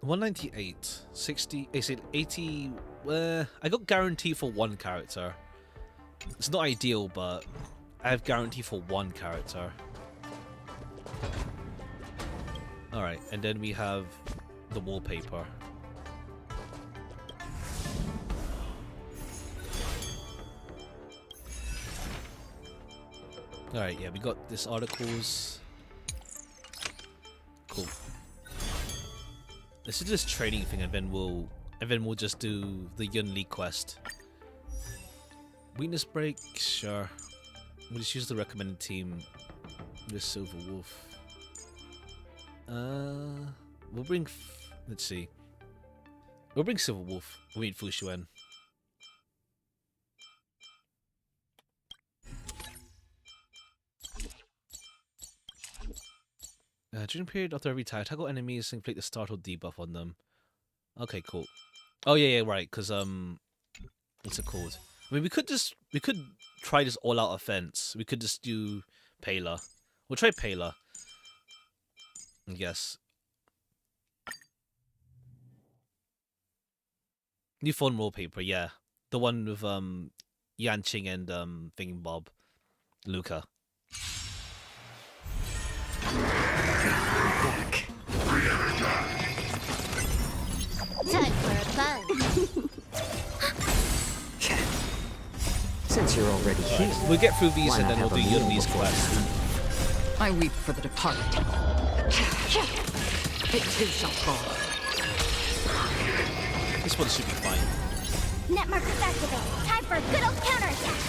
198. 60. 80. I got guarantee for one character. It's not ideal, but I have guarantee for one character. Alright, and then we have the wallpaper. Alright, yeah, we got this articles. Cool. Let's do this training thing and then we'll just do the Yun Li quest. Weakness break, sure. We'll just use the recommended team. This Silver Wolf. We'll bring let's see. We'll bring Silver Wolf. We'll need Fu Xuan. During the period after every tag, tackle enemies and inflict the startle debuff on them. Okay, cool. Oh yeah, right. Because what's it called? I mean, we could try this all-out offense. We could just do Pela. We'll try Pela. Yes. New phone wallpaper, yeah. The one with Yanqing and Thingbob. Luca. Back. Time for a buzz. Since you're already here, Right, we'll get through these why and not then we'll have do a meal Yunli's before quest. I weep for the departed. It too shall fall. This one should be fine. Net markers activate. Time for a good old counterattack.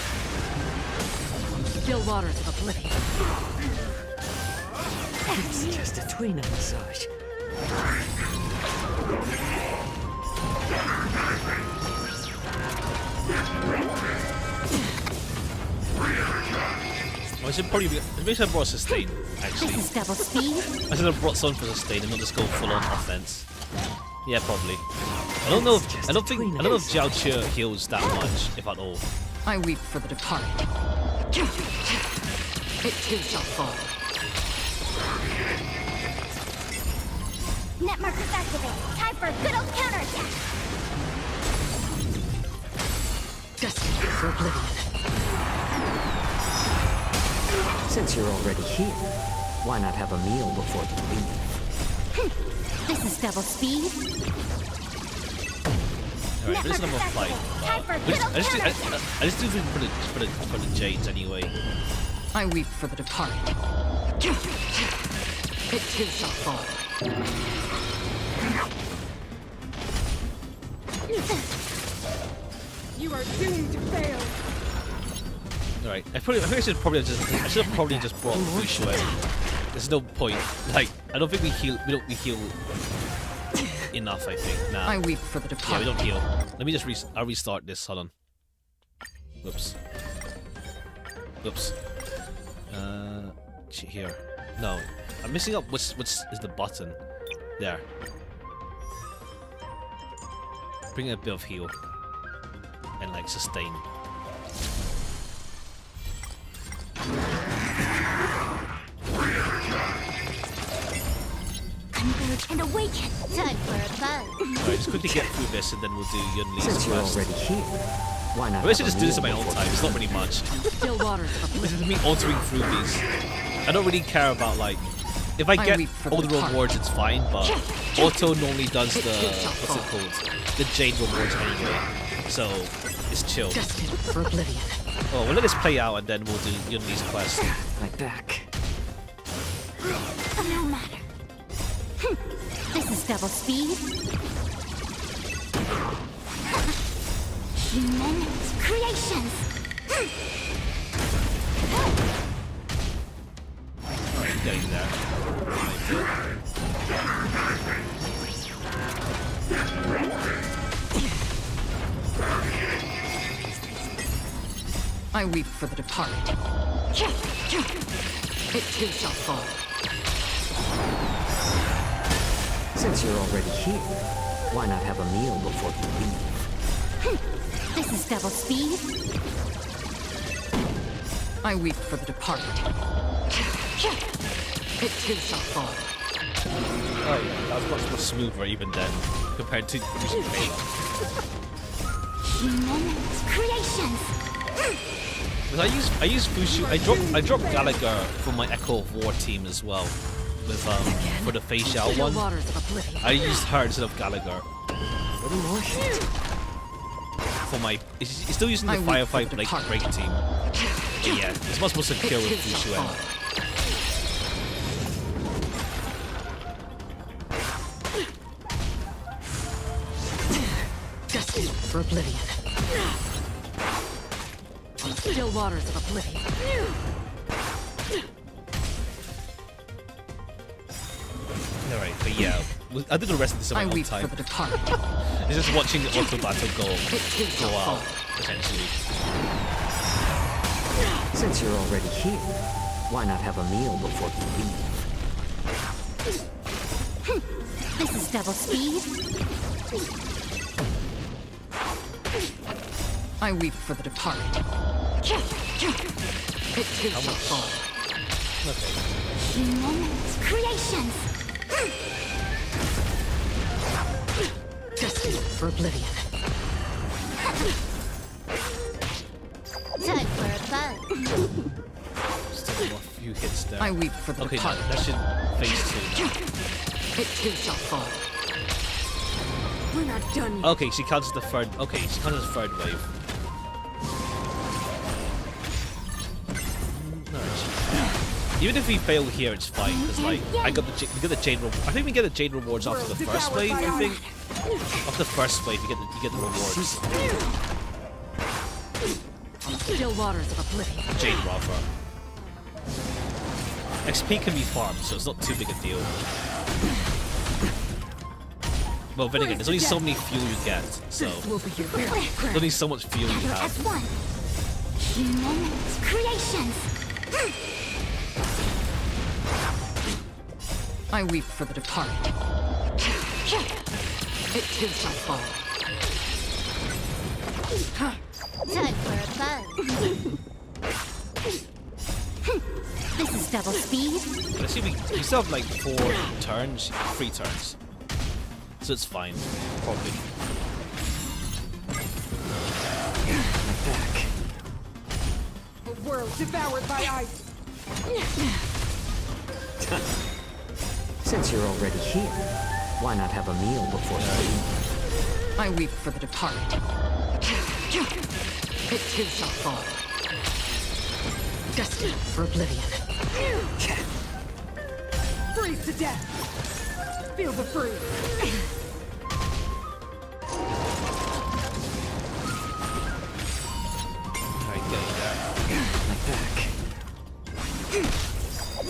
Still waters of oblivion. it's just a tweener massage. Well, I should probably be. Maybe I should have brought sustain, actually. This is double speed. I should have brought someone for sustain and not just go full on offense. Yeah, probably. I don't know if Jiao Che heals that much, if at all. I weep for the departed. It too shall fall. Net markers activate. Time for a good old counterattack. Destined for oblivion. Since you're already here, why not have a meal before you leave? This is double speed. Alright, this is number 5. I just do it for the Jades anyway. I weep for the departed. It too shall fall. You are doomed to fail. Alright, I think I should have probably just brought Fushu in. There's no point. Like, I don't think we heal enough, I think. Nah. I weep for the Yeah, departed. we don't heal. Let me just I'll restart this, hold on. Whoops. Whoops. Here. No. I'm missing up what's is the button. There. Bring a bit of heal. And like sustain. Converge and awaken. Time for a buzz. Alright, just quickly get through this and then we'll do Yunli's Since you're quest. already here, why not? I wish I have a just do this meal at my own before time, you it's not leave? really much. Still waters of This oblivion. is me altering through these. I don't really care about like if I get weep for all the the departed. rewards, it's fine, but Auto normally does the what's it called? The Jade rewards anyway. So it's chill. Destined for oblivion. Oh, we'll let this play out and then we'll do Yunli's quest. My back. No matter. This is double speed. Human creations. Alright, getting there. I weep for the departed. It too shall fall. Since you're already here, why not have a meal before you leave? This is double speed. I weep for the departed. It too shall fall. Oh yeah, that was much more smoother even then compared to using Fate. Human creations. Because I use Fushu. I dropped Gallagher for my Echo of War team as well. With for the facial Still one. waters of oblivion. I used her instead of Gallagher. Little more heat. For my he's still using the I weep Firefight for the break team. But yeah, it's much more secure with Fushu. Destined for oblivion. Still waters of oblivion. Alright, but yeah, I'll do the rest of this at my I own weep time. for the departed. It's just watching the auto battle go out, essentially. Since you're already here, why not have a meal before you leave? This is double speed. I weep for the departed. It too shall fall. Okay. Human creations. Destined for oblivion. Time for a fun. Still a few hits there. I weep for the okay, departed. that should phase 2 now. It too shall fall. We're not done yet. Okay, she counts the third. Okay, she counts the third wave. Even if we fail here, it's fine because like we get the jade. I think we get the jade rewards after the first wave. I think after the first wave, you get the rewards. Still waters of oblivion. Jade rather. XP can be farmed, so it's not too big a deal. Well, then again, there's only so many fuel you get, so there's only so much fuel you have. Human creations. I weep for the departed. It too shall fall. Time for a fun. This is double speed. Let's see, we still have like 4 turns, 3 turns. So it's fine, probably. Back. A world devoured by ice. Since you're already here, why not have a meal before you leave? I weep for the departed. It too shall fall. Destined for oblivion. Freeze to death. Feel the freeze. Alright, get it there. Back.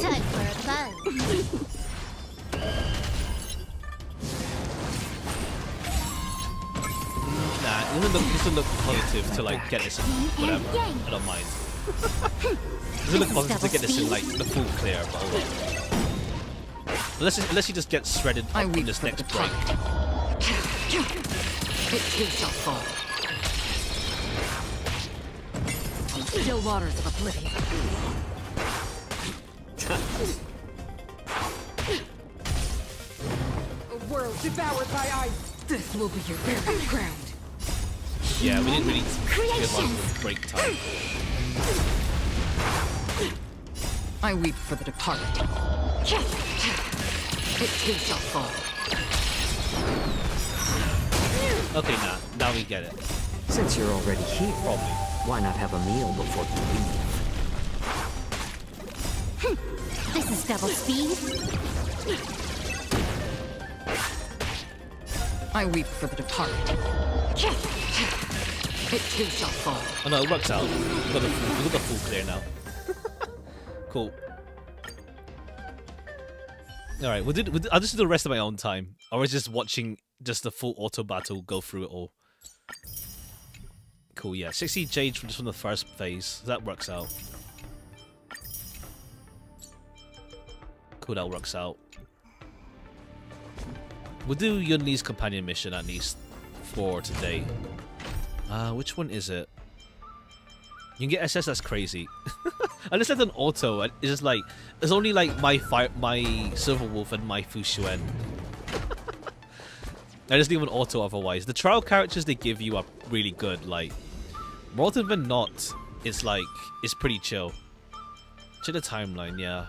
Time for a fun. Nah, it doesn't look positive to like get this in whatever. I don't mind. It doesn't look positive to get this in like the full clear, but hold on. Unless you just get shredded up on this next break. It too shall fall. Still waters of oblivion. A world devoured by ice. This will be your very ground. Yeah, we didn't really give one break time. I weep for the departed. It too shall fall. Okay, now we get it. Since you're already here, Probably. why not have a meal before you leave? This is double speed. I weep for the departed. It too shall fall. Oh no, it works out. We got the full clear now. Cool. Alright, I'll just do the rest of my own time. I was just watching just the full auto battle go through it all. Cool, yeah. 60 jade just from the first phase. That works out. Cool, that works out. We'll do Yunli's companion mission at least for today. Which one is it? You can get SS, that's crazy. I just left an auto. It's just like it's only like my Silver Wolf and my Fu Xuan. I just leave an auto otherwise. The trial characters they give you are really good. Like more often than not, it's like it's pretty chill. Check the timeline, yeah.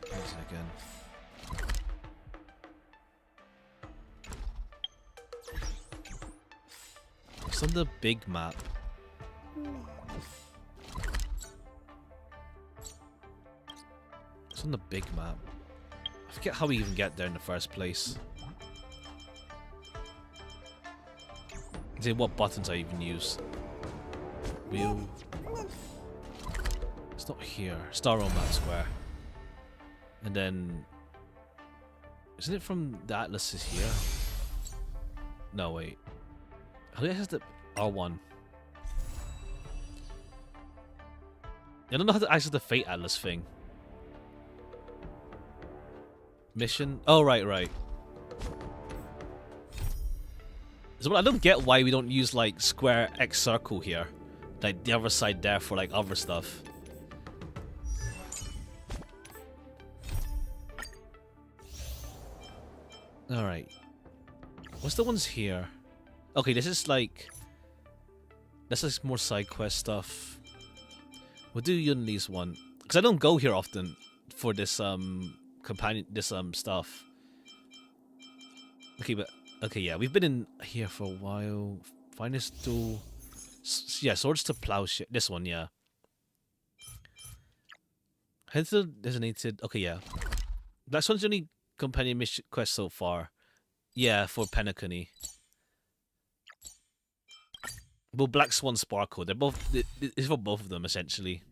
One second. It's on the big map. It's on the big map. I forget how we even get there in the first place. What buttons I even use. Wheel. It's not here. Star on map square. And then... Isn't it from the Atlas is here? No, wait. How do I access the R1? I don't know how to access the Fate Atlas thing. Mission? Oh, right. So I don't get why we don't use like square X circle here. Like the other side there for like other stuff. Alright. What's the ones here? Okay, this is more side quest stuff. We'll do Yunli's one. Because I don't go here often for this stuff. Okay, but okay, yeah, we've been in here for a while. Finest tool. Yeah, swords to plowshare. This one, yeah. Head to designated. Okay, yeah. That's one's the only companion mission quest so far. Yeah, for Penacony. Well, Black Swan Sparkle. They're both. It's for both of them essentially.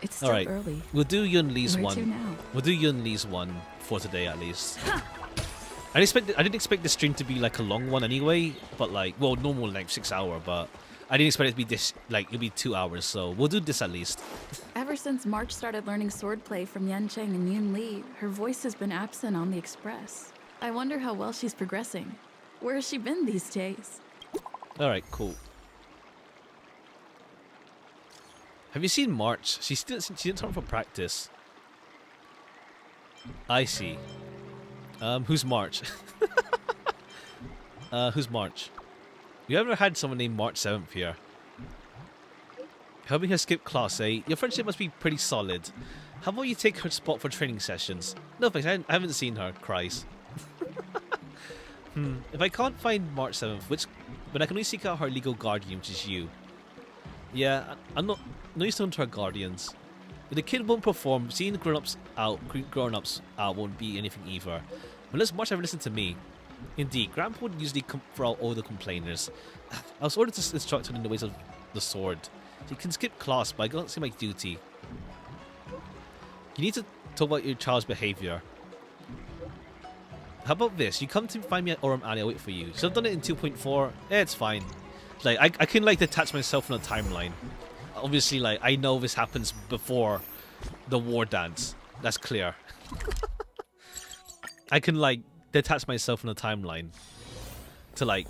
It's still early. We'll do Yunli's Where to one. now? We'll do Yunli's one for today at least. I didn't expect the stream to be like a long one anyway, but like, well, normal length 6 hour, but I didn't expect it to be this it'll be 2 hours, so we'll do this at least. Ever since March started learning swordplay from Yancheng and Yunli, her voice has been absent on the Express. I wonder how well she's progressing. Where has she been these days? All right, cool. Have you seen March? She didn't turn for practice. I see. Who's March? Who's March? You ever had someone named March 7th here? Helping her skip class, eh? Your friendship must be pretty solid. How about you take her spot for training sessions? No thanks, I haven't seen her, cries. If I can't find March 7th, but I can only seek out her legal guardian, which is you. Yeah, I'm not used to her guardians. If the kid won't perform, seeing the grown-ups out won't be anything either. Unless March ever listened to me. Indeed, Grandpa would usually throw out all the complainers. I was ordered to instruct her in the ways of the sword. She can skip class, but I can't see my duty. You need to talk about your child's behavior. How about this? You come to find me at Orem Alley, I'll wait for you. So I've done it in 2.4. Yeah, it's fine. Like I can like detach myself from the timeline. Obviously, like I know this happens before the Wardance. That's clear. I can like detach myself from the timeline to like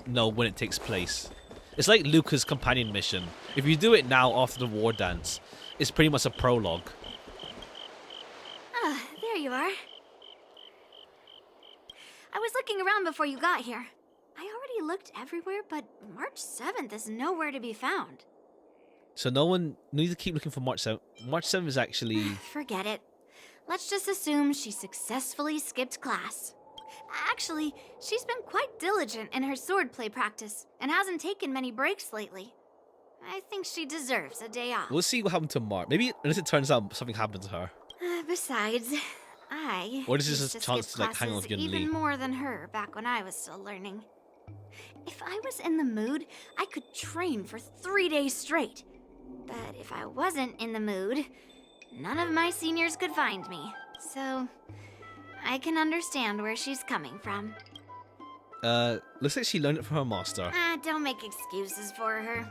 know when it takes place. It's like Luca's companion mission. If you do it now after the Wardance, it's pretty much a prologue. Ah, there you are. I was looking around before you got here. I already looked everywhere, but March 7th is nowhere to be found. So no need to keep looking for March 7th. March 7th is actually... Forget it. Let's just assume she successfully skipped class. Actually, she's been quite diligent in her swordplay practice and hasn't taken many breaks lately. I think she deserves a day off. We'll see what happened to March. Maybe unless it turns out something happened to her. Besides, or this is a chance to like hang on with Yun Li. Even more than her back when I was still learning. If I was in the mood, I could train for 3 days straight. But if I wasn't in the mood, none of my seniors could find me. So, I can understand where she's coming from. Looks like she learned it from her master. Don't make excuses for her.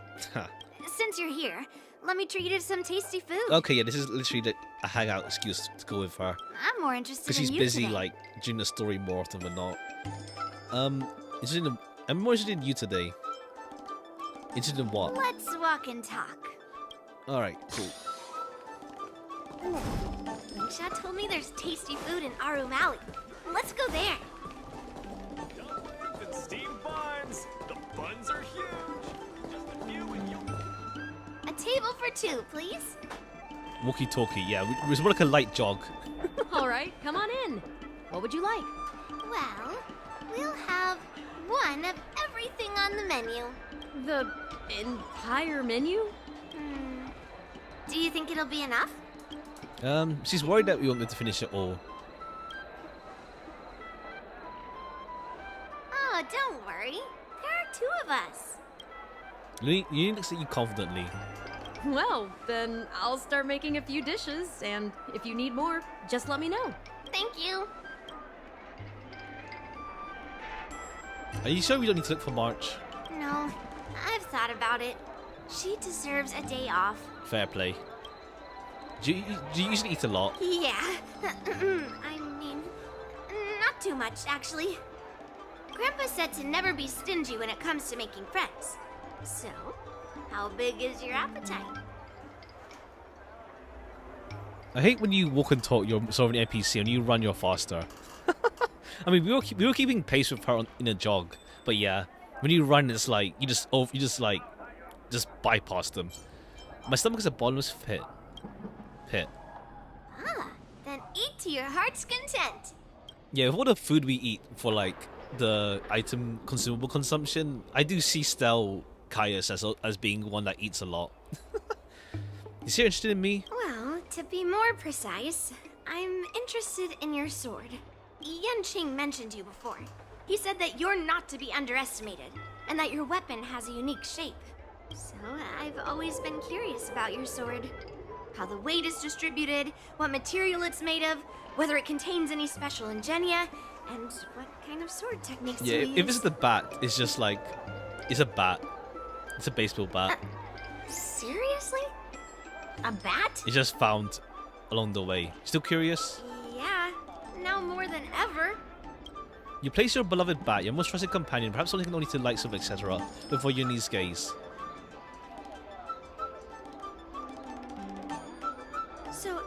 Since you're here, let me treat you to some tasty food. Okay, yeah, this is literally a hangout excuse to go with her. I'm more interested in because she's you busy, today. like, doing the story more often than not. I'm more interested in you today. Interested in what? Let's walk and talk. Alright, cool. Chad told me there's tasty food in Arum Alley. Let's go there. And steamed buns. The buns are huge. Just a few and you'll... A table for two, please. Walkie-talkie, yeah. It was more like a light jog. All right, come on in. What would you like? Well, we'll have one of everything on the menu. The entire menu? Do you think it'll be enough? She's worried that we won't be able to finish it all. Oh, don't worry. There are two of us. You need to say you confidently. Well, then I'll start making a few dishes, and if you need more, just let me know. Thank you. Are you sure we don't need to look for March? No, I've thought about it. She deserves a day off. Fair play. Do you usually eat a lot? Yeah. I mean, not too much, actually. Grandpa said to never be stingy when it comes to making friends. So, how big is your appetite? I hate when you walk and talk, you're sort of an NPC and you run, you're faster. I mean, we were keeping pace with her in a jog, but yeah, when you run, it's like you just bypass them. My stomach is a bottomless pit. Ah, then eat to your heart's content. Yeah, with all the food we eat for like the item consumable consumption, I do see Stel Caius as being one that eats a lot. Is he interested in me? Well, to be more precise, I'm interested in your sword. Yanqing mentioned you before. He said that you're not to be underestimated, and that your weapon has a unique shape. So I've always been curious about your sword. How the weight is distributed, what material it's made of, whether it contains any special ingenia, and what kind of sword techniques you use. If it's the bat, it's just like, it's a bat. It's a baseball bat. Seriously? A bat? It's just found along the way. Still curious? Yeah, now more than ever. You place your beloved bat, your most trusted companion, perhaps only to likes of etc., before your knees gaze. So,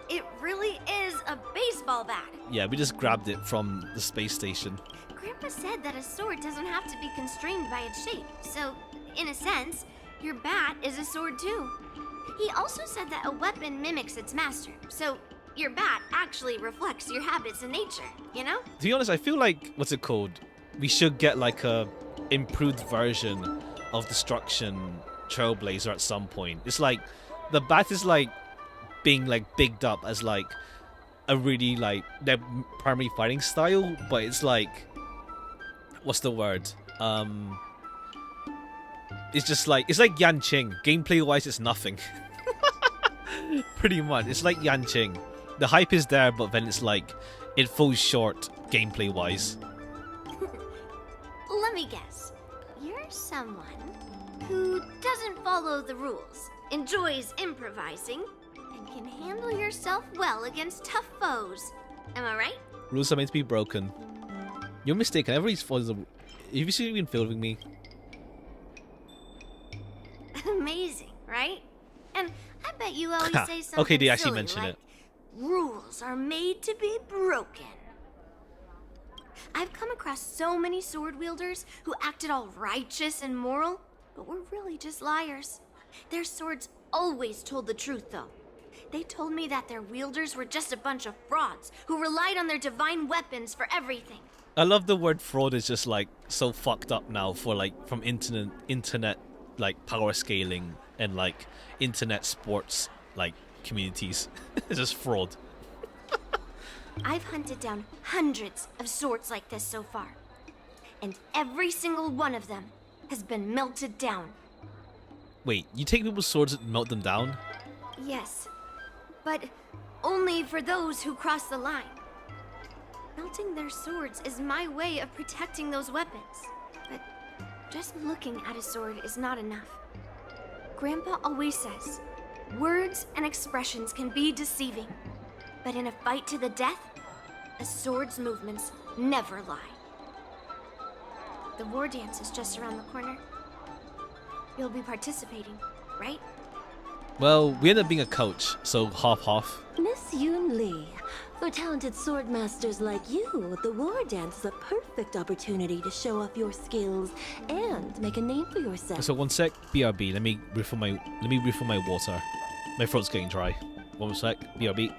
it really is a baseball bat. Yeah, we just grabbed it from the space station. Grandpa said that a sword doesn't have to be constrained by its shape. So, in a sense, your bat is a sword too. He also said that a weapon mimics its master. So, your bat actually reflects your habits and nature, you know? To be honest, I feel like, what's it called? We should get like a improved version of Destruction Trailblazer at some point. It's like, the bat is like being like bigged up as like a really like their primary fighting style, but it's like, what's the word? It's just like, it's like Yanqing. Gameplay wise, it's nothing. Pretty much, it's like Yanqing. The hype is there, but then it's like, it falls short gameplay wise. Let me guess. You're someone who doesn't follow the rules, enjoys improvising, and can handle yourself well against tough foes. Am I right? Rules are meant to be broken. You're mistaken. Everybody's follows the. Have you seen been filming me? Amazing, right? And I bet you always say something Okay, they actually silly mention like, it. rules are made to be broken. I've come across so many sword wielders who acted all righteous and moral, but were really just liars. Their swords always told the truth, though. They told me that their wielders were just a bunch of frauds who relied on their divine weapons for everything. I love the word fraud is just like so fucked up now for like from internet like power scaling and like internet sports like communities. It's just fraud. I've hunted down hundreds of swords like this so far, and every single one of them has been melted down. Wait, you take people's swords and melt them down? Yes, but only for those who cross the line. Melting their swords is my way of protecting those weapons, but just looking at a sword is not enough. Grandpa always says, words and expressions can be deceiving, but in a fight to the death, a sword's movements never lie. The Wardance is just around the corner. You'll be participating, right? Well, we end up being a coach, so half-half. Miss Yoon Lee, for talented sword masters like you, the Wardance is a perfect opportunity to show off your skills and make a name for yourself. So one sec, BRB. Let me refill my water. My throat's getting dry. One sec, BRB.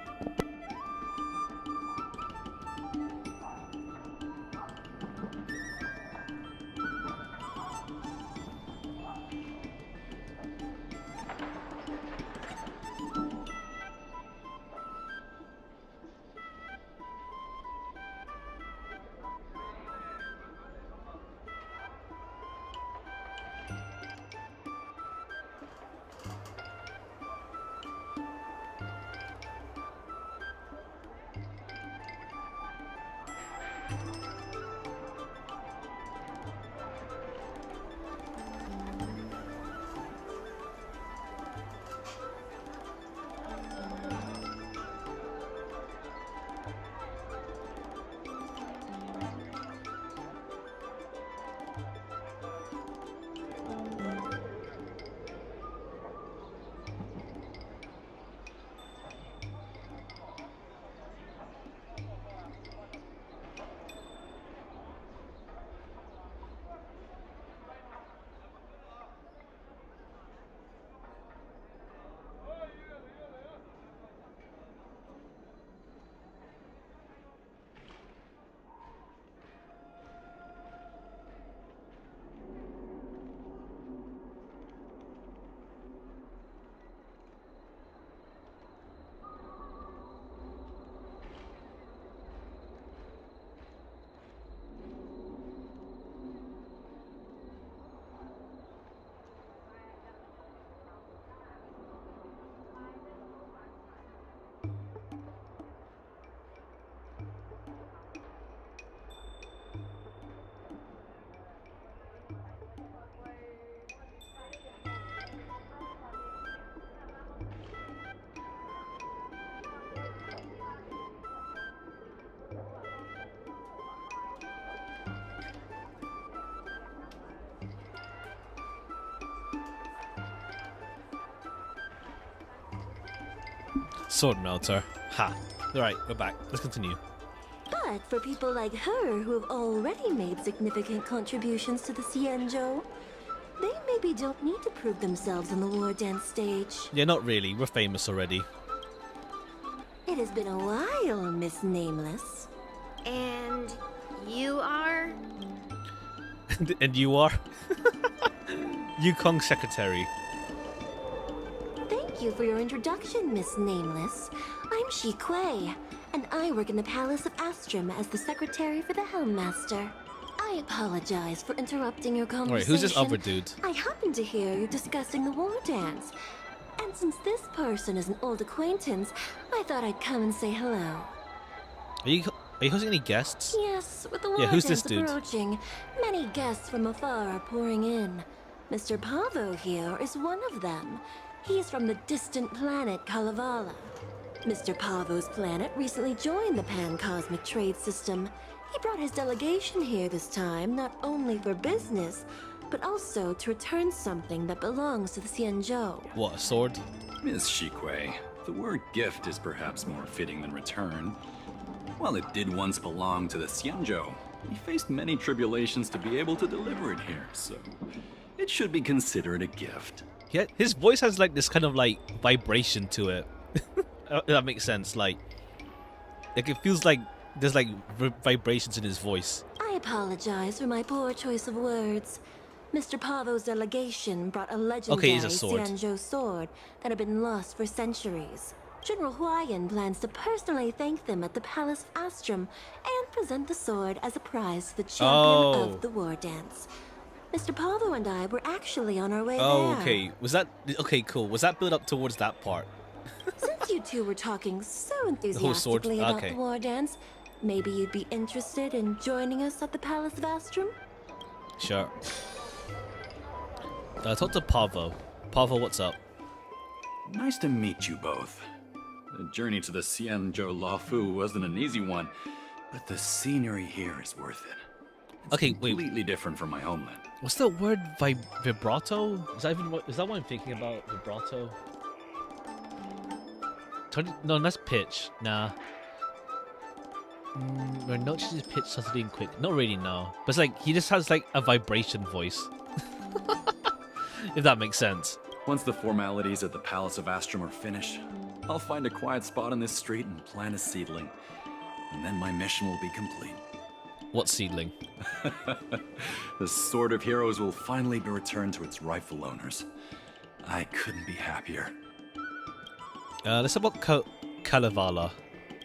Sword melter. Ha. Alright, we're back. Let's continue. But for people like her who have already made significant contributions to the Xianzhou, they maybe don't need to prove themselves on the war dance stage. Yeah, not really. We're famous already. It has been a while, Miss Nameless. And you are? And you are? Yukong Secretary. Thank you for your introduction, Miss Nameless. I'm Shi Kuei, and I work in the Palace of Astrum as the secretary for the Helmmaster. I apologize for interrupting your conversation. Alright, who's this other dude? I happened to hear you discussing the war dance. And since this person is an old acquaintance, I thought I'd come and say hello. Are you hosting any guests? Yes, with the war who's dance this dude? approaching, many guests from afar are pouring in. Mr. Pavo here is one of them. He's from the distant planet Kalevala. Mr. Pavo's planet recently joined the Pan-Cosmic Trade System. He brought his delegation here this time, not only for business, but also to return something that belongs to the Xianzhou. What, a sword? Miss Shi Kuei, the word gift is perhaps more fitting than return. While it did once belong to the Xianzhou, we faced many tribulations to be able to deliver it here, so it should be considered a gift. Yeah, his voice has like this kind of like vibration to it. That makes sense. Like it feels like there's like vibrations in his voice. I apologize for my poor choice of words. Mr. Pavo's delegation brought a legendary he's a sword. Xianzhou sword that had been lost for centuries. General Huayan plans to personally thank them at the Palace of Astrum and present the sword as a prize to the champion of the war dance. Mr. Pavo and I were actually on our way there. Okay. Was that okay? Cool. Was that build up towards that part? Since you two were talking so The whole sword? enthusiastically about Okay. the war dance, maybe you'd be interested in joining us at the Palace of Astrum? Sure. Talk to Pavo. Pavo, what's up? Nice to meet you both. The journey to the Xianzhou Luofu wasn't an easy one, but the scenery here is worth it. It's Okay, wait. completely different from my homeland. What's the word? Vibrato? Is that what I'm thinking about? Vibrato? No, that's pitch. Nah. Where notes is pitch subtly and quick. Not really, no. But it's like he just has like a vibration voice. If that makes sense. Once the formalities at the Palace of Astrum are finished, I'll find a quiet spot on this street and plant a seedling. And then my mission will be complete. What seedling? The Sword of Heroes will finally be returned to its rightful owners. I couldn't be happier. Let's talk about Kalevala.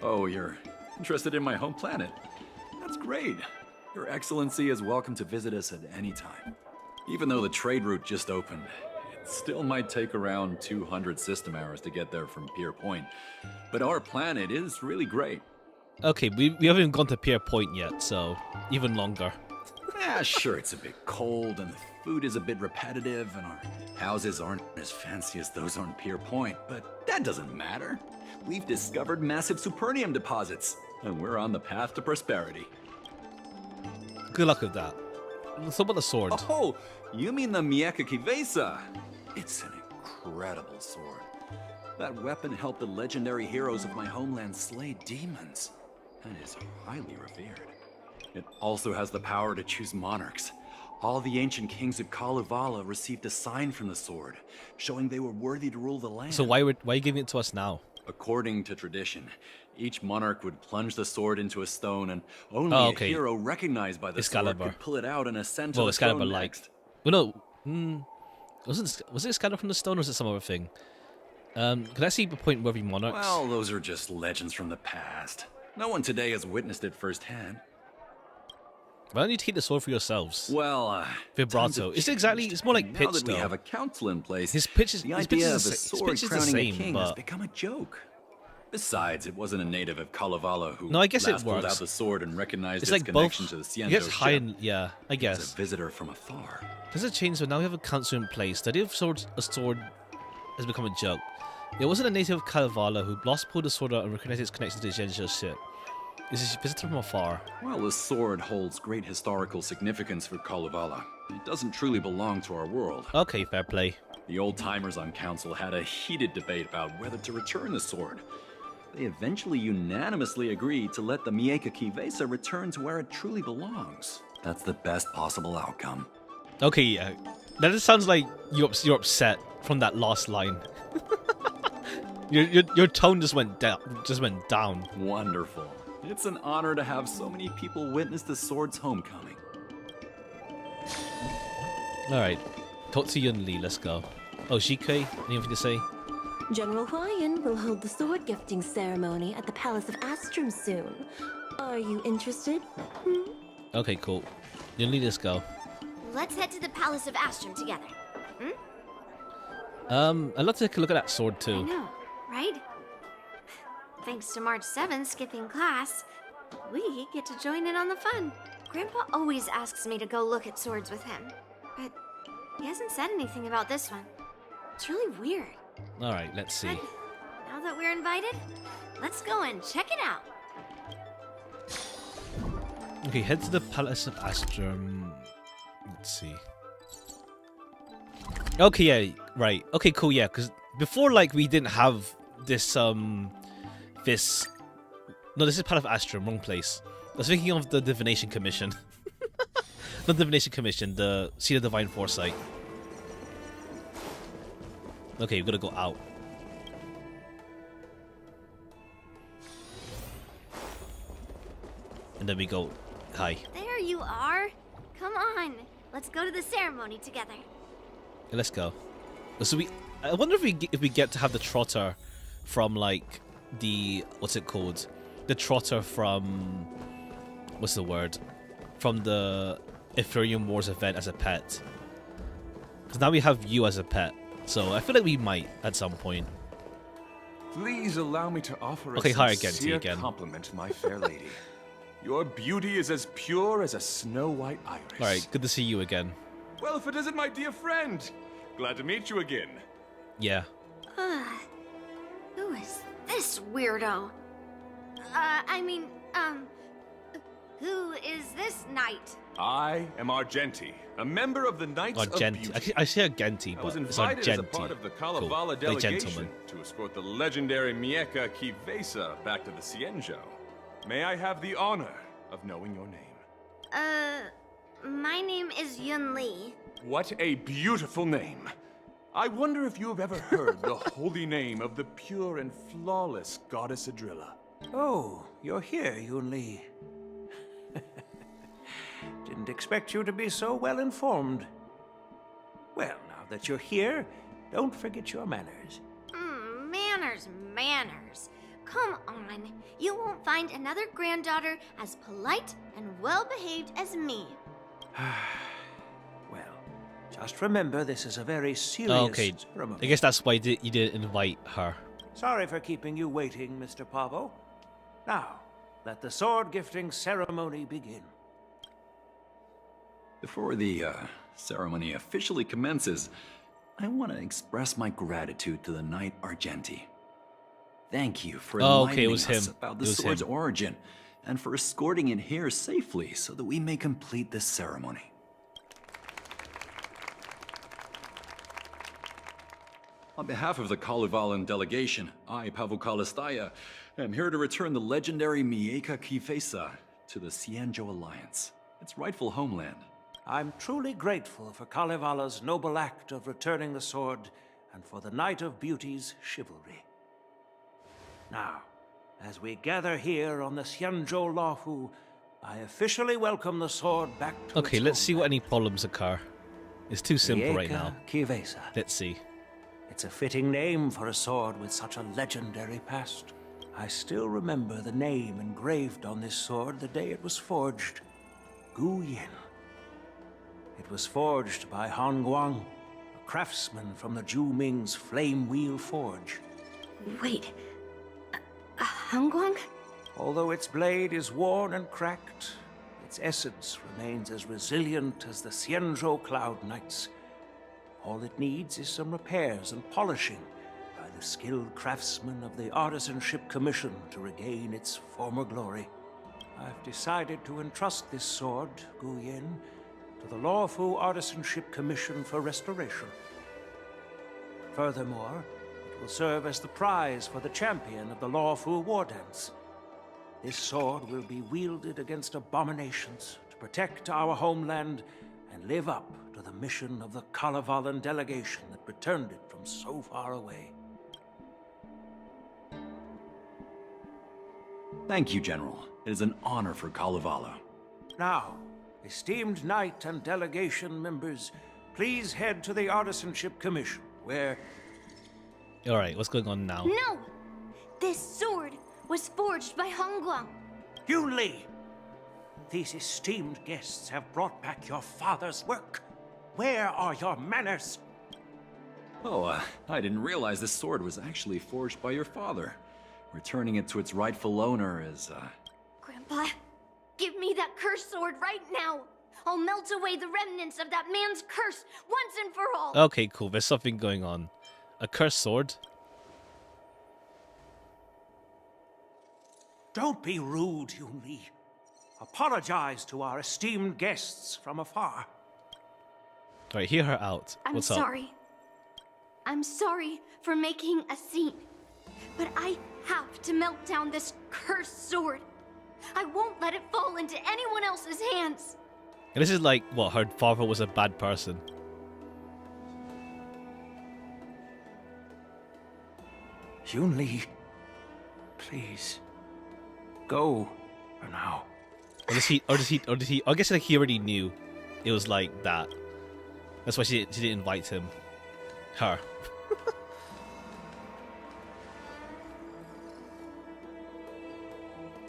Oh, you're interested in my home planet? That's great. Your Excellency is welcome to visit us at any time. Even though the trade route just opened, it still might take around 200 system hours to get there from Pier Point. But our planet is really great. Okay, we haven't even gone to Pier Point yet, so even longer. Yeah, sure, it's a bit cold and the food is a bit repetitive and our houses aren't as fancy as those on Pier Point, but that doesn't matter. We've discovered massive supernium deposits and we're on the path to prosperity. Good luck with that. Let's talk about the sword. Oh, you mean the Mieka Kivesa? It's an incredible sword. That weapon helped the legendary heroes of my homeland slay demons and is highly revered. It also has the power to choose monarchs. All the ancient kings of Kalevala received a sign from the sword, showing they were worthy to rule the land. So why are you giving it to us now? According to tradition, each monarch would plunge the sword into a stone, and only a hero recognized by the sword could pull it out and ascend to the throne next. Well, no. Was it Excalibur from the stone, or was it some other thing? Could I see the point worthy monarchs? Well, those are just legends from the past. No one today has witnessed it firsthand. Why don't you take the sword for yourselves? Well, Vibrato. It's more like pitch, now that though. we have a council in place, His pitch is the his pitch idea is of the a sa- his sword pitch is the crowning a same, king has but become a joke. Besides, it wasn't a native of Kalevala who no, I guess it last pulled works. out the sword and recognized It's its like connection both. to the Xianzhou It gets high, ship. and yeah, I guess. It's a visitor from afar. Does it change? So now we have a council in place. The idea of a sword has become a joke. It wasn't a native of Kalevala who pulled the sword out and recognized its connection to the Xianzhou ship. This is a visitor from afar. Well, the sword holds great historical significance for Kalevala. It doesn't truly belong to our world. Okay, fair play. The old-timers on council had a heated debate about whether to return the sword. They eventually unanimously agreed to let the Mieka Kivesa return to where it truly belongs. That's the best possible outcome. Okay, yeah. That just sounds like you're upset from that last line. your tone just went down. Wonderful. It's an honor to have so many people witness the sword's homecoming. Alright. Talk to Yun Li, let's go. Oh, Shikei, anything to say? General Huayan will hold the sword gifting ceremony at the Palace of Astrum soon. Are you interested? Okay, cool. Yun Li, let's go. Let's head to the Palace of Astrum together. I'd love to take a look at that sword too. I know, right? Thanks to March 7th skipping class, we get to join in on the fun. Grandpa always asks me to go look at swords with him, but he hasn't said anything about this one. It's really weird. Alright, let's see. But now that we're invited, let's go and check it out. Okay, head to the Palace of Astrum. Let's see. Okay, yeah, right. Okay, cool, yeah, because before, like, we didn't have this, No, this is Palace of Astrum, wrong place. I was thinking of the Divination Commission. Not Divination Commission, the Seat of Divine Foresight. Okay, we've got to go out. And then we go, hi. There you are. Come on. Let's go to the ceremony together. Yeah, let's go. So I wonder if we get to have the trotter from like the what's it called? The trotter from what's the word? From the Ethereum Wars event as a pet. Because now we have you as a pet. So I feel like we might at some point. Please allow me to offer Okay, a hi sincere again. compliment, my fair lady. Your beauty is as pure as a snow-white iris. Alright, good to see you again. Well, if it isn't my dear friend. Glad to meet you again. Yeah. Who is this weirdo? Who is this knight? I am Argenti, a member of the Knights of Beauty. I say Argenti, I was but it's invited as a Argenti. part of the Cool. Kalevala Like delegation gentleman. to escort the legendary Mieka Kivesa back to the Cienjo. May I have the honor of knowing your name? My name is Yun Li. What a beautiful name. I wonder if you have ever heard the holy name of the pure and flawless goddess Adrilla. Oh, you're here, Yun Li. Didn't expect you to be so well informed. Well, now that you're here, don't forget your manners. Manners. Come on. You won't find another granddaughter as polite and well-behaved as me. Well, just remember this is a very serious ceremony. I guess that's why you didn't invite her. Sorry for keeping you waiting, Mr. Pavo. Now, let the sword gifting ceremony begin. Before the ceremony officially commences, I want to express my gratitude to the Knight Argenti. Thank you for enlightening us about the sword's origin, and for escorting it here safely so that we may complete this ceremony. On behalf of the Kalevalan delegation, I, Pavel Kalistaya, am here to return the legendary Mieka Kivesa to the Cienjo Alliance, its rightful homeland. I'm truly grateful for Kalevala's noble act of returning the sword, and for the Knight of Beauty's chivalry. Now, as we gather here on the Cienjo Lahu, I officially welcome the sword back to Okay, let's see what any problems occur. It's too simple right now. Kivesa. Let's see. It's a fitting name for a sword with such a legendary past. I still remember the name engraved on this sword the day it was forged. Gu Yin. It was forged by Han Guang, a craftsman from the Zhu Ming's Flame Wheel Forge. Wait, Han Guang? Although its blade is worn and cracked, its essence remains as resilient as the Cienjo Cloud Knights. All it needs is some repairs and polishing by the skilled craftsmen of the Artisanship Commission to regain its former glory. I've decided to entrust this sword, Gu Yin, to the Lawfu Artisanship Commission for restoration. Furthermore, it will serve as the prize for the champion of the lawful Wardance. This sword will be wielded against abominations to protect our homeland and live up to the mission of the Kalevalan delegation that returned it from so far away. Thank you, General. It is an honor for Kalevala. Now, esteemed knight and delegation members, please head to the Artisanship Commission, where... Alright, what's going on now? No! This sword was forged by Hongguang. Yun Li! These esteemed guests have brought back your father's work. Where are your manners? Oh, I didn't realize this sword was actually forged by your father. Returning it to its rightful owner is, Grandpa, give me that cursed sword right now. I'll melt away the remnants of that man's curse once and for all. Okay, cool. There's something going on. A cursed sword? Don't be rude, Yun Li. Apologize to our esteemed guests from afar. Alright, hear her out. I'm sorry. I'm sorry for making a scene. But I have to melt down this cursed sword. I won't let it fall into anyone else's hands. And this is like, what, her father was a bad person. Yun Li, please, go for now. Or does he, I guess like he already knew it was like that. That's why she didn't invite him. Her.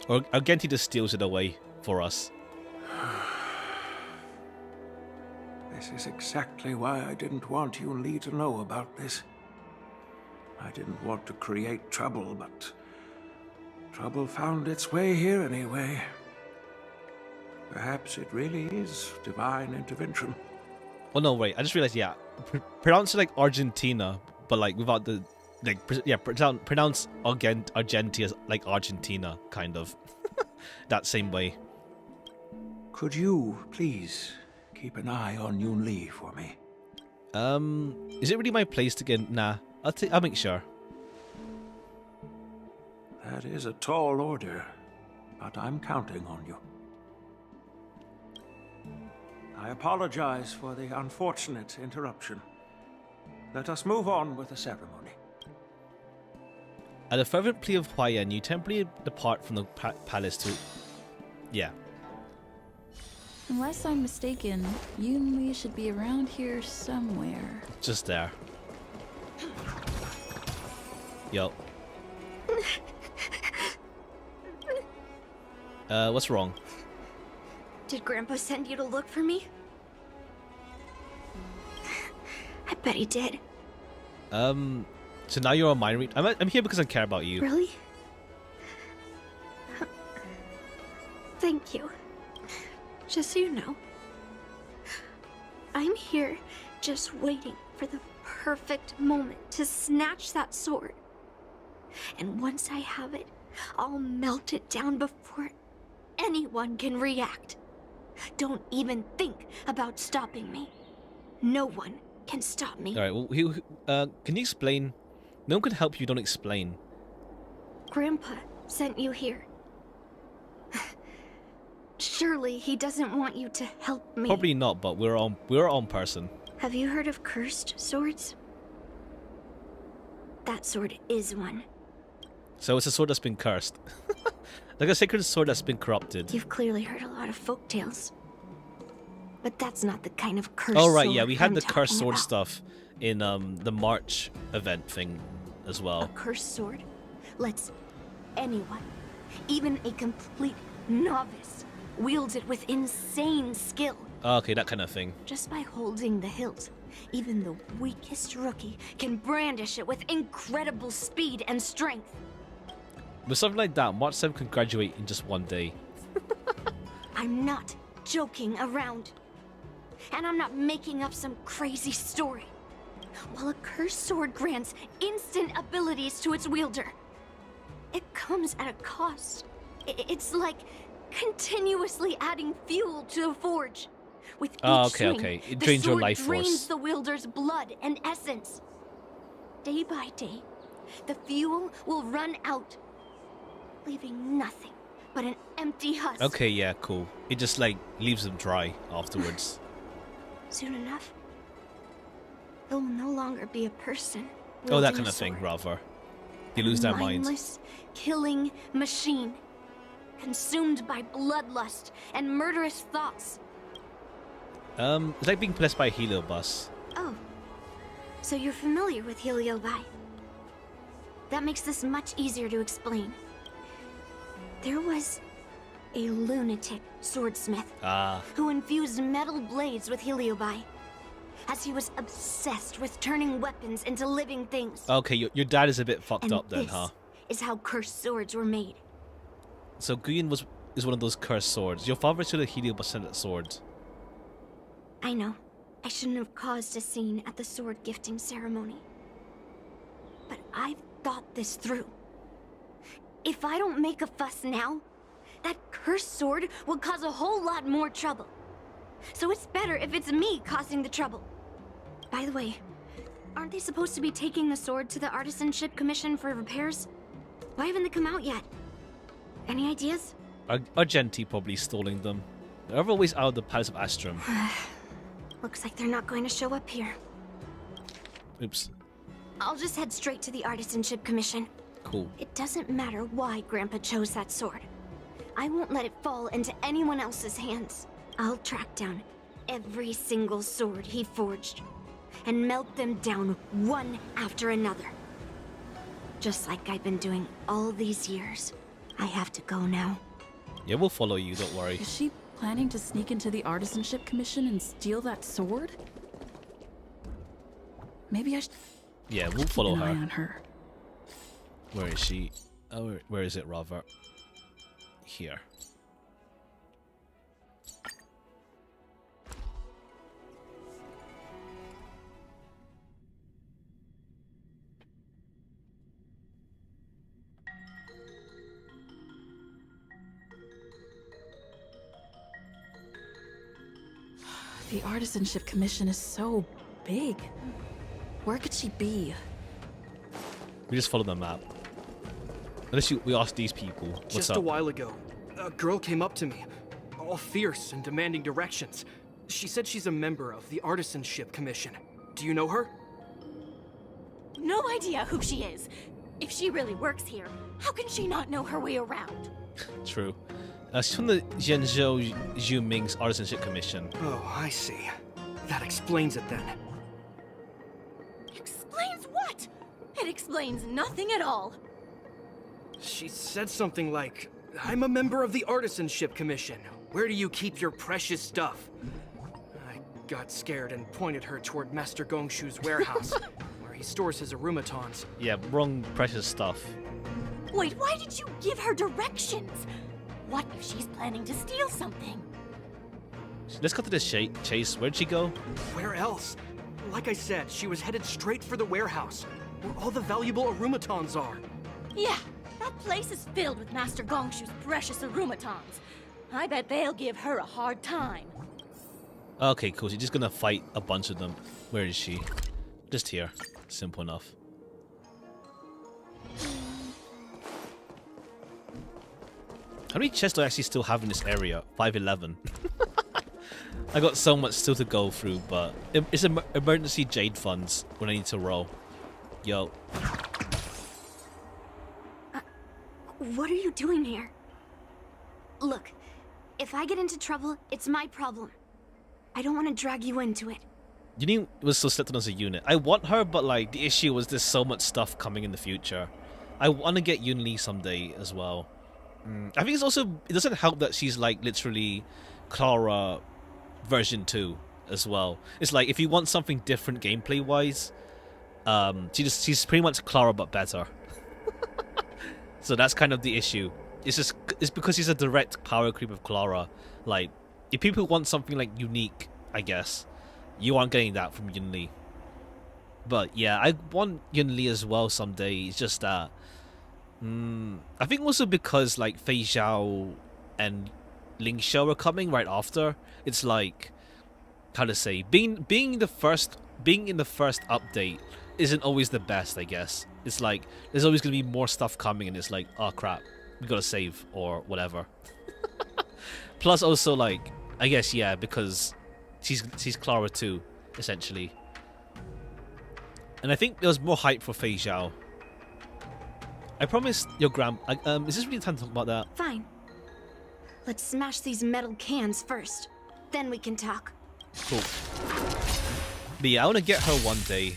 Or Genti just steals it away for us. This is exactly why I didn't want Yun Li to know about this. I didn't want to create trouble, but trouble found its way here anyway. Perhaps it really is divine intervention. Oh no, wait! I just realized. Yeah, pronounce it like Argentina, but like without the like. Yeah, pronounce Argentina as like Argentina, kind of. That same way. Could you please keep an eye on Yun Li for me? Is it really my place to get? Nah, I'll make sure. That is a tall order, but I'm counting on you. I apologize for the unfortunate interruption. Let us move on with the ceremony. At a fervent plea of Huayan, you temporarily depart from the palace to... Yeah. Unless I'm mistaken, Yun Li should be around here somewhere. Just there. Yo. What's wrong? Did Grandpa send you to look for me? I bet he did. So now you're on mind read. I'm here because I care about you. Really? Thank you. Just so you know, I'm here just waiting for the perfect moment to snatch that sword. And once I have it, I'll melt it down before anyone can react. Don't even think about stopping me. No one can stop me. Alright, well, can you explain? No one can help you, don't explain. Grandpa sent you here. Surely he doesn't want you to help me. Probably not, but we're on person. Have you heard of cursed swords? That sword is one. So it's a sword that's been cursed. Like a sacred sword that's been corrupted. You've clearly heard a lot of folk tales. But that's not the kind of cursed Oh right, sword yeah, we had I'm the cursed talking sword about. stuff in the March event thing as well. A cursed sword lets anyone, even a complete novice, wield it with insane skill. Oh, okay, that kind of thing. Just by holding the hilt, even the weakest rookie can brandish it with incredible speed and strength. With something like that, March 7 can graduate in just one day. I'm not joking around. And I'm not making up some crazy story. While a cursed sword grants instant abilities to its wielder, it comes at a cost. It's like continuously adding fuel to the forge. With each Oh, okay, swing, okay. It the drains your sword life drains force. the wielder's blood and essence. day by day, the fuel will run out, leaving nothing but an empty husk. Okay, yeah, cool. It just like leaves them dry afterwards. Soon enough, it will no longer be a person. Oh, that wielding kind a of thing, sword. rather. They lose their minds. Mindless, killing machine, consumed by bloodlust and murderous thoughts. It's like being possessed by a heliobus. Oh, so you're familiar with Heliobi. That makes this much easier to explain. There was a lunatic swordsmith who infused metal blades with Heliobi, as he was obsessed with turning weapons into living things. Okay, your dad is a bit fucked And up then, this huh? is how cursed swords were made. So Guyon is one of those cursed swords. Your father should have heliobus sent swords. I know. I shouldn't have caused a scene at the sword gifting ceremony. But I've thought this through. If I don't make a fuss now, that cursed sword will cause a whole lot more trouble. So it's better if it's me causing the trouble. By the way, aren't they supposed to be taking the sword to the Artisanship Commission for repairs? Why haven't they come out yet? Any ideas? Argenti probably stalling them. They're always out of the Palace of Astrum. Looks like they're not going to show up here. Oops. I'll just head straight to the Artisanship Commission. Cool. It doesn't matter why Grandpa chose that sword. I won't let it fall into anyone else's hands. I'll track down every single sword he forged and melt them down one after another. Just like I've been doing all these years. I have to go now. Yeah, we'll follow you, don't worry. Is she planning to sneak into the Artisanship Commission and steal that sword? Maybe I should... Yeah, we'll follow keep an her. eye on her. Where is she? Oh, where is it, rather? Here. The Artisanship Commission is so big. Where could she be? We just follow the map. Unless we ask these people. What's Just up? a while ago, a girl came up to me, all fierce and demanding directions. She said she's a member of the Artisanship Commission. Do you know her? No idea who she is. If she really works here, how can she not know her way around? True. She's from the Zhenzhou Zhuming's Artisanship Commission. Oh, I see. That explains it then. Explains what? It explains nothing at all. She said something like, I'm a member of the Artisanship Commission. Where do you keep your precious stuff? I got scared and pointed her toward Master Gongshu's warehouse, where he stores his arumatons. Yeah, wrong precious stuff. Wait, why did you give her directions? What if she's planning to steal something? Let's cut to this chase. Where'd she go? Where else? Like I said, she was headed straight for the warehouse, where all the valuable arumatons are. Yeah, that place is filled with Master Gongshu's precious arumatons. I bet they'll give her a hard time. Okay, cool. She's just gonna fight a bunch of them. Where is she? Just here. Simple enough. How many chests do I actually still have in this area? 511. I got so much still to go through, but it's emergency jade funds when I need to roll. Yo. What are you doing here? Look, if I get into trouble, it's my problem. I don't want to drag you into it. Yuni was still selected as a unit. I want her, but like the issue was there's so much stuff coming in the future. I want to get Yunli someday as well. I think it's also, it doesn't help that she's like literally Clara version 2 as well. It's like if you want something different gameplay wise, she's pretty much Clara but better. So that's kind of the issue. It's because she's a direct power creep of Clara. Like if people want something like unique, I guess you aren't getting that from Yunli. But yeah, I want Yunli as well someday. It's just that I think also because like Fei Zhao and Ling Xiao are coming right after. It's like, how to say, being in the first update isn't always the best, I guess. It's like there's always gonna be more stuff coming, and it's like, oh crap, we gotta save or whatever. Plus, also like, I guess yeah, because she's Clara too, essentially. And I think there was more hype for Fei Zhao. I promised your is this really time to talk about that? Fine. Let's smash these metal cans first. Then we can talk. Cool. But yeah, I want to get her one day.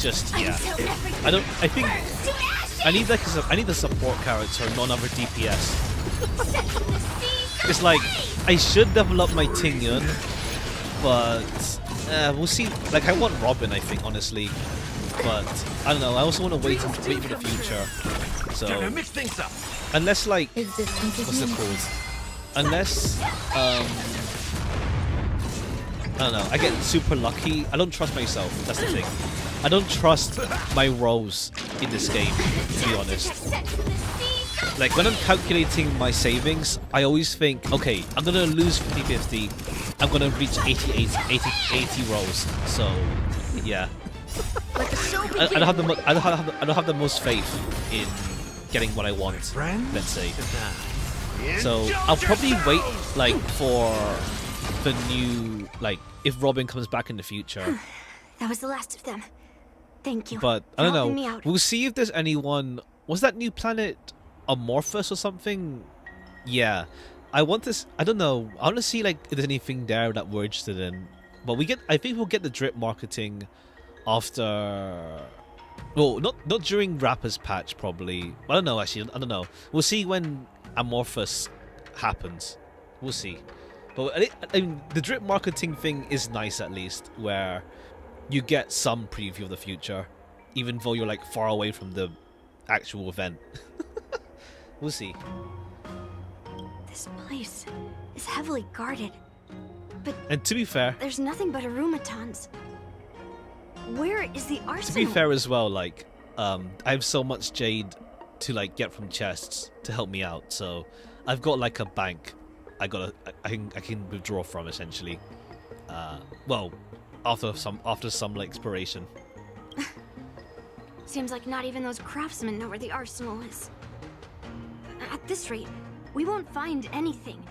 Just yeah. I think I need I need a support character, not another DPS. It's like I should develop my Ting Yun, but we'll see. Like I want Robin, I think, honestly. But I don't know. I also want to wait for the future. So unless like what's it called? Unless I don't know. I get super lucky. I don't trust myself. That's the thing. I don't trust my roles in this game, to be honest. Like when I'm calculating my savings, I always think, okay, I'm gonna lose 50-50. I'm gonna reach 80 rolls. So yeah. I don't have the most faith in getting what I want. Let's say. So I'll probably wait like for the new, like if Robin comes back in the future. That was the last of them. Thank you. But I don't for helping me know. out. We'll see if there's anyone. Was that new planet Amorphous or something? Yeah. I want this. I don't know. I want to see like if there's anything there that we're interested in. But I think we'll get the drip marketing after. Well, not during Rapper's patch probably. I don't know actually. I don't know. We'll see when Amorphous happens. We'll see. But I mean, the drip marketing thing is nice at least, where you get some preview of the future, even though you're like far away from the actual event. We'll see. This place is heavily guarded, but And to be fair, there's nothing but arumatons. Where is the arsenal? to be fair as well, like I have so much jade to like get from chests to help me out, so I've got like a bank I can withdraw from essentially. Well, after some like exploration. Seems like not even those craftsmen know where the arsenal is. At this rate, we won't find anything.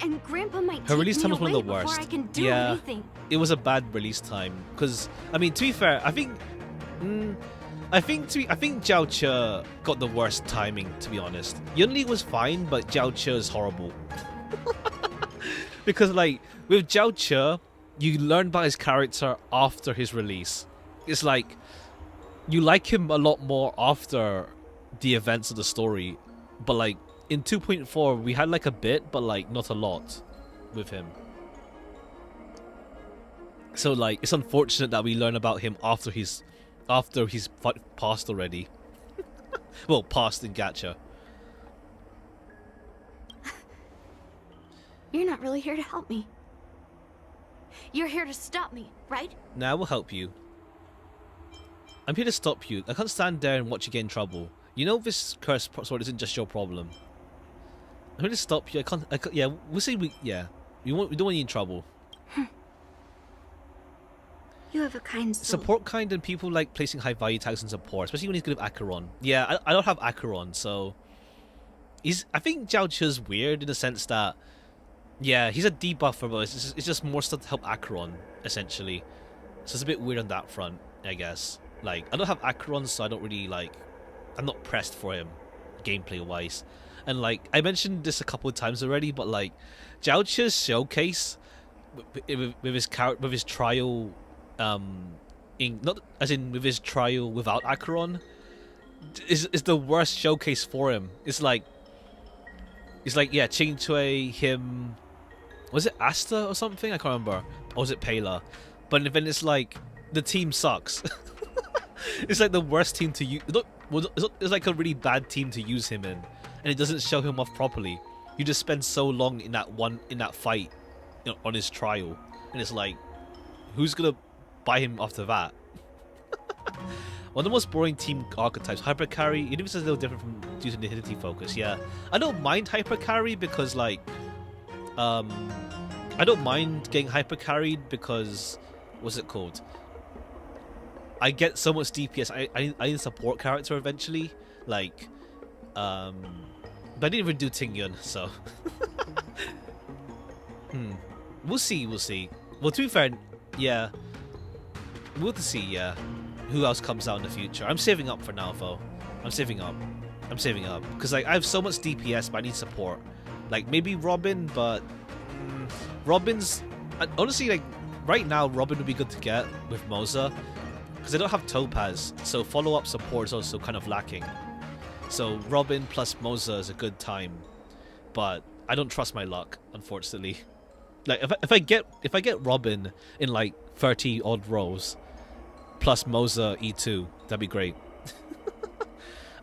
And Grandpa might Her take release me time was one of the away before worst. I can do Yeah, anything. it was a bad release time because I mean, to be fair, I think Zhao Che got the worst timing, to be honest. Yunli was fine, but Zhao Che is horrible. Because like with Zhao Che, you learn about his character after his release. It's like you like him a lot more after the events of the story, but like in 2.4 we had like a bit, but like not a lot with him. So like it's unfortunate that we learn about him after he's passed already. Well, passed in Gacha. You're not really here to help me. You're here to stop me, right? Now I will help you. I'm here to stop you. I can't stand there and watch you get in trouble. You know this cursed sword isn't just your problem. I'm here to stop you. I can't. Yeah, we'll see. We don't want you in trouble. You have a kind soul. Support kind and people like placing high value tags on support, especially when he's good with Acheron. Yeah, I don't have Acheron, so I think Zhao Che's weird in the sense that yeah, he's a debuffer, but it's just more stuff to help Acheron essentially. So it's a bit weird on that front, I guess. Like I don't have Acheron, so I don't really like. I'm not pressed for him, gameplay wise. And like I mentioned this a couple of times already, but like Zhao Che's showcase with his trial. With his trial without Acheron is the worst showcase for him. It's like yeah, Ching Chui, him, was it Asta or something? I can't remember. Or was it Pela? But then it's like the team sucks. It's like the worst team to use. It's like a really bad team to use him in, and it doesn't show him off properly. You just spend so long in that fight, you know, on his trial, and it's like, who's gonna buy him after that? One of the most boring team archetypes, Hyper Carry, even if it's a little different from due to Nihility focus, yeah. I don't mind Hyper Carry because like I don't mind getting Hyper Carried because what's it called? I get so much DPS. I need a support character eventually. Like, but I didn't even do Tingyun, so. We'll see. Well, to be fair, yeah. We'll have to see, yeah. Who else comes out in the future? I'm saving up for now, though. I'm saving up. Because, like, I have so much DPS, but I need support. Like, maybe Robin, but... Robin's... Honestly, like, right now, Robin would be good to get with Moza. Because I don't have Topaz, so follow-up support is also kind of lacking. So, Robin plus Moza is a good time. But I don't trust my luck, unfortunately. Like, if I get Robin in, like, 30 odd rows, plus Moza E2, that'd be great.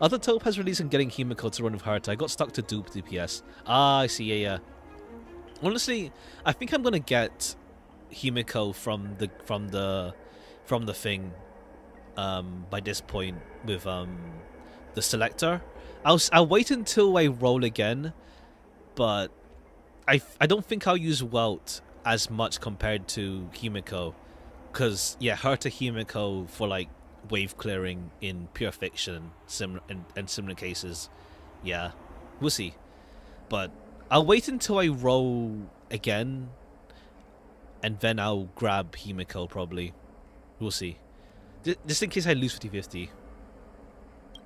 Other Topaz release and getting Himiko to run with Herta. I got stuck to dupe DPS. Ah, I see, yeah. Honestly, I think I'm gonna get Himiko from the thing by this point with the selector. I'll wait until I roll again, but I don't think I'll use Welt as much compared to Himiko. Because, yeah, Herta Himiko for, like, wave clearing in pure fiction and similar cases. Yeah, we'll see. But I'll wait until I roll again, and then I'll grab Himiko, probably. We'll see. Just in case I lose 50-50.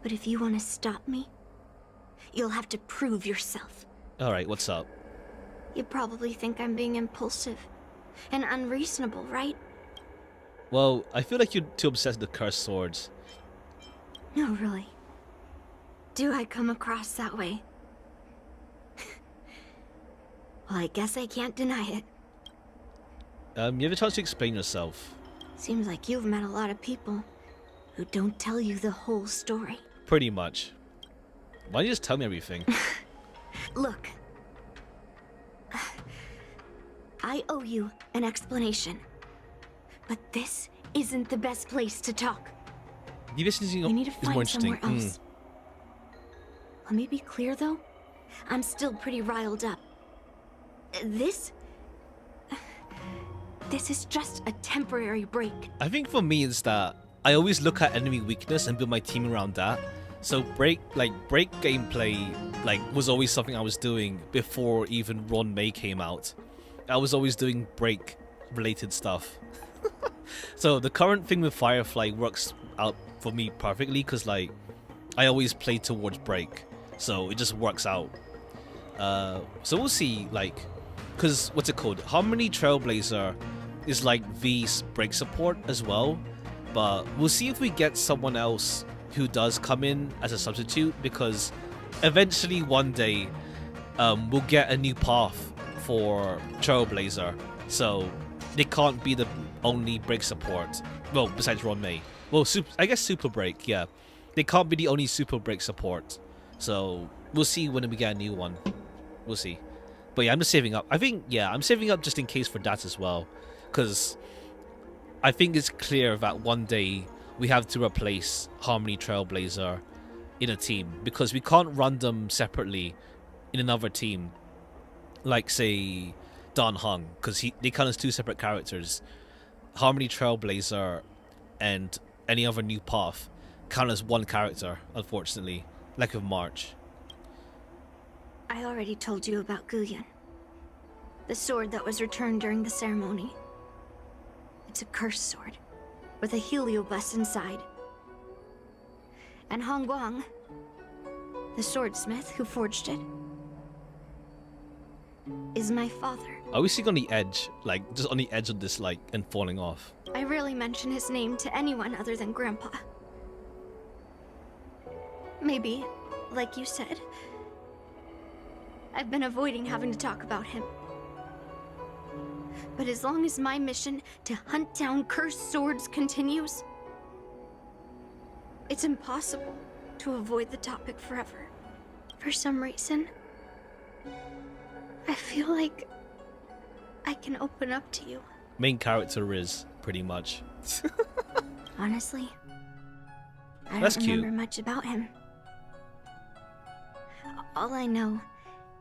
But if you want to stop me, you'll have to prove yourself. Alright, what's up? You probably think I'm being impulsive and unreasonable, right? Well, I feel like you're too obsessed with the cursed swords. No, really. Do I come across that way? Well, I guess I can't deny it. You have a chance to explain yourself. Seems like you've met a lot of people who don't tell you the whole story. Pretty much. Why don't you just tell me everything? Look. I owe you an explanation. But this isn't the best place to talk. We need to find somewhere else. Let me be clear, though. I'm still pretty riled up. This is just a temporary break. I think for me it's that I always look at enemy weakness and build my team around that. So break gameplay was always something I was doing before even Ron May came out. I was always doing break related stuff. So the current thing with Firefly works out for me perfectly because, like, I always play towards break, so it just works out. So we'll see, like, because what's it called? Harmony Trailblazer is like V's break support as well, but we'll see if we get someone else who does come in as a substitute, because eventually one day we'll get a new path for Trailblazer, so they can't be the only break support. Well, besides Ron May. Well, I guess Super Break, yeah. They can't be the only Super Break support. So, we'll see when we get a new one. We'll see. But yeah, I'm just saving up. I think, yeah, I'm saving up just in case for that as well. Because I think it's clear that one day we have to replace Harmony Trailblazer in a team. Because we can't run them separately in another team. Like, say, Dan Hung. Because they count as two separate characters. Harmony Trailblazer and any other new path count as one character, unfortunately, like with March. I already told you about Guyan. The sword that was returned during the ceremony. It's a cursed sword, with a heliobus inside. And Hong Guang, the swordsmith who forged it, is my father. Are we sitting on the edge, like, just on the edge of this, like, and falling off? I rarely mention his name to anyone other than Grandpa. Maybe, like you said, I've been avoiding having to talk about him. But as long as my mission to hunt down cursed swords continues, it's impossible to avoid the topic forever. For some reason, I feel like I can open up to you. Main character is, pretty much. Honestly, I That's don't cute. remember much about him. All I know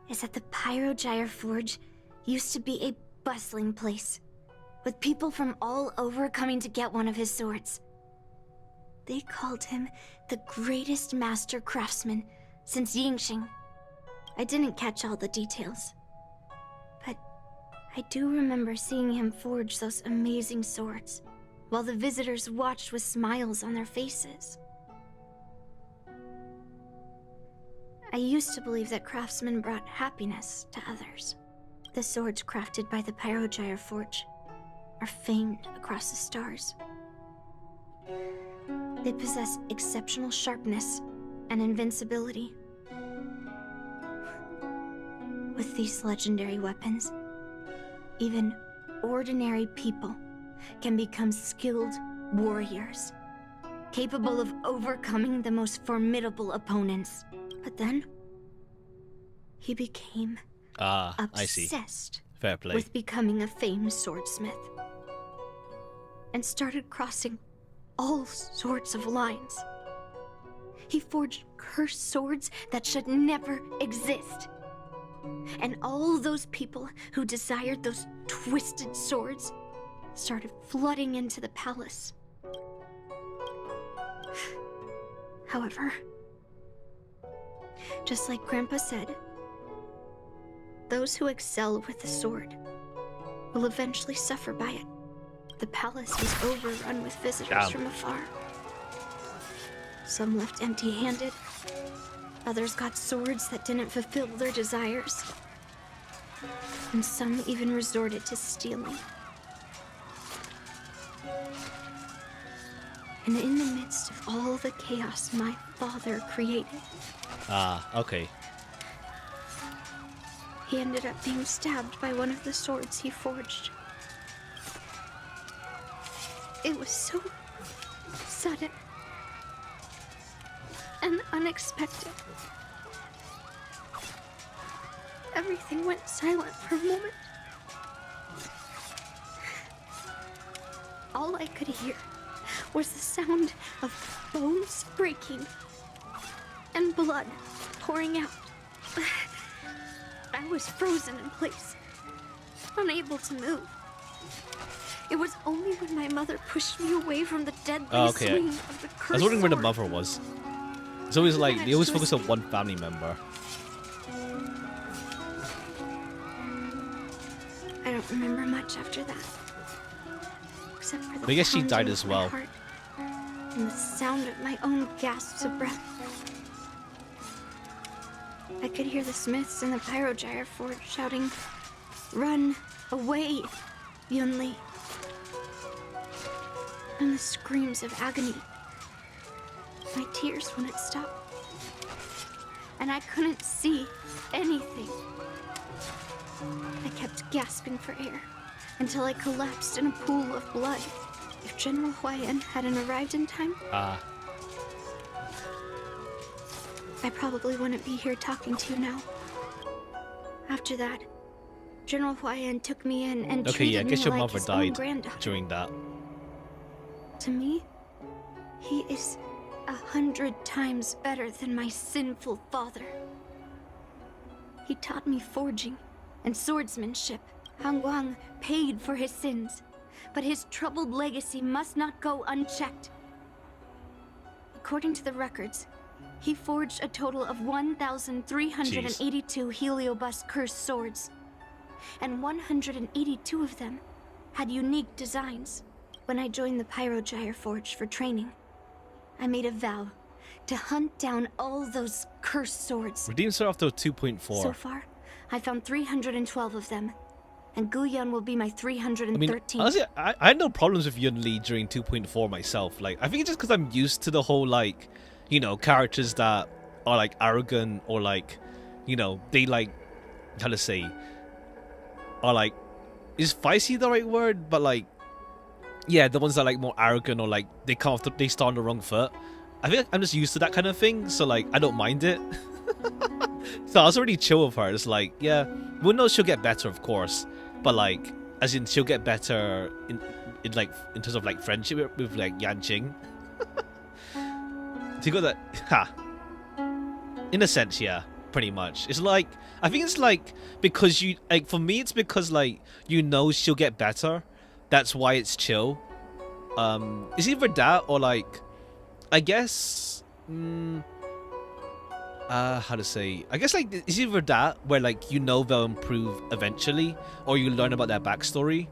is that the Pyrogyre Forge used to be a bustling place, with people from all over coming to get one of his swords. They called him the greatest master craftsman since Yingxing. I didn't catch all the details, but I do remember seeing him forge those amazing swords, while the visitors watched with smiles on their faces. I used to believe that craftsmen brought happiness to others. The swords crafted by the Pyrogyre Forge are famed across the stars. They possess exceptional sharpness and invincibility. With these legendary weapons, even ordinary people can become skilled warriors, capable of overcoming the most formidable opponents. But then, he became I see. obsessed Fair play. with becoming a famed swordsmith, and started crossing all sorts of lines. He forged cursed swords that should never exist. And all those people who desired those twisted swords started flooding into the palace. However, just like Grandpa said, those who excel with the sword will eventually suffer by it. The palace was overrun with visitors from afar. Some left empty-handed. Others got swords that didn't fulfill their desires. And some even resorted to stealing. And in the midst of all the chaos my father created, okay. he ended up being stabbed by one of the swords he forged. It was so sudden and unexpected. Everything went silent for a moment. All I could hear was the sound of bones breaking and blood pouring out. I was frozen in place, unable to move. It was only when my mother pushed me away from the deadly swing of the cursed I was wondering where the sword. mother was. It's always like, they always focus on one family member. I don't remember much after that, except for the But I guess she pounding died of as my well. heart and the sound of my own gasps of breath. I could hear the smiths in the Pyrogyre Forge shouting, "Run away, Yunli!" And the screams of agony. My tears wouldn't stop, and I couldn't see anything. I kept gasping for air until I collapsed in a pool of blood. If General Huayan hadn't arrived in time, I probably wouldn't be here talking to you now. After that, General Huayan took me in and Okay, yeah, I treated guess me your like mother his own died granddaughter. during that. To me, he is 100 times better than my sinful father. He taught me forging and swordsmanship. Han Guang paid for his sins, but his troubled legacy must not go unchecked. According to the records, he forged a total of 1,382 Heliobus cursed swords, and 182 of them had unique designs. When I joined the Pyrogyre Forge for training, I made a vow to hunt down all those cursed swords. Redeems her after 2.4. So far, I found 312 of them, and Guyan will be my 313th. I mean, honestly, I had no problems with Yun Li during 2.4 myself. Like, I think it's just because I'm used to the whole, like, you know, characters that are, like, arrogant or, like, you know, they, like, how to say, are, like, is feisty the right word? But, like, yeah, the ones that are, like, more arrogant or, like, they come off, they start on the wrong foot. I think I'm just used to that kind of thing, so, like, I don't mind it. So I was already chill with her. It's like, yeah, we'll know she'll get better, of course, but like, as in she'll get better in like in terms of like friendship with like Yanqing. So you got that, in a sense, yeah, pretty much. It's like, I think it's like, because you, like, for me it's because like, you know she'll get better, that's why it's chill. It's either that or like, I guess. How to say? I guess like it's either that where like you know they'll improve eventually, or you learn about their backstory,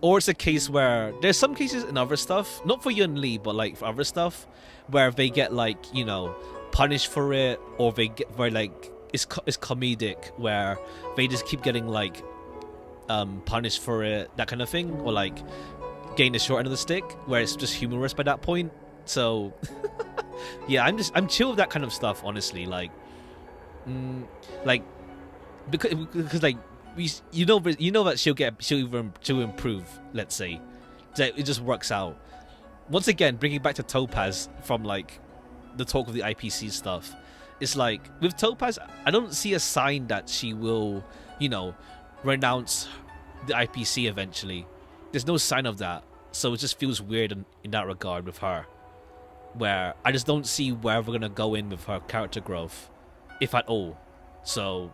or it's a case where there's some cases in other stuff, not for Yun Li, but like for other stuff, where they get like punished for it, or they get where like it's comedic where they just keep getting like punished for it, that kind of thing, or like getting the short end of the stick, where it's just humorous by that point. So yeah, I'm chill with that kind of stuff, honestly. Like because like you know that she'll improve. Let's say that it just works out. Once again, bringing back to Topaz from like the talk of the IPC stuff, it's like with Topaz, I don't see a sign that she will, renounce the IPC eventually. There's no sign of that, so it just feels weird in that regard with her, where I just don't see where we're gonna go in with her character growth, if at all. So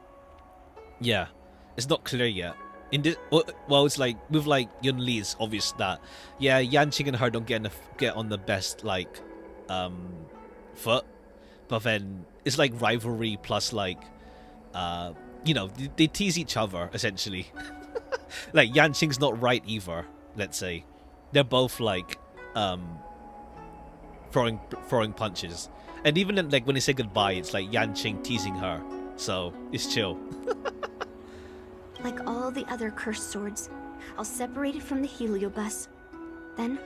yeah, it's not clear yet. In this, well, it's like with like Yun Li, it's obvious that Yanqing and her don't get on the best like foot, but then it's like rivalry plus like they tease each other essentially. Like Yanqing's not right either. Let's say they're both like throwing punches, and even then, like when they say goodbye, it's like Yanqing teasing her. So it's chill. Like all the other cursed swords, I'll separate it from the heliobus. Then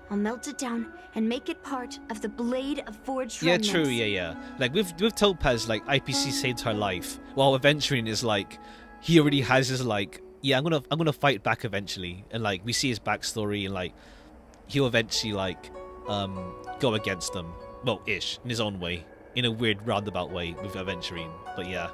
I'll melt it down and make it part of the blade of forged remnants. Yeah, true. Yeah. Like with Topaz, like IPC saved her life, while Aventurine is like he already has his like I'm gonna fight back eventually, and like we see his backstory, and like he'll eventually like go against them, well, ish, in his own way, in a weird roundabout way with Aventurine. But yeah.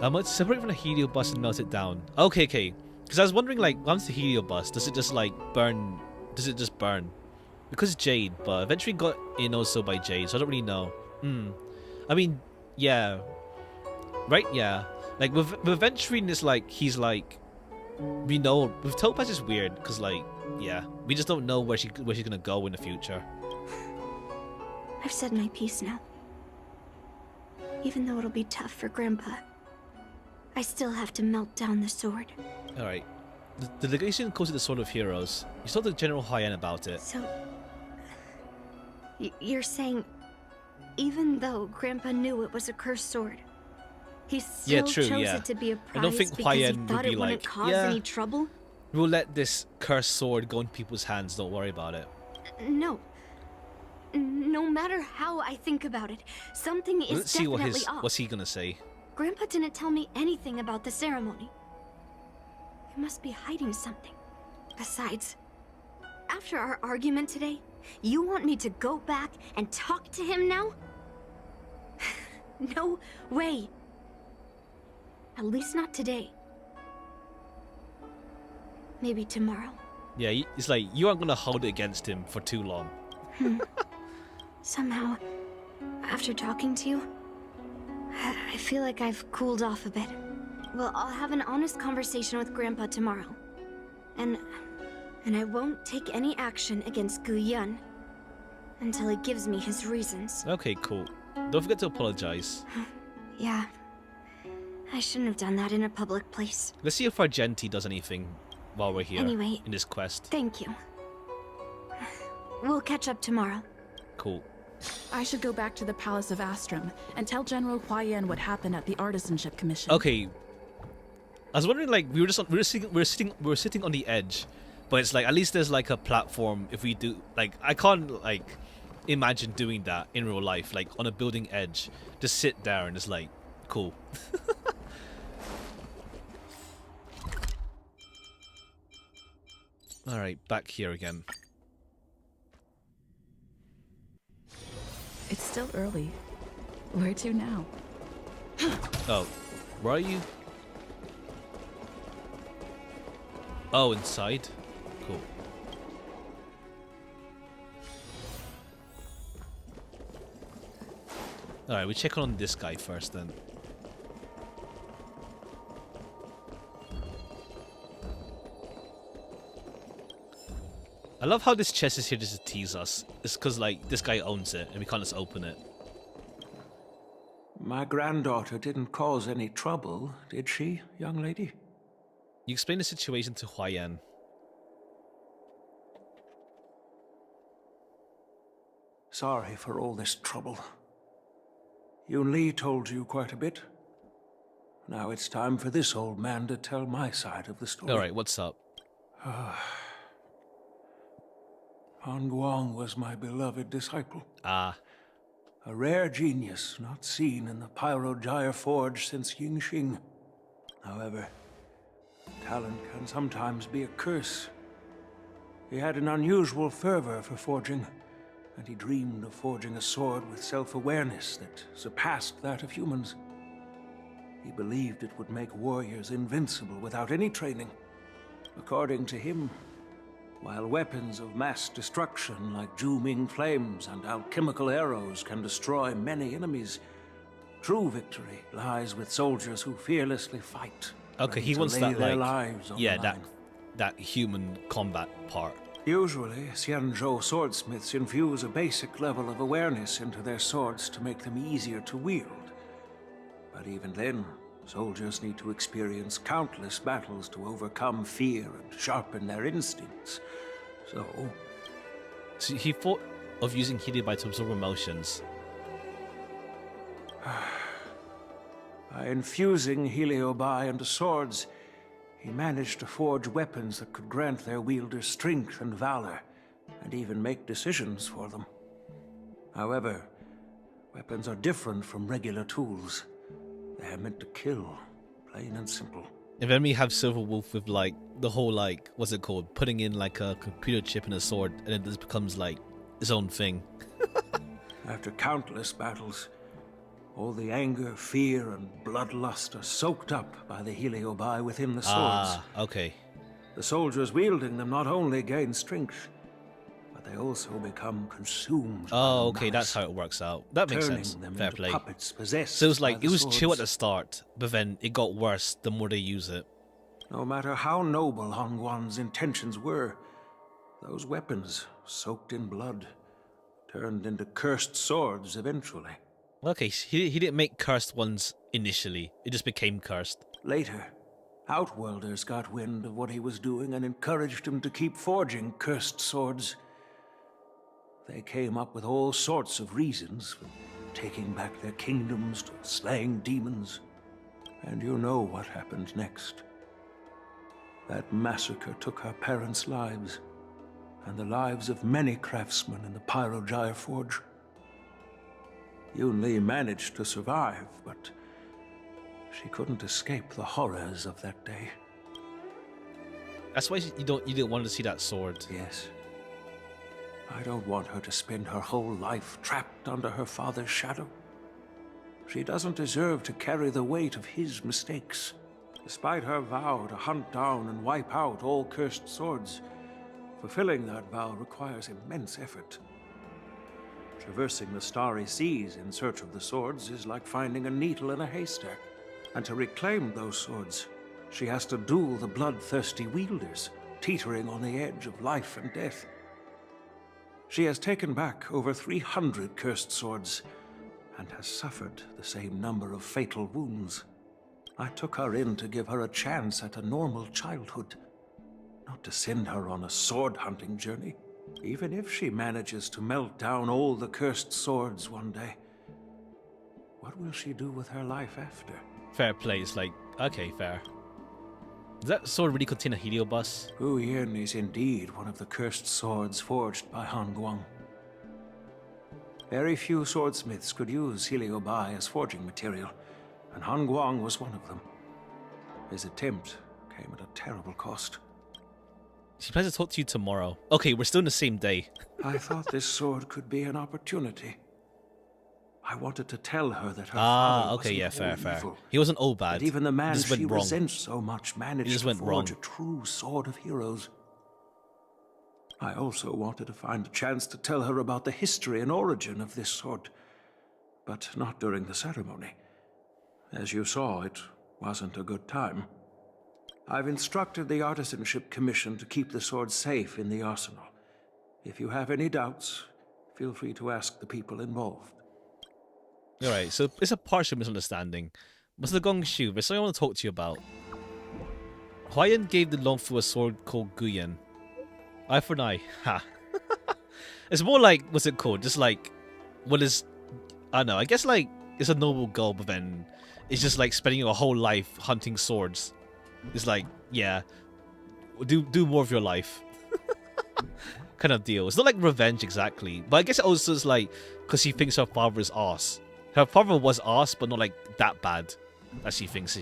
Let's separate from the heliobus and melt it down. Okay. Because I was wondering, like, once the heliobus, does it just like burn? Does it just burn? Because Jade, but Aventurine got in also by Jade, so I don't really know. I mean, yeah. Right, yeah. Like with Aventurine, it's like he's like, we know. With Topaz, it's weird because like, yeah, we just don't know where she's gonna go in the future. I've said my piece now. Even though it'll be tough for Grandpa, I still have to melt down the sword. All right. The delegation calls it the Sword of Heroes. You told the General Hyen about it. So, you're saying, even though Grandpa knew it was a cursed sword, he still chose it to be a prize I don't think because he Hyen thought would be it like, wouldn't cause any trouble? We'll let this cursed sword go in people's hands. Don't worry about it. No. No matter how I think about it, something is Let's see definitely off. what's he gonna say. Grandpa didn't tell me anything about the ceremony. He must be hiding something. Besides, after our argument today, you want me to go back and talk to him now? No way. At least not today. Maybe tomorrow. Yeah, it's like you aren't gonna hold it against him for too long. Somehow, after talking to you, I feel like I've cooled off a bit. Well, I'll have an honest conversation with Grandpa tomorrow. And I won't take any action against Gu Yun until he gives me his reasons. Okay, cool. Don't forget to apologize. Yeah. I shouldn't have done that in a public place. Let's see if Argenti does anything while we're here Anyway, in this quest. Thank you. We'll catch up tomorrow. Cool. I should go back to the Palace of Astrum and tell General Hyen what happened at the Artisanship Commission. Okay. I was wondering, like, we're sitting on the edge, but it's like at least there's like a platform. If we do, like, I can't like imagine doing that in real life, like on a building edge, just sit there and it's like, cool. All right, back here again. It's still early. Where to now? Oh, where are you? Oh, inside? Cool. Alright, we check on this guy first then. I love how this chest is here just to tease us. It's because, like, this guy owns it and we can't just open it. My granddaughter didn't cause any trouble, did she, young lady? You explain the situation to Huayan. Sorry for all this trouble. Yun Li told you quite a bit. Now it's time for this old man to tell my side of the story. Alright, what's up? Han Guang was my beloved disciple. Ah. A rare genius not seen in the Pyrogyre Forge since Yingxing. However, talent can sometimes be a curse. He had an unusual fervor for forging, and he dreamed of forging a sword with self-awareness that surpassed that of humans. He believed it would make warriors invincible without any training. According to him, while weapons of mass destruction like Zhu-Ming flames and alchemical arrows can destroy many enemies, true victory lies with soldiers who fearlessly fight. Okay, he wants lay that, their like, lives on yeah, the line. that human combat part. Usually, Xianzhou swordsmiths infuse a basic level of awareness into their swords to make them easier to wield. But even then, soldiers need to experience countless battles to overcome fear and sharpen their instincts. So he thought of using Heliobi to absorb emotions. By infusing Heliobi into swords, he managed to forge weapons that could grant their wielders strength and valor, and even make decisions for them. However, weapons are different from regular tools. They are meant to kill, plain and simple. And then we have Silverwolf with, like, the whole, like, what's it called? Putting in, like, a computer chip in a sword, and it just becomes, like, its own thing. After countless battles, all the anger, fear, and bloodlust are soaked up by the Heliobi within the swords. Ah, okay. The soldiers wielding them not only gain strength, but they also become consumed. Oh, okay, that's how it works out. That makes sense. Them Fair into play. puppets possessed So it was by like, the it was chill at swords. the start, but then it got worse the more they use it. No matter how noble Han Guan's intentions were, those weapons, soaked in blood, turned into cursed swords eventually. Okay, so he didn't make cursed ones initially. It just became cursed. Later, Outworlders got wind of what he was doing and encouraged him to keep forging cursed swords. They came up with all sorts of reasons, from taking back their kingdoms to slaying demons. And you know what happened next. That massacre took her parents' lives, and the lives of many craftsmen in the Pyrogyre Forge. Yun Li managed to survive, but she couldn't escape the horrors of that day. That's why you didn't want to see that sword. Yes. I don't want her to spend her whole life trapped under her father's shadow. She doesn't deserve to carry the weight of his mistakes. Despite her vow to hunt down and wipe out all cursed swords, fulfilling that vow requires immense effort. Traversing the starry seas in search of the swords is like finding a needle in a haystack. And to reclaim those swords, she has to duel the bloodthirsty wielders, teetering on the edge of life and death. She has taken back over 300 cursed swords, and has suffered the same number of fatal wounds. I took her in to give her a chance at a normal childhood, not to send her on a sword-hunting journey. Even if she manages to melt down all the cursed swords one day, what will she do with her life after? Fair play. It's like, okay, fair. Does that sword really contain a Heliobus? Hu Yin is indeed one of the cursed swords forged by Han Guang. Very few swordsmiths could use Heliobi as forging material, and Han Guang was one of them. His attempt came at a terrible cost. She plans to talk to you tomorrow. Okay, we're still in the same day. I thought this sword could be an opportunity. I wanted to tell her that her Ah, father okay, wasn't yeah, fair, all fair. evil, He wasn't all bad. that even the man He just she went wrong. resents so much managed just to went forge wrong. a true sword of heroes. I also wanted to find a chance to tell her about the history and origin of this sword, but not during the ceremony. As you saw, it wasn't a good time. I've instructed the Artisanship Commission to keep the sword safe in the arsenal, If you have any doubts, feel free to ask the people involved. Alright, so it's a partial misunderstanding. Mr. Gongshu, there's something I want to talk to you about. Huayan gave the Longfu a sword called Guyan. Eye for an eye. Ha. It's more like, what's it called? Just like, what is... I don't know, I guess like, it's a noble goal, but then it's just like spending your whole life hunting swords. It's like, yeah, do more of your life. Kind of deal. It's not like revenge exactly, but I guess it also is like, because she thinks her father is arse. Her father was arse, but not like that bad as she thinks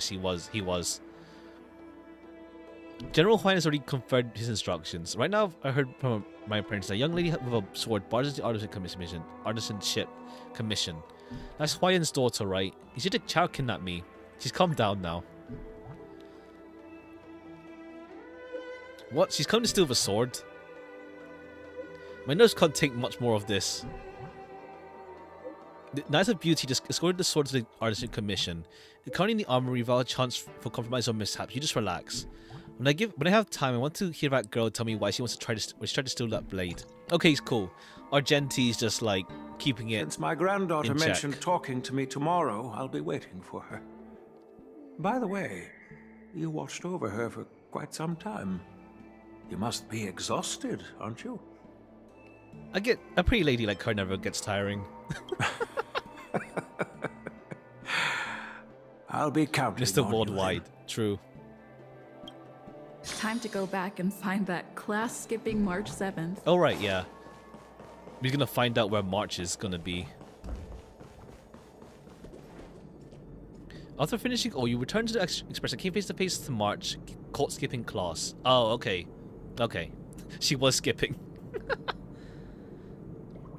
he was. General Huan has already confirmed his instructions. Right now, I heard from my apprentice, a young lady with a sword barges the artisanship commission. That's Huayan's daughter, right? Is she the child kidnapped me? She's calmed down now. What? She's come to steal the sword? My nose can't take much more of this. The Knights of Beauty just escorted the sword to the Artisan Commission. Currently in the armory without a chance for compromise or mishaps. You just relax. When I have time, I want to hear that girl tell me why she wants to try to steal that blade. Okay, it's cool. Argenti's just like keeping it. Since my granddaughter in check. mentioned talking to me tomorrow, I'll be waiting for her. By the way, you watched over her for quite some time. You must be exhausted, aren't you? I get a pretty lady like her never gets tiring. I'll be counting Mr. on Worldwide. True. Time to go back and find that class skipping March 7th. Oh right, yeah. We're gonna find out where March is gonna be. After finishing, you return to the express and came face to face to March, caught skipping class. Oh, okay. Okay. She was skipping.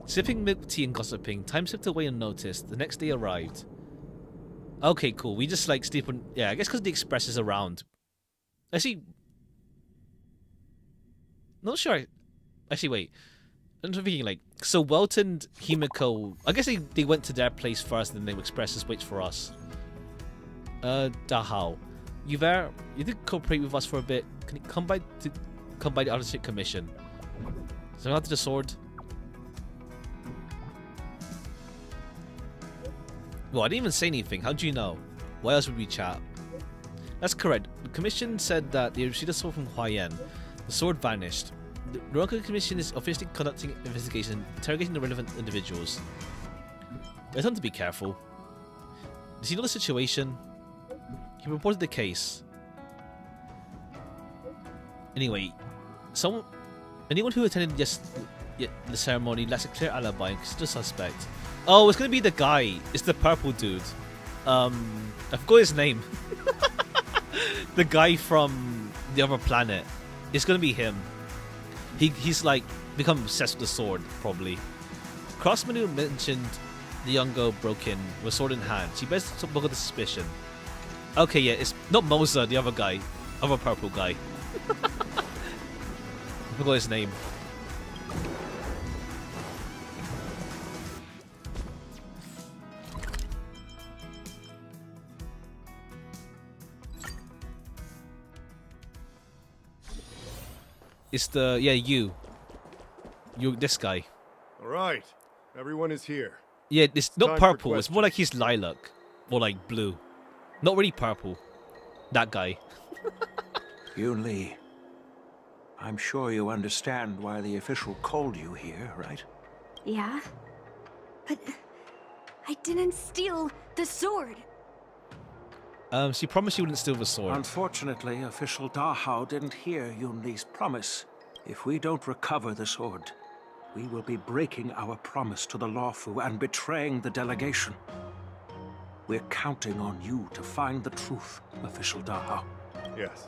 Sipping milk tea and gossiping. Time slipped away unnoticed. The next day arrived. Okay, cool. We just like sleep on... Yeah, I guess because the express is around. Actually... Not sure. Actually, wait. I'm thinking like... So Welton, Himiko... I guess they went to their place first and then the express just waits for us. Dahao. You there? You did cooperate with us for a bit. Can you come by the Artisan Commission? So I have to the sword. Well, I didn't even say anything. How do you know? Why else would we chat? That's correct. The commission said that they received a sword from Huayan. The sword vanished. The Ronka Commission is officially conducting an investigation, interrogating the relevant individuals. There's time to be careful. Does he know the situation? He reported the case. Anyway, anyone who attended the ceremony lacks a clear alibi and considered a suspect. Oh, it's gonna be the guy. It's the purple dude. I forgot his name. The guy from the other planet. It's gonna be him. He's like become obsessed with the sword, probably. Crossman who mentioned the young girl broke in with sword in hand. She bears some look at the suspicion. Okay, yeah, it's not Moza, the other guy. Other purple guy. I forgot his name. It's the... Yeah, you. This guy. Alright. Everyone is here. Yeah, it's not Time for purple. It's more like he's lilac. Or like blue. Not really purple. That guy. Yoon Lee, I'm sure you understand why the official called you here, right? Yeah? But I didn't steal the sword. She promised she wouldn't steal the sword. Unfortunately, official Dahao didn't hear Yoon Lee's promise. If we don't recover the sword, we will be breaking our promise to the Lawfu and betraying the delegation. We're counting on you to find the truth, official Dahao. Yes.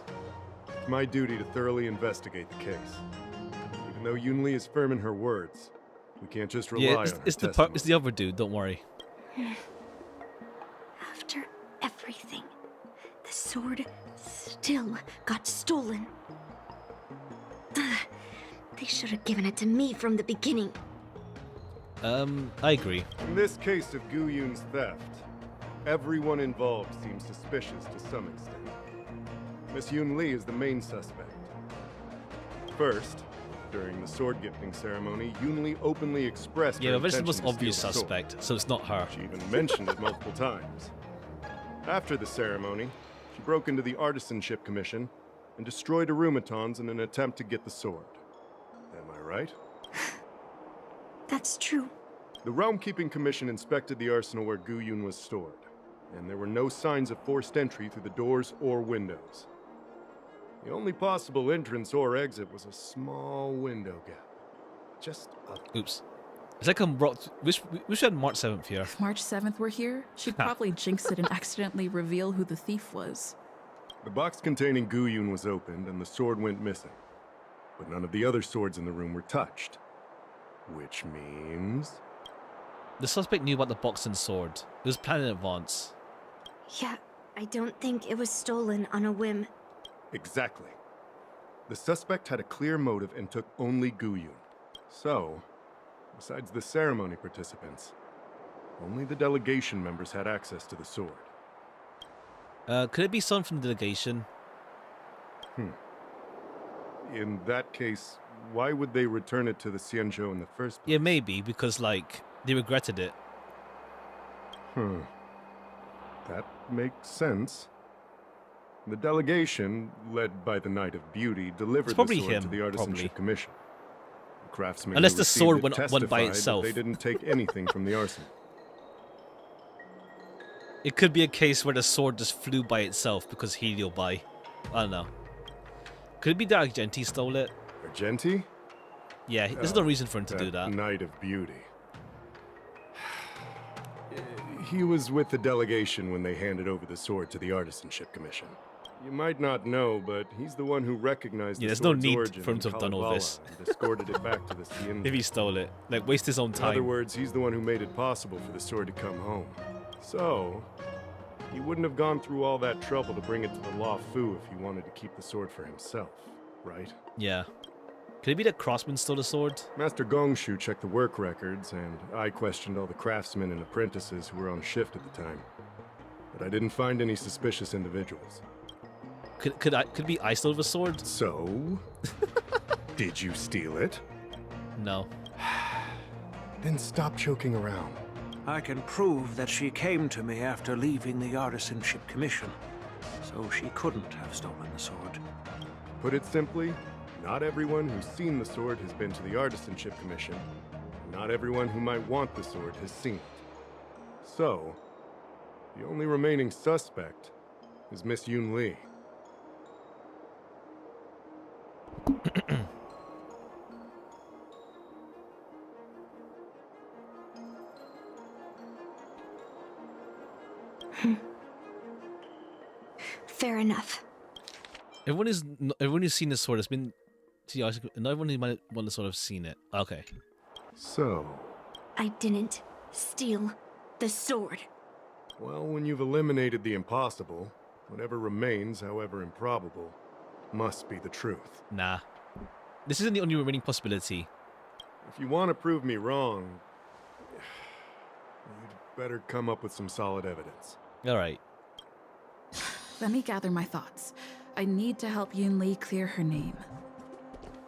It's my duty to thoroughly investigate the case. Even though Yoon Lee is firm in her words, we can't just rely on her testimony. It's the other dude, don't worry. After everything, the sword still got stolen. They should have given it to me from the beginning. I agree. In this case of Gu Yun's theft, everyone involved seems suspicious to some extent. Miss Yoon Lee is the main suspect. First, During the sword gifting ceremony, Yunli openly expressed Yeah, her but this is the intention most to steal obvious the sword. suspect, so it's not her. She even mentioned it multiple times. After the ceremony, she broke into the Artisanship Commission and destroyed Arumatons in an attempt to get the sword. Am I right? That's true. The Realm Keeping Commission inspected the arsenal where Guyun was stored, and there were no signs of forced entry through the doors or windows. The only possible entrance or exit was a small window gap. Just a... Oops. It's like I'm rocked. We should have March 7th here. If March 7th were here, she'd probably jinx it and accidentally reveal who the thief was. The box containing Guyun was opened and the sword went missing. But none of the other swords in the room were touched. Which means... The suspect knew about the box and sword. It was planned in advance. Yeah, I don't think it was stolen on a whim. Exactly. The suspect had a clear motive and took only Guyun. So, besides the ceremony participants, only the delegation members had access to the sword. Could it be someone from the delegation? In that case, why would they return it to the Xianzhou in the first place? Yeah, maybe, because, like, they regretted it. That makes sense. The delegation, led by the Knight of Beauty, delivered the probably sword him, to the Artisanship probably. Commission. The craftsman Unless who the received sword it went by testified itself. that they didn't take anything from the arsenal. It could be a case where the sword just flew by itself because Helio by. I don't know. Could it be that Argenti stole it? Argenti? Yeah, there's no reason for him to do that. Knight of Beauty. He was with the delegation when they handed over the sword to the Artisanship Commission. You might not know, but he's the one who recognized the There's no sword's need origin for him to in have done all Kalevala this. and escorted it back to the Xianzhou. If he stole it. Like, waste his own In other time. words, he's the one who made it possible for the sword to come home. So, he wouldn't have gone through all that trouble to bring it to the Law Fu if he wanted to keep the sword for himself, right? Yeah. Could it be that Crossman stole the sword? Master Gongshu checked the work records, and I questioned all the craftsmen and apprentices who were on shift at the time. But I didn't find any suspicious individuals. Could be I stole the sword? So? Did you steal it? No. Then stop joking around. I can prove that she came to me after leaving the Artisanship Commission, so she couldn't have stolen the sword. Put it simply, not everyone who's seen the sword has been to the Artisanship Commission, and not everyone who might want the sword has seen it. So, the only remaining suspect is Miss Yunli. Fair enough. Everyone who's seen the sword has been to the Artisanship. Not everyone who might want to sort of seen it. Okay. So, I didn't steal the sword. well, when you've eliminated the impossible, whatever remains, however improbable, must be the truth. Nah. This isn't the only remaining possibility. If you want to prove me wrong, you'd better come up with some solid evidence. Alright. Let me gather my thoughts. I need to help Yunli clear her name.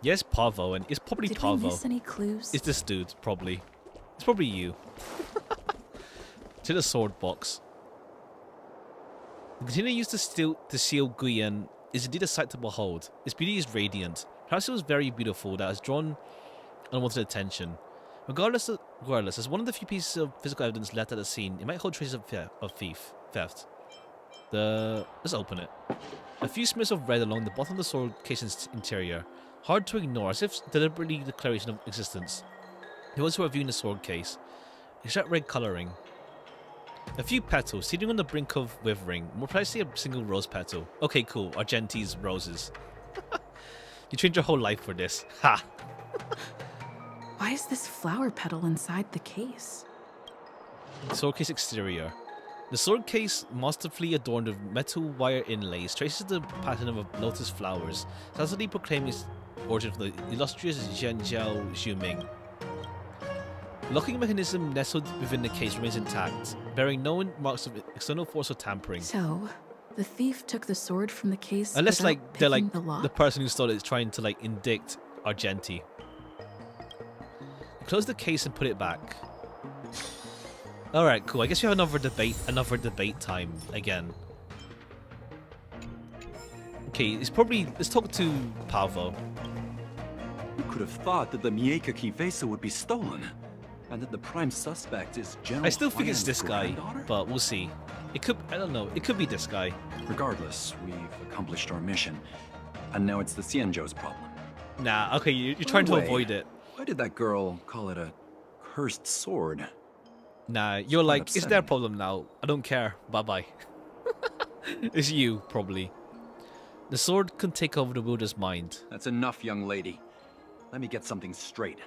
Yes, Pavo, and it's probably Did Pavo. we miss any clues? It's this dude, probably. It's probably you. To the sword box. The container used to seal Guyan is indeed a sight to behold. Its beauty is radiant. Perhaps it was very beautiful that has drawn unwanted attention. Regardless, as one of the few pieces of physical evidence left at the scene, it might hold traces of theft. Let's open it. A few smears of red along the bottom of the sword case's interior. Hard to ignore, as if deliberately declaration of existence. Those who are viewing the sword case. Extract red colouring. A few petals, sitting on the brink of withering. More precisely, a single rose petal. Okay, cool. Argenti's roses. You changed your whole life for this. Ha! Why is this flower petal inside the case? Sword case exterior. The sword case, masterfully adorned with metal wire inlays, traces the pattern of lotus flowers, tacitly proclaiming its origin from the illustrious Zhenjiao Xuming. Locking mechanism nestled within the case remains intact, bearing no marks of external force or tampering. So, the thief took the sword from the case Unless, without like, they're like picking the lock? the person who stole it is trying to like indict Argenti. Close the case and put it back. Alright, cool. I guess we have another debate time again. Okay, let's talk to Pavo. Who could have thought that the Mieka Vesa would be stolen? And that the prime suspect is General I still think it's Huayan's this guy, granddaughter? but we'll see. It could, I don't know, it could be this guy. Regardless, we've accomplished our mission. And now it's the Xianzhou's problem. Nah, okay, you're trying to avoid it. Why did that girl call it a cursed sword? Nah, you're like, it's their upsetting. problem now. I don't care. Bye-bye. It's you, probably. The sword can take over the wielder's mind. That's enough, young lady. Let me get something straight.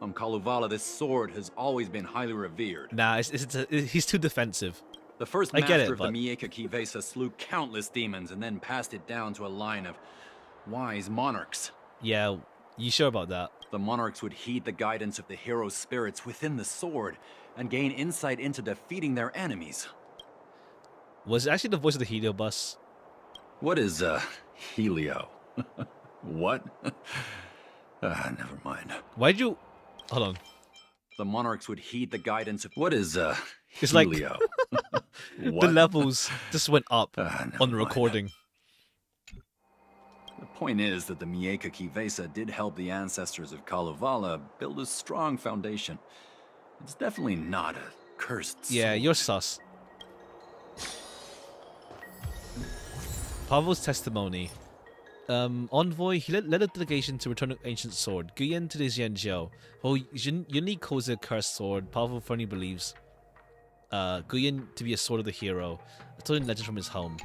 On Kalevala, this sword has always been highly revered. Nah, he's too defensive. The first I master get it, of but... the Mieka Vesa slew countless demons and then passed it down to a line of wise monarchs. Yeah, you sure about that? The monarchs would heed the guidance of the hero spirits within the sword and gain insight into defeating their enemies. Was it actually the voice of the Helio bus? What is, Helio? What? Never mind. Why'd you... Hold on. The monarchs would heed the guidance of... What is, It's like... Helio? The What? levels just went up Never on the mind. recording. The point is that the Mieka Vesa did help the ancestors of Kalevala build a strong foundation. It's definitely not a cursed Yeah, sword. you're sus. Pavel's testimony. Envoy, he led a delegation to return the ancient sword, Guyen to the Xianzhou. While Yuni calls it a cursed sword, Pavel firmly believes Guyen to be a sword of the hero, a stolen legend from his home.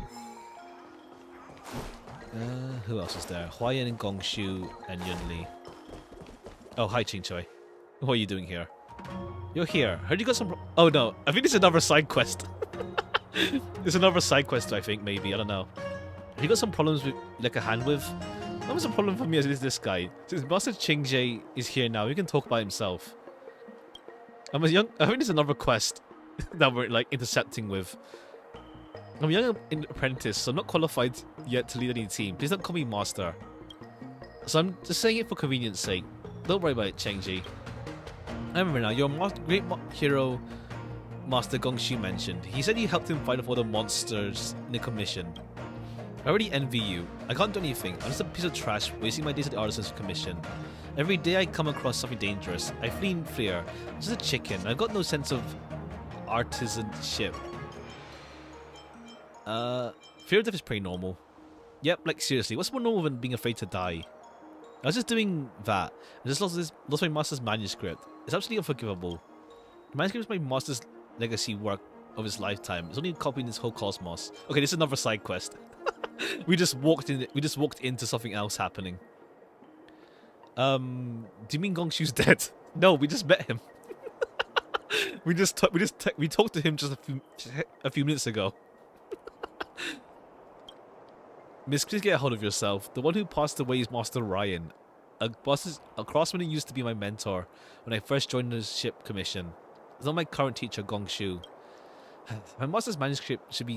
Who else is there? Huayan and Gongshu and Yunli. Oh, hi Qingchui. What are you doing here? You're here. Heard you got some... Oh no, I think it's another side quest. It's another side quest, I think, maybe. I don't know. Have you got some problems with, like, a hand with? That was a problem for me as it is this guy. Since Master Qingzhe is here now, he can talk by himself. I think there's another quest that we're, like, intercepting with. I'm a young apprentice, so I'm not qualified yet to lead any team. Please don't call me Master. So I'm just saying it for convenience sake. Don't worry about it, Qingzhe. I remember now, your great hero, Master Gongshu mentioned. He said you helped him fight off all the monsters in the commission. I already envy you. I can't do anything. I'm just a piece of trash, wasting my days at the artisan's commission. Every day I come across something dangerous. I flee in fear. I'm just a chicken. I've got no sense of artisanship. Fear of death is pretty normal. Yep, like seriously, what's more normal than being afraid to die? I was just doing that. I just lost my master's manuscript. It's absolutely unforgivable. The manuscript is my master's legacy work of his lifetime. It's only a copy in this whole cosmos. Okay, this is another side quest. We just walked into something else happening. Do you mean Gongshu's dead? No, we just met him. we talked to him just a few minutes ago. Miss, please get a hold of yourself. The one who passed away is Master Ryan. A craftsman who used to be my mentor when I first joined the ship commission. It's not my current teacher, Gongshu. My master's manuscript should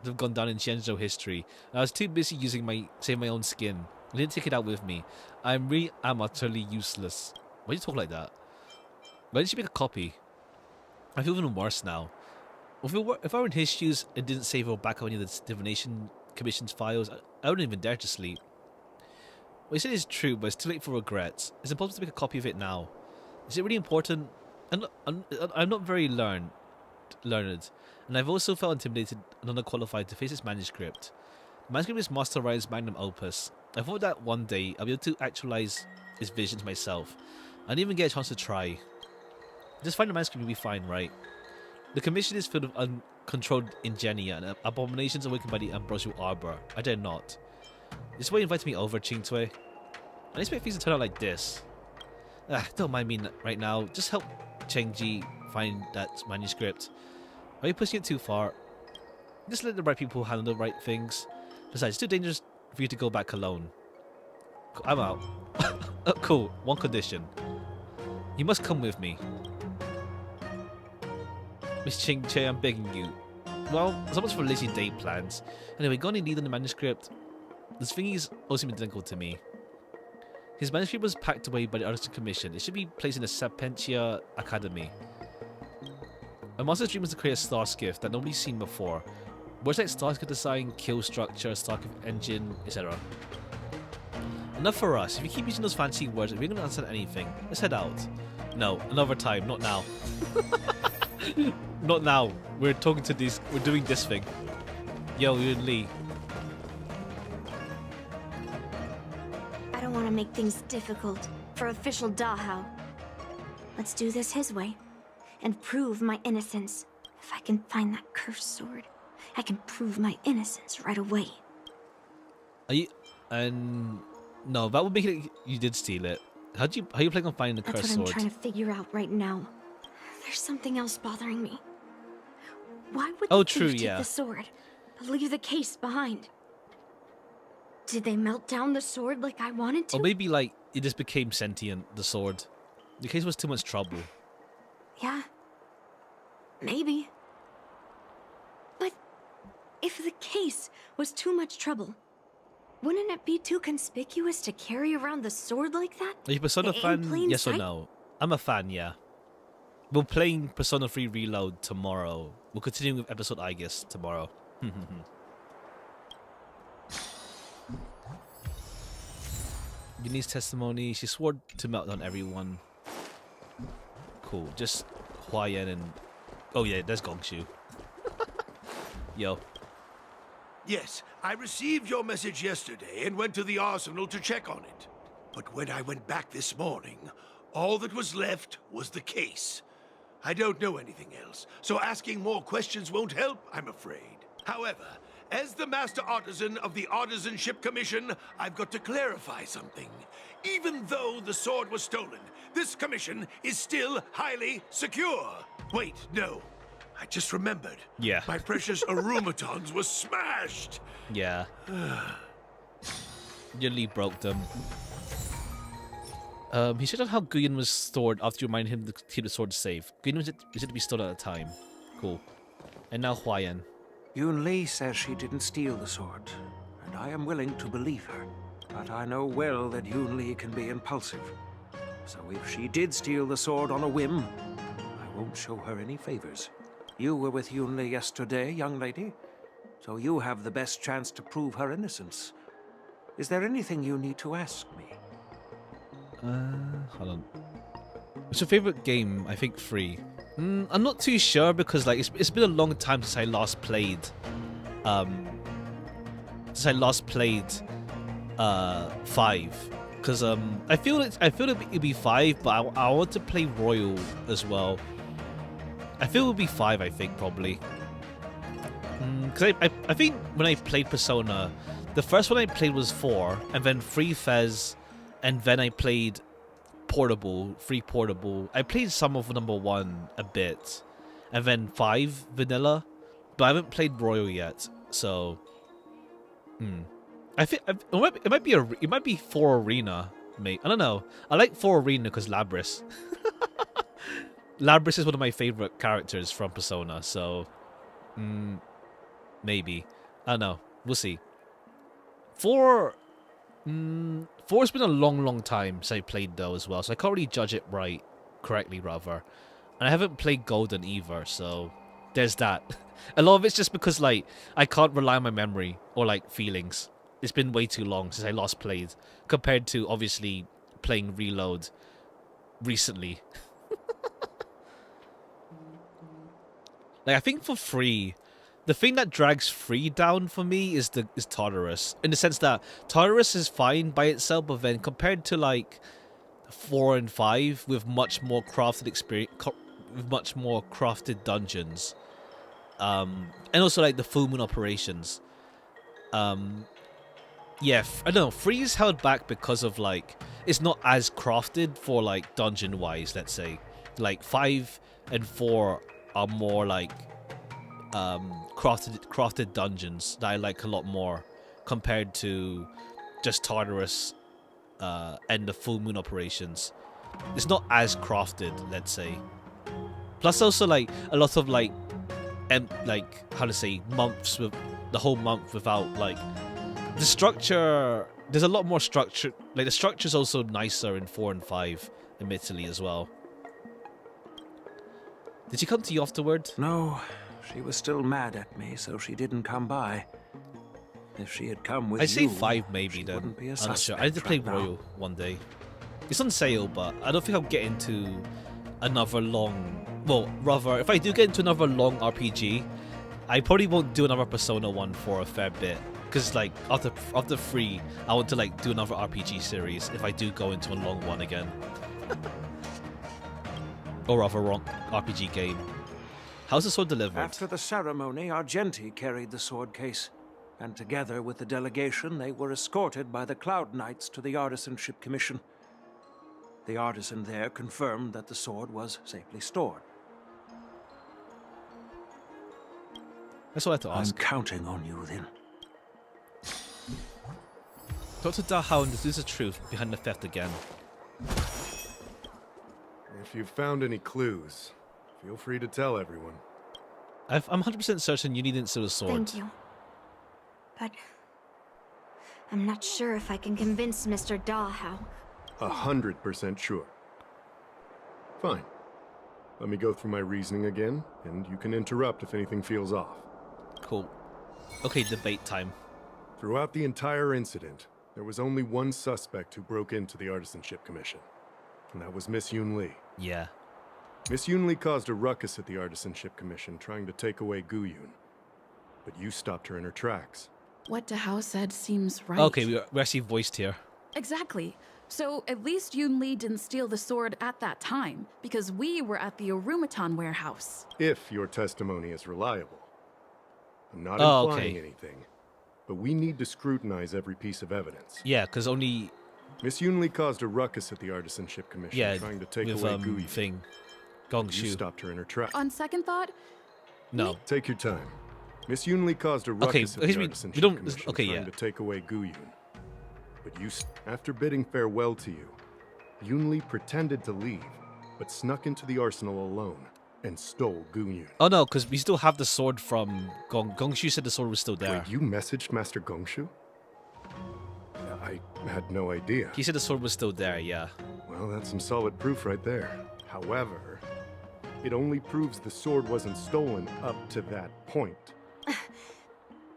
have gone down in Xianzhou history. I was too busy saving my own skin. I didn't take it out with me. I really am utterly useless. Why do you talk like that? Why didn't you make a copy? I feel even worse now. If I were in his shoes and didn't save or back up any of the divination commission's files, I wouldn't even dare to sleep. What you said is true, but it's too late for regrets. It's impossible to make a copy of it now. Is it really important? I'm not very learned, and I've also felt intimidated and underqualified to face this manuscript. The manuscript is Master Ryan's magnum opus. I thought that one day I'll be able to actualize his visions myself. I didn't even get a chance to try. Just find the manuscript will be fine, right? The commission is filled with uncontrolled ingenia and abominations awakened by the ambrosial arbor. I dare not. This is why you invited me over, Qingcui. I expect things to turn out like this. Don't mind me right now. Just help Qingzhe find that manuscript. Are you pushing it too far? Just let the right people handle the right things. Besides, it's too dangerous for you to go back alone. I'm out. Oh, cool. One condition. You must come with me. Miss Qingchui, I'm begging you. Well, so much for lazy date plans. Anyway, got any lead on the manuscript? This thing is also identical to me. His manuscript was packed away by the Artisan Commission. It should be placed in the Serpentia Academy. A master's dream was to create a Starskiff that nobody's seen before. Words like Starskiff design, kill structure, Starskiff engine, etc. Enough for us. If you keep using those fancy words, we're gonna understand anything. Let's head out. No, another time, not now. Not now. We're talking to these. We're doing this thing. Yo, Yun Lee. I don't want to make things difficult for official Dahao. Let's do this his way and prove my innocence. If I can find that cursed sword, I can prove my innocence right away. Are you? And no, that would make it. You did steal it. How you planning on finding the That's cursed what I'm sword? trying to figure out right now. There's something else bothering me. Why would Oh, the true, thief yeah. take the sword, but leave the case behind? Did they melt down the sword like I wanted to? Or maybe like it just became sentient. The sword. The case was too much trouble. Yeah. Maybe. But if the case was too much trouble, wouldn't it be too conspicuous to carry around the sword like that? Are you a Persona In fan? plain Yes or sight? no? I'm a fan, yeah. We're playing Persona 3 Reload tomorrow. We'll continue with episode I guess tomorrow. Yuni's testimony. She swore to melt down everyone. Cool. Just Huayan and... Oh yeah, there's Gongshu. Yo. Yes, I received your message yesterday and went to the arsenal to check on it. But when I went back this morning, all that was left was the case. I don't know anything else, so asking more questions won't help, I'm afraid. However, as the Master Artisan of the Artisanship Commission, I've got to clarify something. Even though the sword was stolen, this commission is still highly secure. Wait, no. I just remembered. Yeah. My precious aromatons were smashed. Yeah. Yuli broke them. He shared out how Guyan was stored after you reminded him to keep the sword safe. Guyan was it to be stored at a time. Cool. And now Huayan. Yun Li says she didn't steal the sword, and I am willing to believe her. But I know well that Yun Li can be impulsive. So if she did steal the sword on a whim, I won't show her any favors. You were with Yun Li yesterday, young lady, so you have the best chance to prove her innocence. Is there anything you need to ask me? Hold on. What's your favorite game? I think 3. I'm not too sure because like it's been a long time since I last played. Since I last played 5. Because I feel it'd be 5, but I want to play Royal as well. I feel it would be 5. I think probably. Because I think when I played Persona, the first one I played was 4, and then 3 Fez, and then I played Portable, 3 Portable. I played some of number 1 a bit, and then 5 Vanilla, but I haven't played Royal yet. So, I think it might be 4 Arena, mate. I don't know. I like 4 Arena because Labris. Labris is one of my favorite characters from Persona, so maybe. I don't know. We'll see. 4's been a long time since I played though as well, so I can't really judge it correctly rather. And I haven't played Golden either, so there's that. A lot of it's just because like I can't rely on my memory or like feelings. It's been way too long since I last played, compared to obviously playing Reload recently. Like I think for 3, the thing that drags 3 down for me is Tartarus, in the sense that Tartarus is fine by itself, but then compared to like 4 and 5 with much more crafted experience, with much more crafted dungeons, and also like the full moon operations. Yeah, I don't know. 3 is held back because of like it's not as crafted for like dungeon wise. Let's say like 5 and 4 are more like crafted dungeons that I like a lot more compared to just Tartarus and the full moon operations. It's not as crafted, let's say. Plus also like a lot of like how to say months with the whole month without like the structure there's a lot more structure. Like the structure's also nicer in 4 and 5, admittedly as well. Did she come to you afterward? No, she was still mad at me, so she didn't come by. If she had come with I'd say you, 5 maybe then. wouldn't be a I'm not sure. I suspect need to play right now. Royal one day. It's on sale, but I don't think I'll get into another long... Well, rather, if I do get into another long RPG, I probably won't do another Persona one for a fair bit. Because, like, after 3, I want to, like, do another RPG series if I do go into a long one again. Or rather, wrong RPG game. How's the sword delivered? After the ceremony, Argenti carried the sword case, and together with the delegation, they were escorted by the Cloud Knights to the Artisanship Commission. The artisan there confirmed that the sword was safely stored. That's what I had to ask. I'm counting on you, then. Dr. Dahound, is this the truth behind the theft again? If you've found any clues, feel free to tell everyone. I'm 100% certain you needn't steal a sword. Thank you. But I'm not sure if I can convince Mr. Dahound. 100% sure. Fine. Let me go through my reasoning again, and you can interrupt if anything feels off. Cool. Okay, debate time. Throughout the entire incident, there was only one suspect who broke into the Artisanship Commission, and that was Miss Yoon Lee. Yeah. Miss Yoon Lee caused a ruckus at the Artisanship Commission trying to take away Gu-Yun, but you stopped her in her tracks. What Dahao said seems right. Okay, we're actually voiced here. Exactly. So at least Yoon Lee didn't steal the sword at that time, because we were at the Arumaton warehouse. If your testimony is reliable. I'm not Oh, implying okay. anything, but we need to scrutinize every piece of evidence. Yeah, because only... Miss Yoon Lee caused a ruckus at the Artisanship Commission trying to take with, away Gu-Yun. thing. You Gongshu. stopped her in her tracks. On second thought, No. Take your time. Miss Yoon Lee caused a ruckus at the Artisanship Commission trying to take away Gu-Yun. But you, after bidding farewell to you, Yoon Lee pretended to leave, but snuck into the arsenal alone and stole Gu-Yun. Oh no, because we still have the sword from Gongshu said the sword was still there. Wait, you messaged Master Gongshu? I had no idea. He said the sword was still there, yeah. Well, that's some solid proof right there. However, it only proves the sword wasn't stolen up to that point.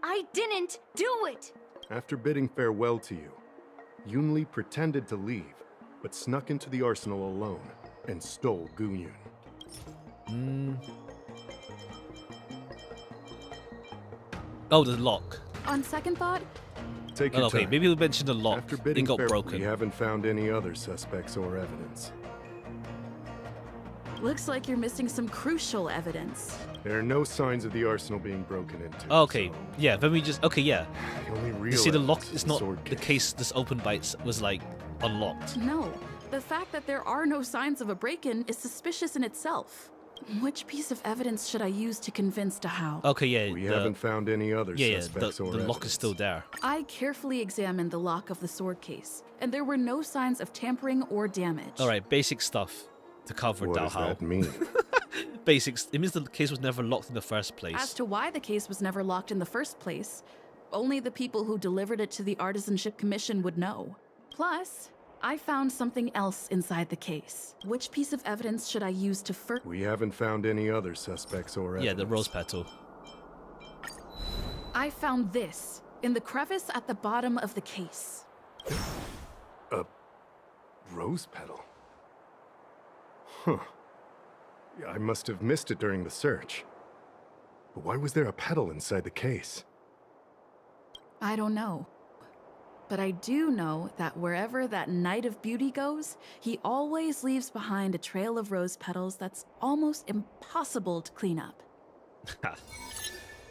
I didn't do it! After bidding farewell to you, Yoon Lee pretended to leave, but snuck into the arsenal alone and stole Gu-Yun. Oh, the lock. on second thought, Take your okay, time. maybe we mentioned the lock. After It bidding got farewell, broken. we haven't found any other suspects or evidence. looks like you're missing some crucial evidence. There are no signs of the arsenal being broken into. Okay, yeah, then we just... Okay, yeah. The only real You see, the lock evidence is the not... sword The case this opened by was, like, unlocked. No, the fact that there are no signs of a break-in is suspicious in itself. Which piece of evidence should I use to convince Dahao? Okay, yeah. We haven't found any other yeah, suspects the or lock evidence. is still there. I carefully examined the lock of the sword case, and there were no signs of tampering or damage. Alright, basic stuff to cover What does Dahao. that mean? Basics. It means the case was never locked in the first place. As to why the case was never locked in the first place, only the people who delivered it to the Artisanship Commission would know. Plus, I found something else inside the case. Which piece of evidence should I use to We haven't found any other suspects or evidence. Yeah, the rose petal. I found this in the crevice at the bottom of the case. A rose petal? Huh. Yeah, I must have missed it during the search. But why was there a petal inside the case? I don't know. But I do know that wherever that Knight of Beauty goes, he always leaves behind a trail of rose petals that's almost impossible to clean up.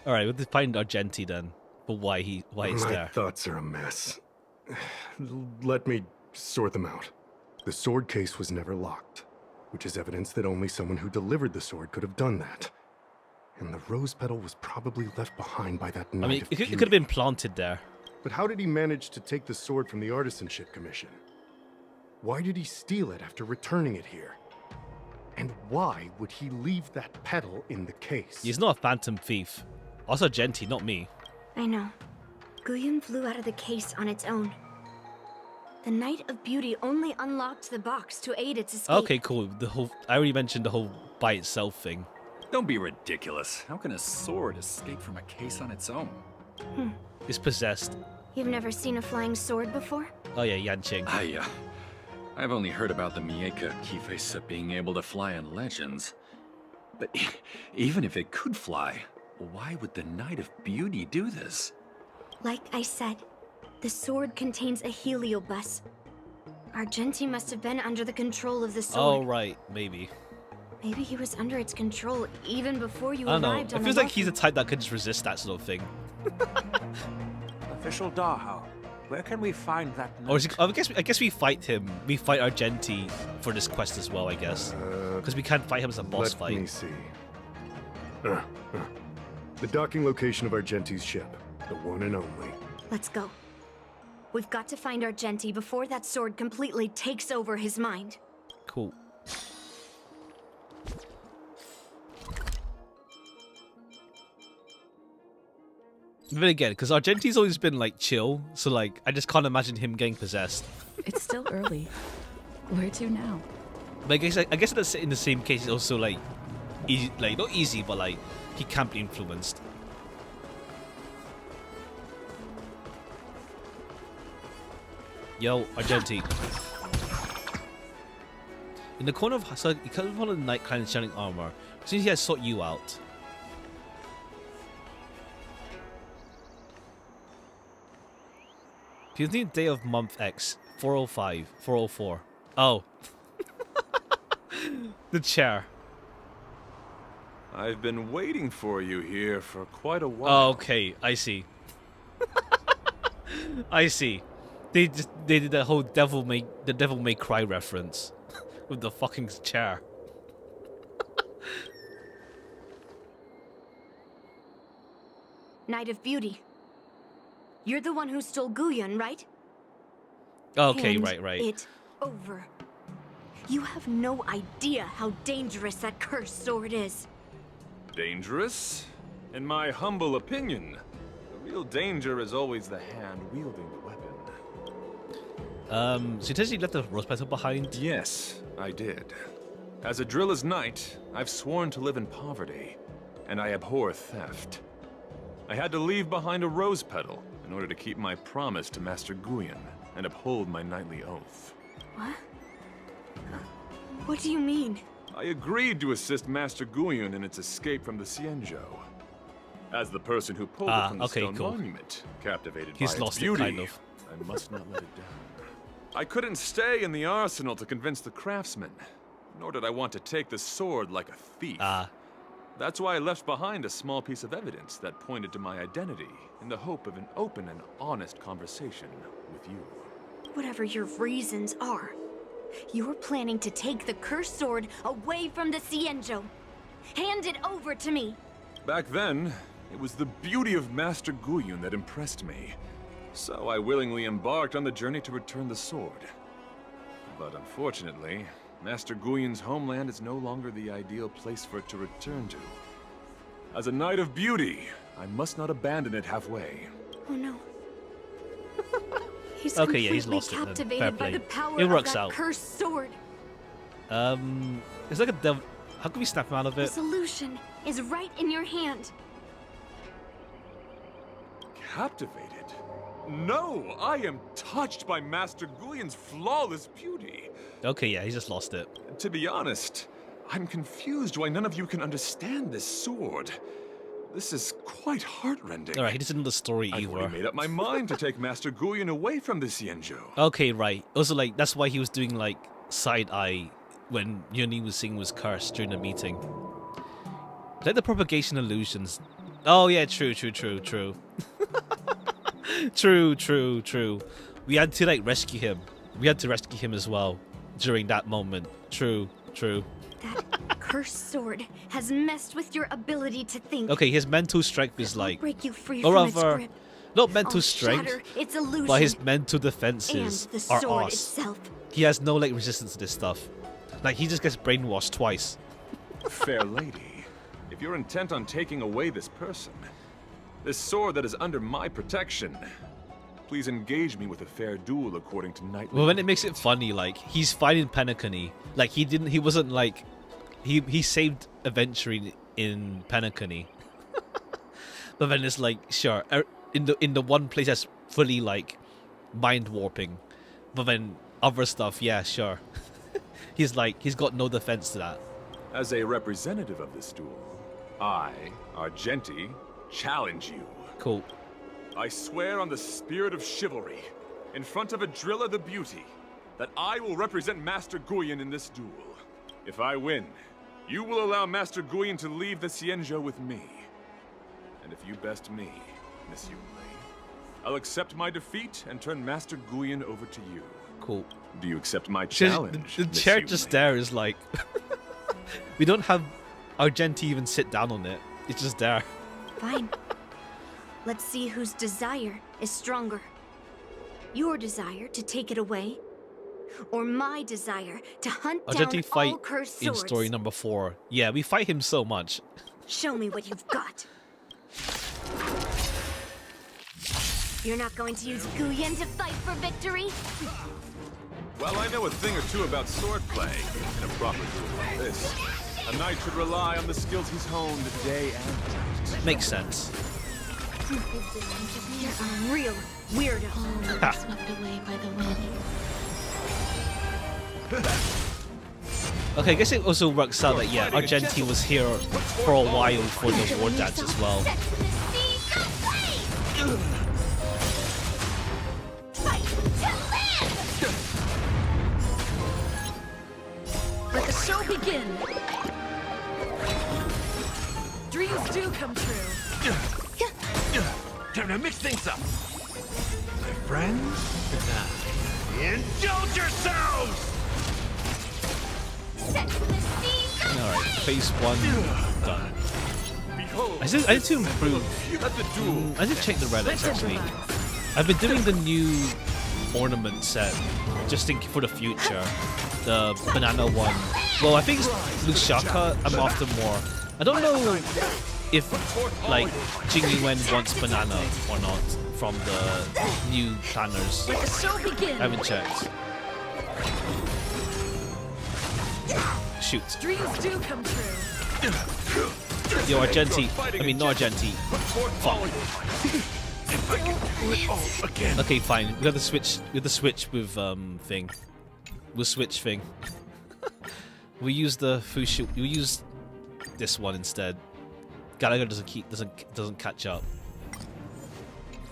Alright, we'll find Argenti then. But why it's My there. thoughts are a mess. Let me sort them out. The sword case was never locked, which is evidence that only someone who delivered the sword could have done that. And the rose petal was probably left behind by that Knight I mean, of it Beauty. could have been planted there. But how did he manage to take the sword from the Artisanship Commission? Why did he steal it after returning it here? And why would he leave that petal in the case? He's not a phantom thief. Also Argenti, not me. I know. Gu-Yun flew out of the case on its own. The Night of Beauty only unlocked the box to aid its escape. Okay, cool. I already mentioned the whole by itself thing. Don't be ridiculous. How can a sword escape from a case on its own? It's possessed. You've never seen a flying sword before? Oh yeah, Yanqing. I've only heard about the Mieka Kifesa being able to fly in legends. But even if it could fly, why would the Night of Beauty do this? Like I said, the sword contains a heliobus. Argenti must have been under the control of the sword. Oh right, maybe. Maybe he was under its control even before you I don't know. arrived on It feels like he's the type that could just resist that sort of thing. Official Daho, where can we find that note? Or is it, I guess we fight him. We fight Argenti for this quest as well, I guess. Because we can't fight him as a boss fight. Let me see. The docking location of Argenti's ship. The one and only. Let's go. We've got to find Argenti before that sword completely takes over his mind. Cool. But again, because Argenti's always been like chill, so like I just can't imagine him getting possessed. It's still early. Where to now? But I guess that's in the same case. It's also like easy, like not easy, but like he can't be influenced. Yo, Argenti. In the corner of so he comes upon a knight clad in shining armor. Since he has sought you out. 15th day of month X, 405, 404. Oh. The chair. I've been waiting for you here for quite a while. Oh, okay, I see. I see. They did the whole Devil May Cry reference with the fucking chair. Night of Beauty. You're the one who stole Guyun, right? Okay, Hand right. it over. You have no idea how dangerous that cursed sword is. Dangerous? In my humble opinion, the real danger is always the hand wielding the weapon. So you said you left the rose petal behind? Yes, I did. As a driller's knight, I've sworn to live in poverty, and I abhor theft. I had to leave behind a rose petal in order to keep my promise to Master Guyun and uphold my knightly oath. What? What do you mean? I agreed to assist Master Guyun in its escape from the Xianzhou. As the person who pulled it from the stone monument, captivated by its beauty, I must not let it down. I couldn't stay in the arsenal to convince the craftsman, nor did I want to take the sword like a thief. That's why I left behind a small piece of evidence that pointed to my identity in the hope of an open and honest conversation with you. Whatever your reasons are, you're planning to take the cursed sword away from the Xianzhou. Hand it over to me. Back then, it was the beauty of Master Guyun that impressed me. So I willingly embarked on the journey to return the sword. But unfortunately, Master Guyun's homeland is no longer the ideal place for it to return to. As a Knight of Beauty, I must not abandon it halfway. Oh no. He's okay, yeah, he's completely lost captivated it. by the power it of works that out. cursed sword. It's like a devil. How can we snap him out of The it? solution is right in your hand. Captivated? No, I am touched by Master Guyun's flawless beauty. Okay, yeah, he just lost it. To be honest, I'm confused why none of you can understand this sword. This is quite heartrending. Alright, he doesn't know the story I've either. already made up my mind to take Master Guyun away from the Xianzhou. Okay, right. Also, like, that's why he was doing, like, side-eye when Yuni was saying was cursed during the meeting. Like the propagation illusions. Oh, yeah, true. True. We had to, like, rescue him. We had to rescue him as well during that moment. True. That cursed sword has messed with your ability to think. Okay, his mental strength is like... break you free or from its rather, grip. not mental I'll strength, shatter its illusion but his mental defenses and the are sword arse. itself. He has no, like, resistance to this stuff. Like, he just gets brainwashed twice. Fair lady, if you're intent on taking away this person, this sword that is under my protection, Please engage me with a fair duel according to knightly. Well, when it makes it funny, like he's fighting Penacony, like he wasn't like he saved Aventurine in Penacony, but then it's like sure in the one place that's fully like mind warping, but then other stuff, yeah, sure. He's got no defense to that. As a representative of this duel, I, Argenti, challenge you. Cool. I swear on the spirit of chivalry, in front of Adrilla the Beauty, that I will represent Master Guyon in this duel. If I win, you will allow Master Guyon to leave the Xianzhou with me. And if you best me, Miss Yunli, I'll accept my defeat and turn Master Guyon over to you. Cool. Do you accept my challenge? The chair just there is like... we don't have Argenti even sit down on it. It's just there. Fine. Let's see whose desire is stronger. Your desire to take it away, or my desire to hunt Argenti down fight all cursed in swords. story number 4. Yeah, we fight him so much. Show me what you've got. You're not going to use Guyon to fight for victory? Well, I know a thing or two about swordplay. In a proper duel like this, a knight should rely on the skills he's honed day and night. Makes sense. You're a real weirdo. All swept away by the wind. Okay, I guess it also works out that, yeah, Argenti was here for a while for the Wardance as well. Let the show begin. Dreams do come true. Time to mix things up. My friends, indulge yourselves! Alright, phase 1 done. I need to improve. I need to check the relics actually. I've been doing the new ornament set just for the future. The banana one. Well, I think it's Lushaka I'm after more. I don't know if like Jing Yuan wants banana or not from the new planners. Let the show begin. I haven't checked. Shoot. Dreams do come true. Yo, Argenti. I mean, not Argenti. Fuck. Okay, fine. We got the switch. We got the switch with thing. We'll switch thing. We use the Fushu. We use this one instead. Gallagher doesn't catch up.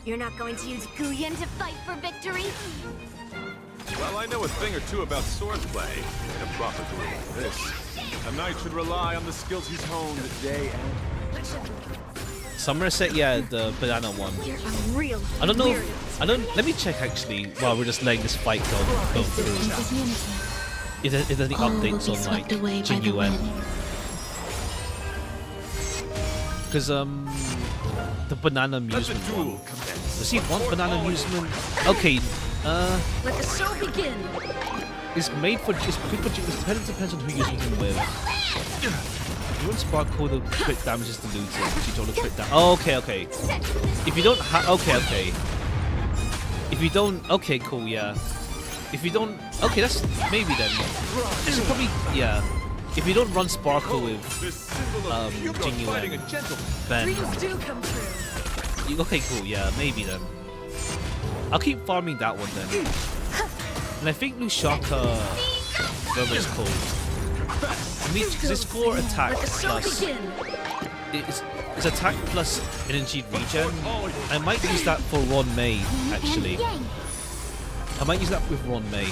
You're not going to use Guyon to fight for victory? Well, I know a thing or two about swordplay. In a proper duel like this, a knight should rely on the skills he's honed day and night. Somerset, yeah, the banana one. You're a real I don't know. weirdo. Let me check actually while we're just letting this fight go through. If there's any updates on like Jing Yuan. Because the banana amusement one. Does he want banana amusement? Okay. Let the show begin. It's made for just good for it depends on who you're using him with. You want Sparkle the crit damages the looter. She told the crit damage. Oh, okay. If you don't have okay. If you don't cool, yeah. If you don't that's maybe then. This is probably if you don't run Sparkle with Jing Yuan, then Dreams do come true. okay, cool, yeah, maybe then. I'll keep farming that one then. And I think Lushaka, whatever it's called. I mean, because it's 4 attack plus. It's attack plus energy regen. I might use that for Ron Mei, actually. I might use that with Ron Mei.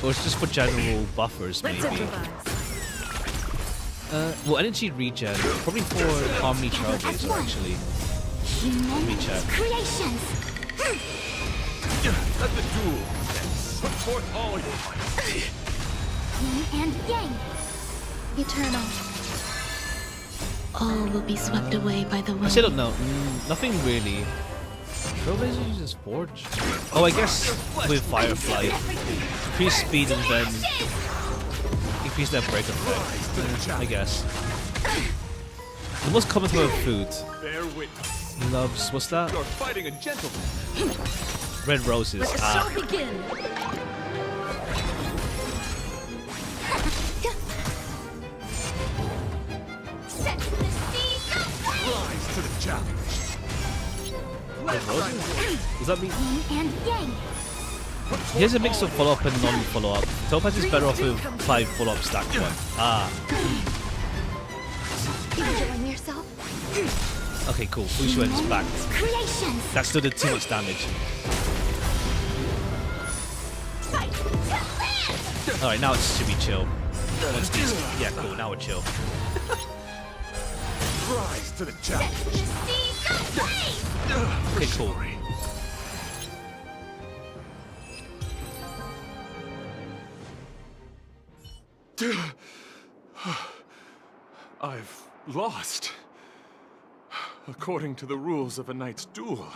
Or it's just for general buffers, maybe. Well, energy regen, probably for Harmony Trailblazer, actually. Let me check. Let the duel put forth all your might. Yin and Yang. Eternal. All will be swept away by the wind. I still don't know. Nothing really. Trailblazer uses Forge. Oh, I guess with Firefly. Increase speed and then increase that break effect. I guess. The most common form of food. Bear witness. He loves, what's that? You're fighting a gentleman. Red roses. Let the show begin. Rise to the challenge. Red roses? Does that mean? And yang. He has a mix of follow-up and non-follow-up. Topaz is better off with 5 follow-up stacked one. Enjoying yourself? Okay, cool. Fushuan is back. Creations. That still did too much damage. Alright, now it should be chill. Yeah, cool. Now we're chill. Rise to the challenge. Okay, cool. I've lost. According to the rules of a knight's duel,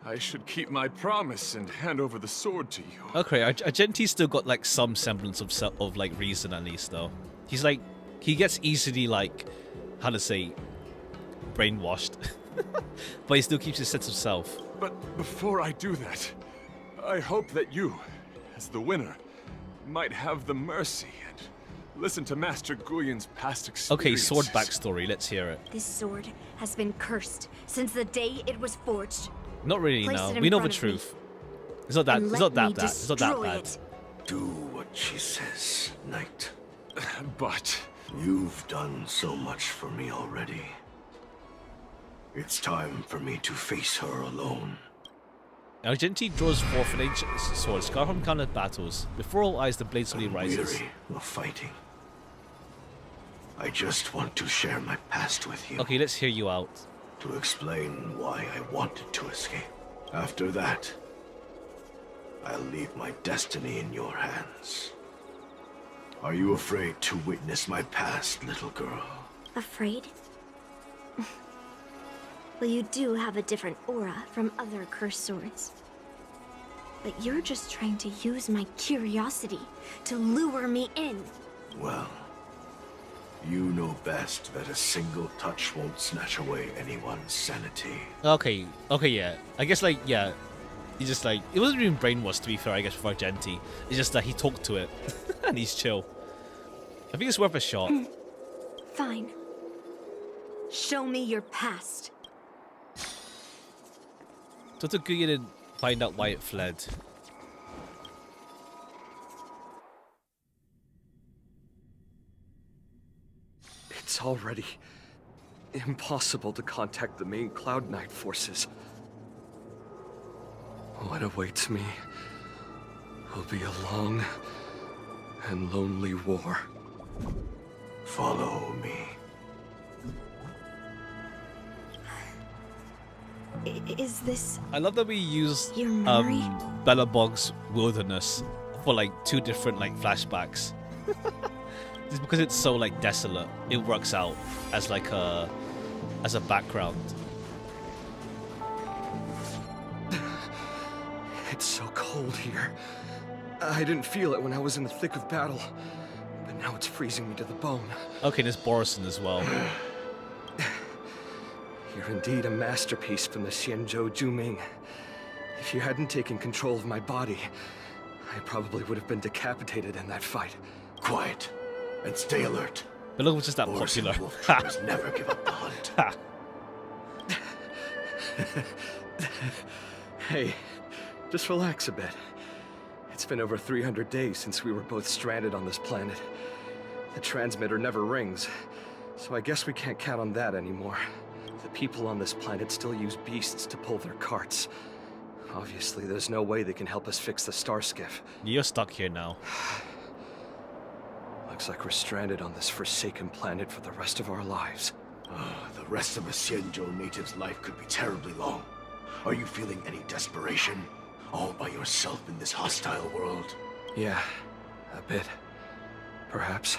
I should keep my promise and hand over the sword to you. Okay, Argenti's still got like some semblance of like reason at least though. He's like, he gets easily like, how to say, brainwashed. But he still keeps his sense of self. But before I do that, I hope that you, as the winner, might have the mercy and listen to Master Guyon's past experiences. Okay, sword backstory, let's hear it. This sword has been cursed since the day it was forged. Not really, Place no. it in We know the front of me. truth. It's not that. And It's let not that me bad. It's not that destroy bad. it. Do what she says, Knight. But you've done so much for me already. It's time for me to face her alone. Argenti draws forth an ancient sword, scarred from countless battles. Before all eyes, the blade slowly rises. Weary of fighting. I just want to share my past with you. Okay, let's hear you out. To explain why I wanted to escape. After that, I'll leave my destiny in your hands. Are you afraid to witness my past, little girl? Afraid? Well, you do have a different aura from other cursed swords. But you're just trying to use my curiosity to lure me in. Well, you know best that a single touch won't snatch away anyone's sanity. Okay, yeah. I guess, like, yeah. He just, like, it wasn't even brainwashed, to be fair, I guess, for Argenti. It's just that he talked to it. And he's chill. I think it's worth a shot. Fine. Show me your past. Dr. Guyon didn't find out why it fled. It's already impossible to contact the main Cloud Knight forces. What awaits me will be a long and lonely war. Follow me. Is this... I love that we use your memory? Belobog's wilderness for like 2 different like flashbacks. Just because it's so like desolate, it works out as like a background. It's so cold here. I didn't feel it when I was in the thick of battle, but now it's freezing me to the bone. Okay, there's Borison as well. You're indeed a masterpiece from the Xianzhou Juming. If you hadn't taken control of my body, I probably would have been decapitated in that fight. Quiet, and stay alert. But look, it's just that popular. Wolf never give up the hunt. Hey, just relax a bit. It's been over 300 days since we were both stranded on this planet. The transmitter never rings, so I guess we can't count on that anymore. The people on this planet still use beasts to pull their carts. Obviously, there's no way they can help us fix the star skiff. You're stuck here now. Looks like we're stranded on this forsaken planet for the rest of our lives. The rest of a Xianzhou native's life could be terribly long. Are you feeling any desperation? All by yourself in this hostile world? Yeah, a bit. Perhaps.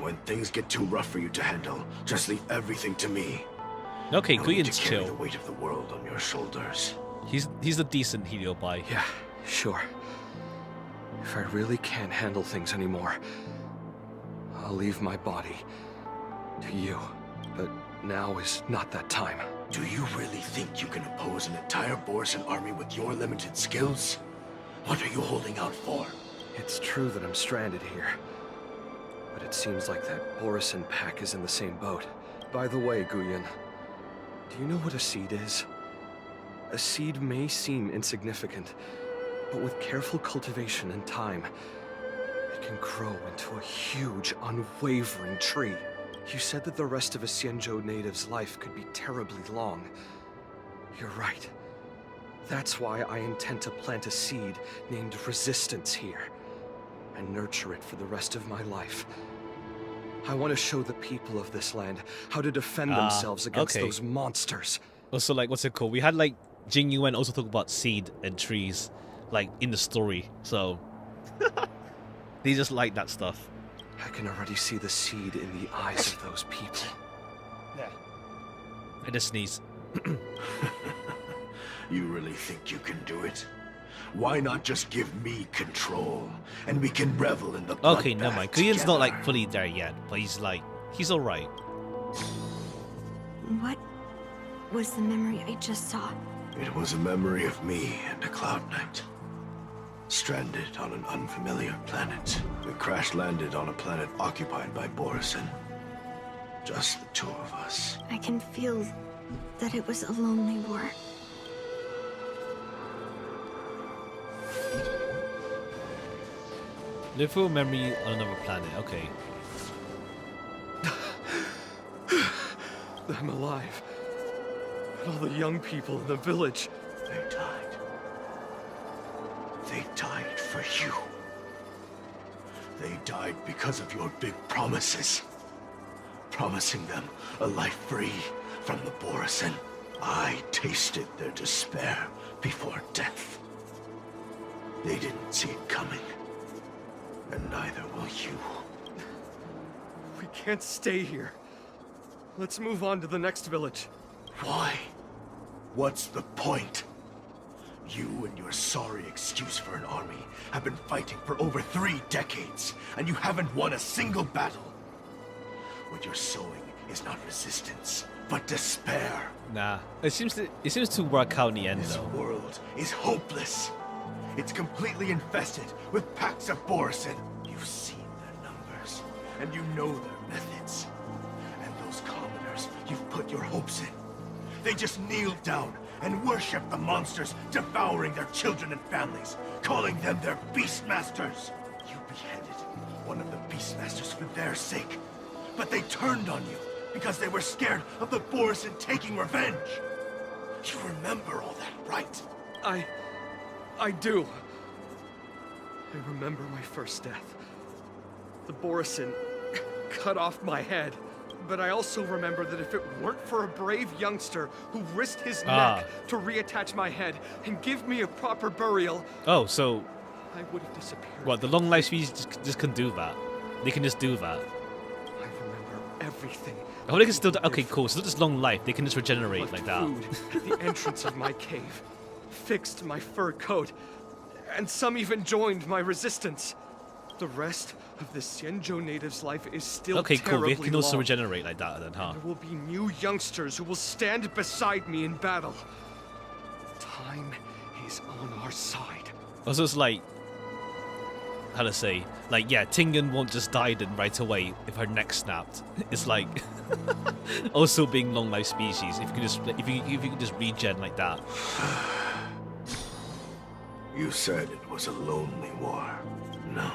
When things get too rough for you to handle, just leave everything to me. Okay, No need Guyon's to carry chill. the weight of the world on your shoulders. He's a decent helio buy. Yeah, sure. If I really can't handle things anymore, I'll leave my body to you. But now is not that time. Do you really think you can oppose an entire Borisin army with your limited skills? What are you holding out for? It's true that I'm stranded here. But it seems like that Borisin pack is in the same boat. By the way, Guyon, do you know what a seed is? A seed may seem insignificant, but with careful cultivation and time, it can grow into a huge, unwavering tree. You said that the rest of a Xianzhou native's life could be terribly long. You're right. That's why I intend to plant a seed named Resistance here, and nurture it for the rest of my life. I want to show the people of this land how to defend themselves against those monsters. Also, like, what's it called? We had, like, Jing Yuan also talk about seed and trees, like, in the story, so... they just like that stuff. I can already see the seed in the eyes of those people. Yeah. I just sneeze. You really think you can do it? Why not just give me control, and we can revel in the bloodbath. Okay, never mind. Guyon's not, like, fully there yet, but he's, like, he's alright. What was the memory I just saw? It was a memory of me and a Cloud Knight. Stranded on an unfamiliar planet. We crash-landed on a planet occupied by Borisin. Just the two of us. I can feel that it was a lonely war. Live through a memory on another planet, okay. I'm alive. And all the young people in the village. They died. They died for you. They died because of your big promises. Promising them a life free from the Borisin. I tasted their despair before death. They didn't see it coming. And neither will you. We can't stay here. Let's move on to the next village. Why? What's the point? You and your sorry excuse for an army have been fighting for over 3 decades, and you haven't won a single battle. What you're sowing is not resistance, but despair. Nah, it seems to work out in the end, This though. world is hopeless. It's completely infested with packs of Borisin. You've seen their numbers, and you know their methods. And those commoners you've put your hopes in. They just kneel down and worship the monsters devouring their children and families, calling them their Beastmasters. You beheaded one of the Beastmasters for their sake, but they turned on you because they were scared of the Borisin taking revenge. You remember all that, right? I do. I remember my first death. The Borisin cut off my head. But I also remember that if it weren't for a brave youngster who risked his neck to reattach my head and give me a proper burial... Oh, so... I would have disappeared. What, the long life species just can do that? They can just do that? I remember everything. Oh, they can still do... Okay, cool. So not just long life, they can just regenerate like that. Food at the entrance of my cave. Fixed my fur coat. And some even joined my resistance. The rest of the Xianzhou native's life is still okay, cool. They can also long. regenerate like that then, huh? There will be new youngsters who will stand beside me in battle. Time is on our side. Also, it's like... How to say? Like, yeah, Tingyun won't just die then right away if her neck snapped. It's like... also being long life species. If you can just regen like that. You said it was a lonely war. No.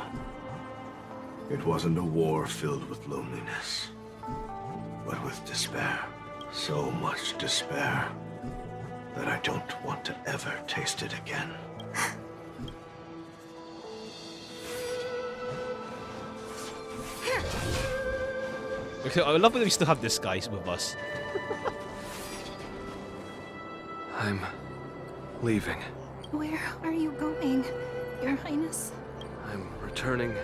It wasn't a war filled with loneliness, but with despair. So much despair that I don't want to ever taste it again. Okay, I love that we still have this guy with us. I'm leaving. Where are you going, Your Highness? I'm returning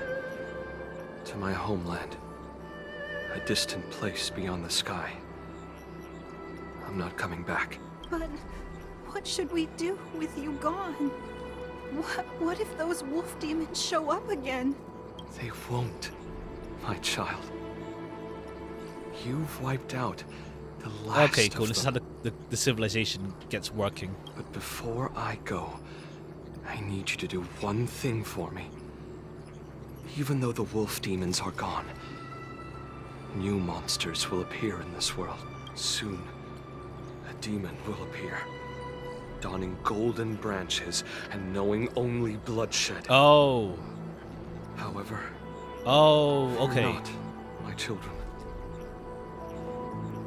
to my homeland. A distant place beyond the sky. I'm not coming back. But what should we do with you gone? What if those wolf demons show up again? They won't, my child. You've wiped out The last Okay, cool. of This is how the civilization gets working. But before I go, I need you to do one thing for me. Even though the wolf demons are gone, new monsters will appear in this world. Soon, a demon will appear, donning golden branches and knowing only bloodshed. Oh. However, oh, okay. Not my children.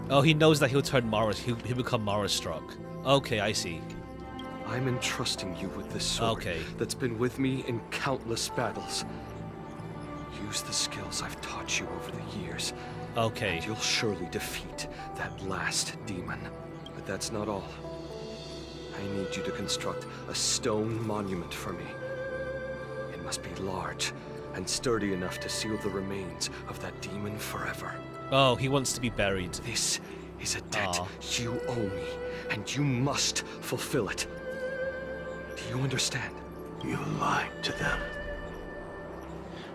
Oh, he knows that he'll turn Mara. He'll become Mara struck. Okay, I see. I'm entrusting you with this sword that's been with me in countless battles. Use the skills I've taught you over the years. Okay. And you'll surely defeat that last demon. But that's not all. I need you to construct a stone monument for me. It must be large and sturdy enough to seal the remains of that demon forever. Oh, he wants to be buried. This is a debt you owe me, and you must fulfill it. Do you understand? You lied to them.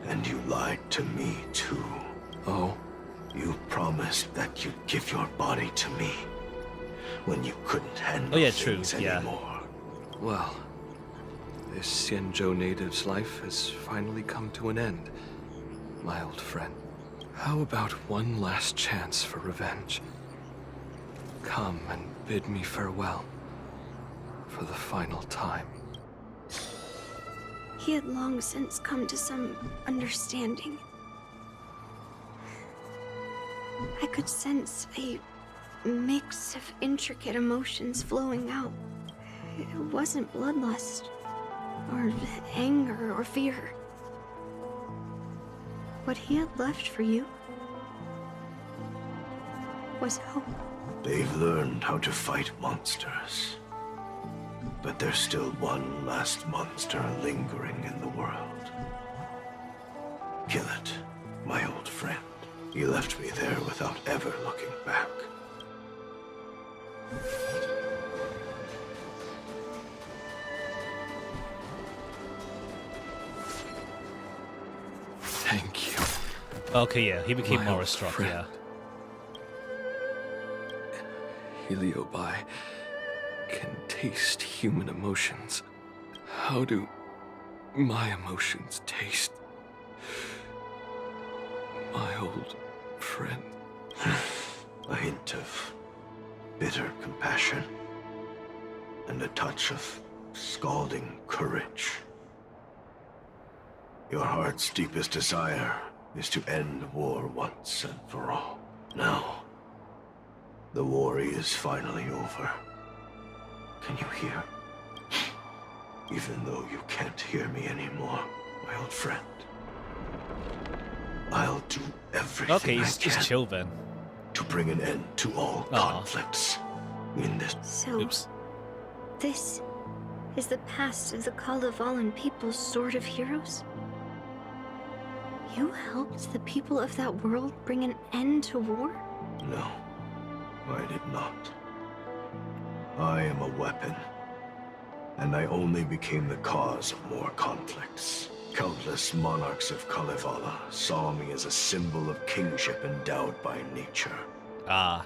And you lied to me, too. Oh? You promised that you'd give your body to me when you couldn't handle things anymore. Well, this Xianzhou native's life has finally come to an end, my old friend. How about one last chance for revenge? Come and bid me farewell for the final time. He had long since come to some understanding. I could sense a mix of intricate emotions flowing out. It wasn't bloodlust, or anger, or fear. What he had left for you was hope. They've learned how to fight monsters. But there's still one last monster lingering in the world. Kill it, my old friend. He left me there without ever looking back. Thank you. Okay, yeah, he became Mara struck, yeah. Heliobi can taste human emotions. How do my emotions taste? My old friend. A hint of bitter compassion and a touch of scalding courage. Your heart's deepest desire is to end war once and for all. Now, the war is finally over. Can you hear? Even though you can't hear me anymore, my old friend. I'll do everything I can just chill then. To bring an end to all conflicts in this. So, this is the past of the Kalevalan people's Sword of Heroes? You helped the people of that world bring an end to war? No, I did not. I am a weapon, and I only became the cause of more conflicts. Countless monarchs of Kalevala saw me as a symbol of kingship endowed by nature. Ah.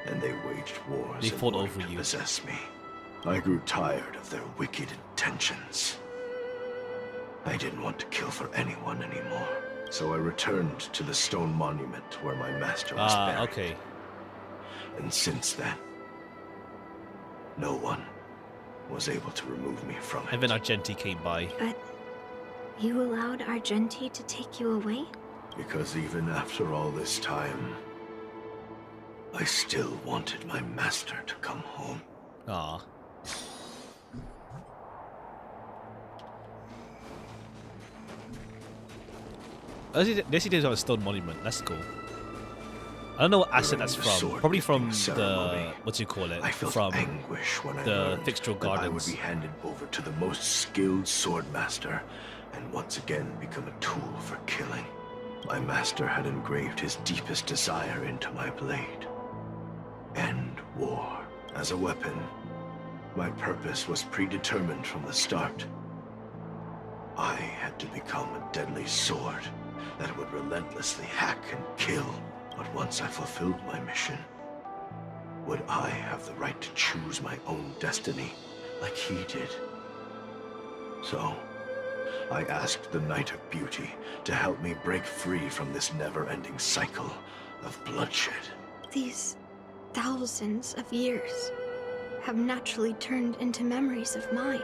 And they waged wars They fought in order over to you. possess me. I grew tired of their wicked intentions. I didn't want to kill for anyone anymore. So I returned to the stone monument where my master was buried. Okay. And since then, no one was able to remove me from it. And then Argenti came by. But you allowed Argenti to take you away? Because even after all this time, I still wanted my master to come home. Ah. This he did on a stone monument. That's cool. I don't know what asset that's from. Probably from the what do you call it? I felt From anguish when I the learned Fixtural that I would Gardens. be handed over to the most skilled swordmaster and once again become a tool for killing. My master had engraved his deepest desire into my blade. End war. As a weapon, my purpose was predetermined from the start. I had to become a deadly sword that would relentlessly hack and kill. But once I fulfilled my mission, would I have the right to choose my own destiny like he did? So, I asked the Knight of Beauty to help me break free from this never-ending cycle of bloodshed. These thousands of years have naturally turned into memories of mine.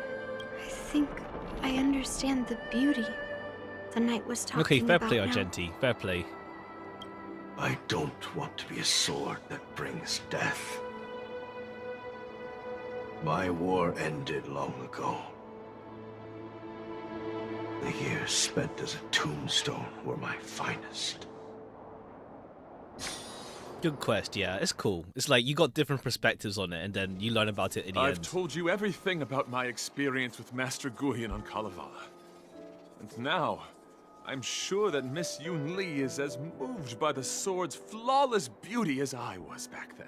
I think I understand the beauty the knight was talking about. Okay, fair play, now. Argenti. Fair play. I don't want to be a sword that brings death. My war ended long ago. The years spent as a tombstone were my finest. Good quest, yeah. It's cool. It's like you got different perspectives on it, and then you learn about it in the I've end. told you everything about my experience with Master Guyan on Kalevala. And now, I'm sure that Miss Yun Li is as moved by the sword's flawless beauty as I was back then.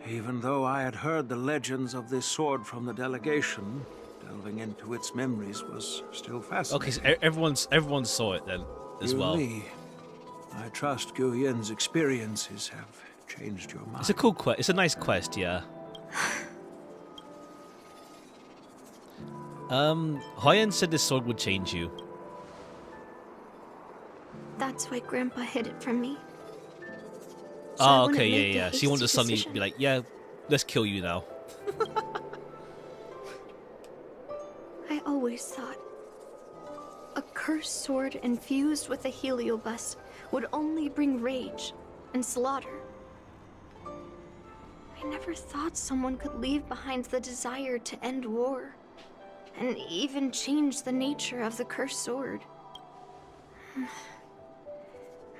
Even though I had heard the legends of this sword from the delegation, delving into its memories was still fascinating. Okay, so everyone saw it then as well. Li, I trust Guyan's experiences have changed your mind. It's a cool quest. It's a nice quest, yeah. Hyen said this sword would change you. That's why Grandpa hid it from me. So Oh, okay, yeah. She wanted to suddenly decision. be like, yeah, let's kill you now. I always thought a cursed sword infused with a heliobus would only bring rage and slaughter. I never thought someone could leave behind the desire to end war, and even change the nature of the cursed sword.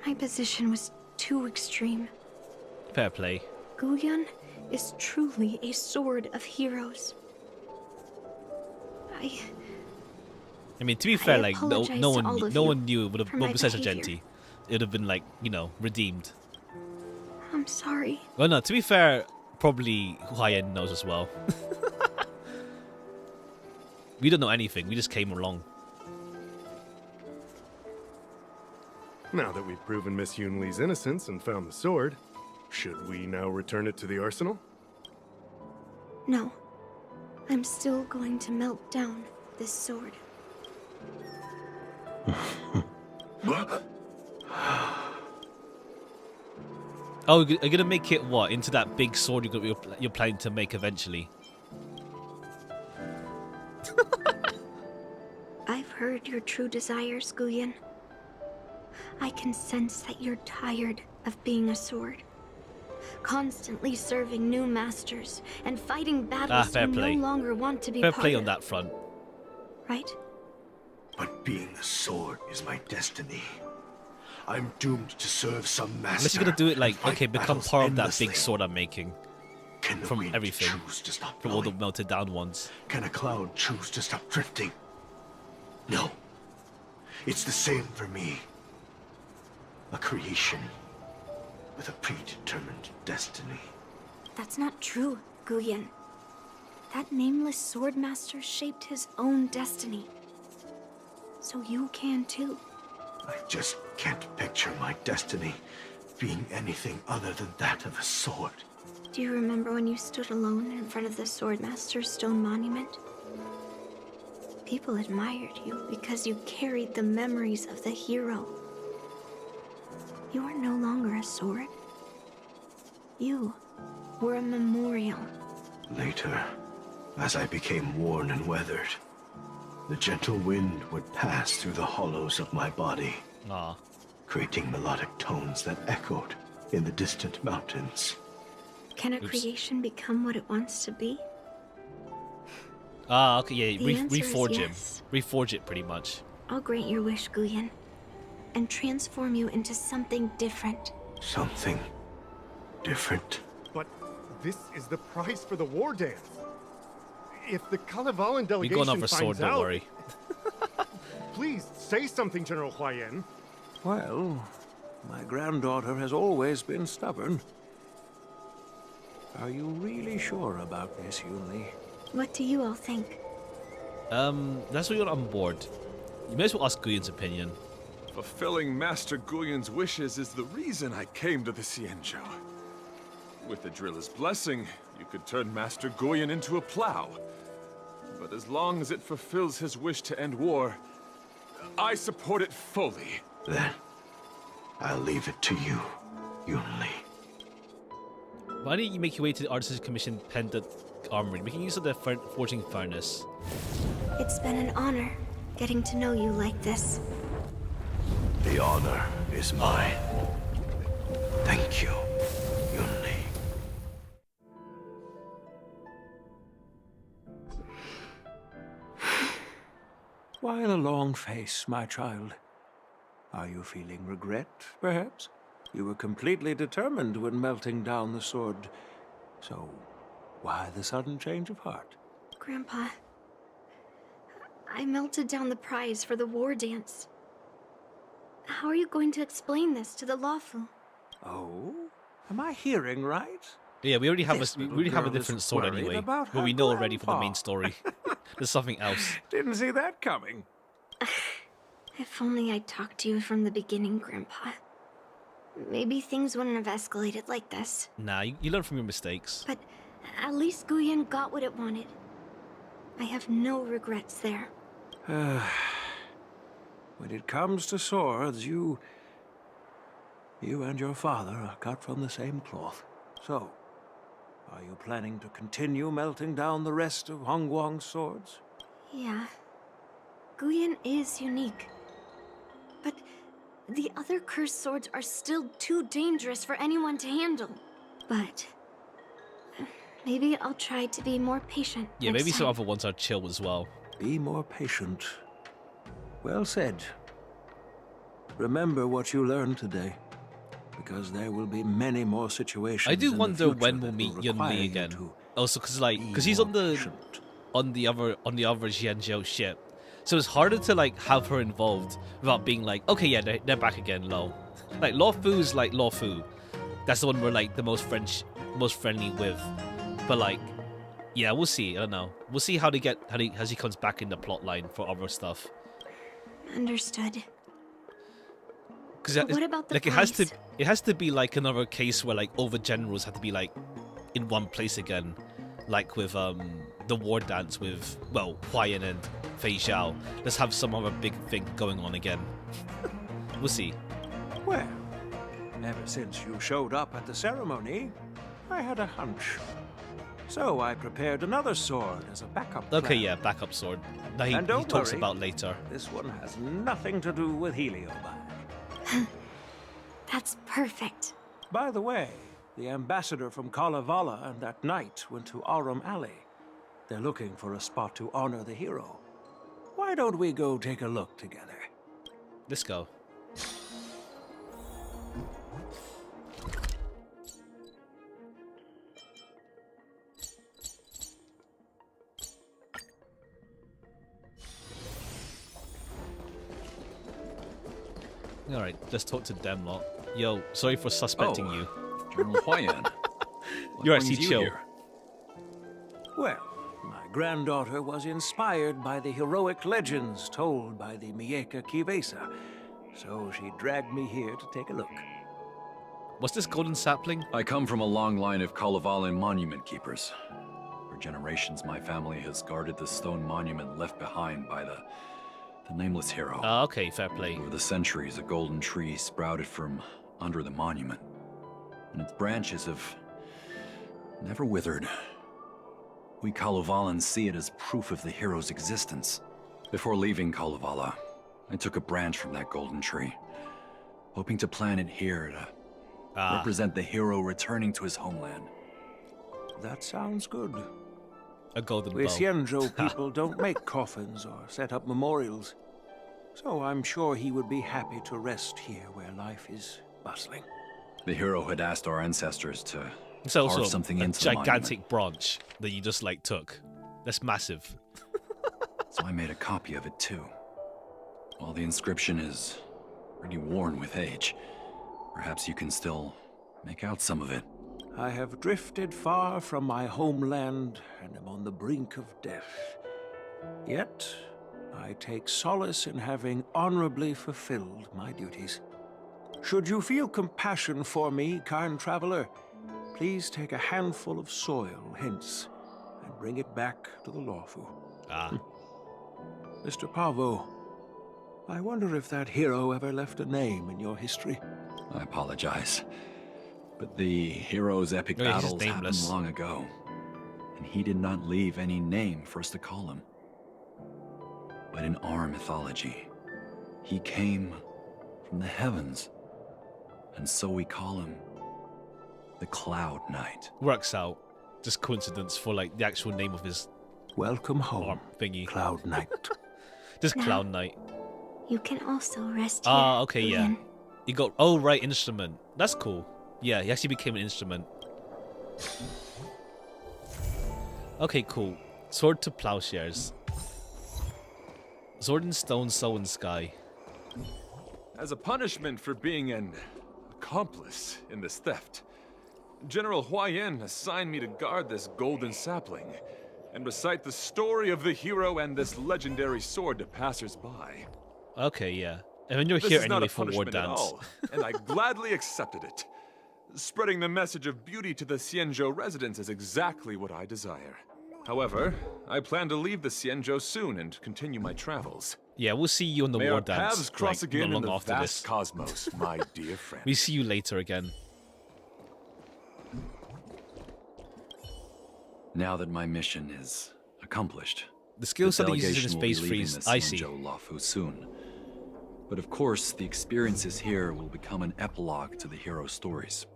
My position was too extreme. Fair play. Guyan is truly a sword of heroes. I mean, to be fair, like no apologize to all of no you one knew it would have. for Well, my besides behavior. Argenti, it would have been like redeemed. I'm sorry. Well, no. To be fair, probably Hyen knows as well. We don't know anything. We just came along. Now that we've proven Miss Yun Li's innocence and found the sword, should we now return it to the arsenal? No. I'm still going to melt down this sword. Oh, you're gonna make it what into that big sword you're planning to make eventually? I've heard your true desires, Guyan. I can sense that you're tired of being a sword. Constantly serving new masters and fighting battles fair you play. no longer want to be Fair part play of. on that front. Right? But being a sword is my destiny. I'm doomed to serve some master. Unless you're gonna do it like, and fight okay, become battles part of that endlessly. big sword I'm making. Can the From wind everything. choose to stop From all the blowing? melted down ones. Can a cloud choose to stop drifting? No. It's the same for me. A creation with a predetermined destiny. That's not true, Guyan. That nameless swordmaster shaped his own destiny. So you can too. I just can't picture my destiny being anything other than that of a sword. Do you remember when you stood alone in front of the swordmaster's stone monument? People admired you because you carried the memories of the hero. You are no longer a sword. You were a memorial. Later, as I became worn and weathered, the gentle wind would pass through the hollows of my body, creating melodic tones that echoed in the distant mountains. Can a creation become what it wants to be? Okay, yeah, The answer is reforge him. yes. Reforge it pretty much. I'll grant your wish, Guyan, and transform you into something different. Something different. But this is the price for the Wardance. If the Kalevalan We delegation got another finds sword, don't out, worry. please say something, General Hyen. Well, my granddaughter has always been stubborn. Are you really sure about Miss Yun Li? What do you all think? That's why you're on board. You may as well ask Guyan's opinion. Fulfilling Master Guyan's wishes is the reason I came to the Xianzhou. With the driller's blessing, you could turn Master Guyan into a plow. But as long as it fulfills his wish to end war, I support it fully. Then, I'll leave it to you, Yunli. Why don't you make your way to the Artisan's Commission Pendant Armory, making use of the forging furnace? It's been an honor getting to know you like this. The honor is mine. Thank you, Yunli. Why the long face, my child? Are you feeling regret, perhaps? You were completely determined when melting down the sword. So, why the sudden change of heart? Grandpa, I melted down the prize for the Wardance. How are you going to explain this to the lawful? Oh? Am I hearing right? Yeah, we already have a different sword anyway, but we know already from the main story. There's something else. Didn't see that coming. If only I'd talked to you from the beginning, Grandpa. Maybe things wouldn't have escalated like this. Nah, you learn from your mistakes. But at least Guyan got what it wanted. I have no regrets there. When it comes to swords, you and your father are cut from the same cloth. So, are you planning to continue melting down the rest of Hongguang's swords? Yeah. Guyan is unique. But the other cursed swords are still too dangerous for anyone to handle. But maybe I'll try to be more patient. Yeah, maybe some other ones are chill as well. Be more patient. Well said. Remember what you learned today, because there will be many more situations. I do in wonder the future when we'll that meet will Yun require Li you again. to Also, because he's on the other Xianzhou ship, so it's harder to like have her involved without being like, okay, yeah, they're back again, lol. Like Law Fu's like Law Fu. That's the one we're like the most friendly with. But like, yeah, we'll see. I don't know. We'll see how he comes back in the plot line for other stuff. Understood. Because what about the like place? it has to be like another case where like all the generals have to be like in one place again, like with the Wardance with Huayan and Fei Xiao. Let's have some other big thing going on again. We'll see. Well, ever since you showed up at the ceremony, I had a hunch. So I prepared another sword as a backup plan. Okay, yeah, backup sword. That he talks about later. This one has nothing to do with Heliobag. That's perfect. By the way, the ambassador from Kalevala and that knight went to Arum Alley. They're looking for a spot to honor the hero. Why don't we go take a look together? Let's go. Alright, let's talk to them lot. Yo, sorry for suspecting you. General Huayan. You're actually chill. Well, my granddaughter was inspired by the heroic legends told by the Mieka Kivesa, so she dragged me here to take a look. What's this golden sapling? I come from a long line of Kalevalan monument keepers. For generations, my family has guarded the stone monument left behind by the nameless hero. Okay, fair play. Over the centuries, a golden tree sprouted from under the monument, and its branches have never withered. We Kalevalans see it as proof of the hero's existence. Before leaving Kalevala, I took a branch from that golden tree, hoping to plant it here to represent the hero returning to his homeland. That sounds good. A golden We bow. Xianzhou people don't make coffins or set up memorials, so I'm sure he would be happy to rest here where life is bustling. The hero had asked our ancestors to It's also carve something a into the gigantic branch that you just like took. That's massive. So I made a copy of it too. While the inscription is pretty worn with age, perhaps you can still make out some of it. I have drifted far from my homeland and am on the brink of death. Yet, I take solace in having honorably fulfilled my duties. Should you feel compassion for me, kind traveler, please take a handful of soil hence and bring it back to the Lawfu. Ah. Mr. Pavo, I wonder if that hero ever left a name in your history. I apologize, but the hero's epic battles happened long ago, and he did not leave any name for us to call him. But in our mythology, he came from the heavens, and so we call him the Cloud Knight. Works out. Just coincidence for like the actual name of his welcome home thingy. Cloud Knight. Just Cloud Knight. You can also rest here. Ah, okay, yeah. Guhian. You got right, instrument. That's cool. Yeah, he actually became an instrument. Okay, cool. Sword to plowshares. Sword in stone, soul in sky. As a punishment for being an accomplice in this theft, General Huayan assigned me to guard this golden sapling and recite the story of the hero and this legendary sword to passers-by. Okay, yeah. And when you're here anyway for Wardance. Wardance. And I gladly accepted it. Spreading the message of beauty to the Xianzhou residents is exactly what I desire. However, I plan to leave the Xianzhou soon and continue my travels. Yeah, we'll see you on the May our Wardance. paths cross like, again not in long the after vast this. cosmos, my dear friend. We see you later again. Now that my mission is accomplished, the skill set he uses in delegation his will be phase leaving freeze, the I see. Xianzhou Lawfu soon. But of course, the experiences here will become an epilogue to the hero's stories.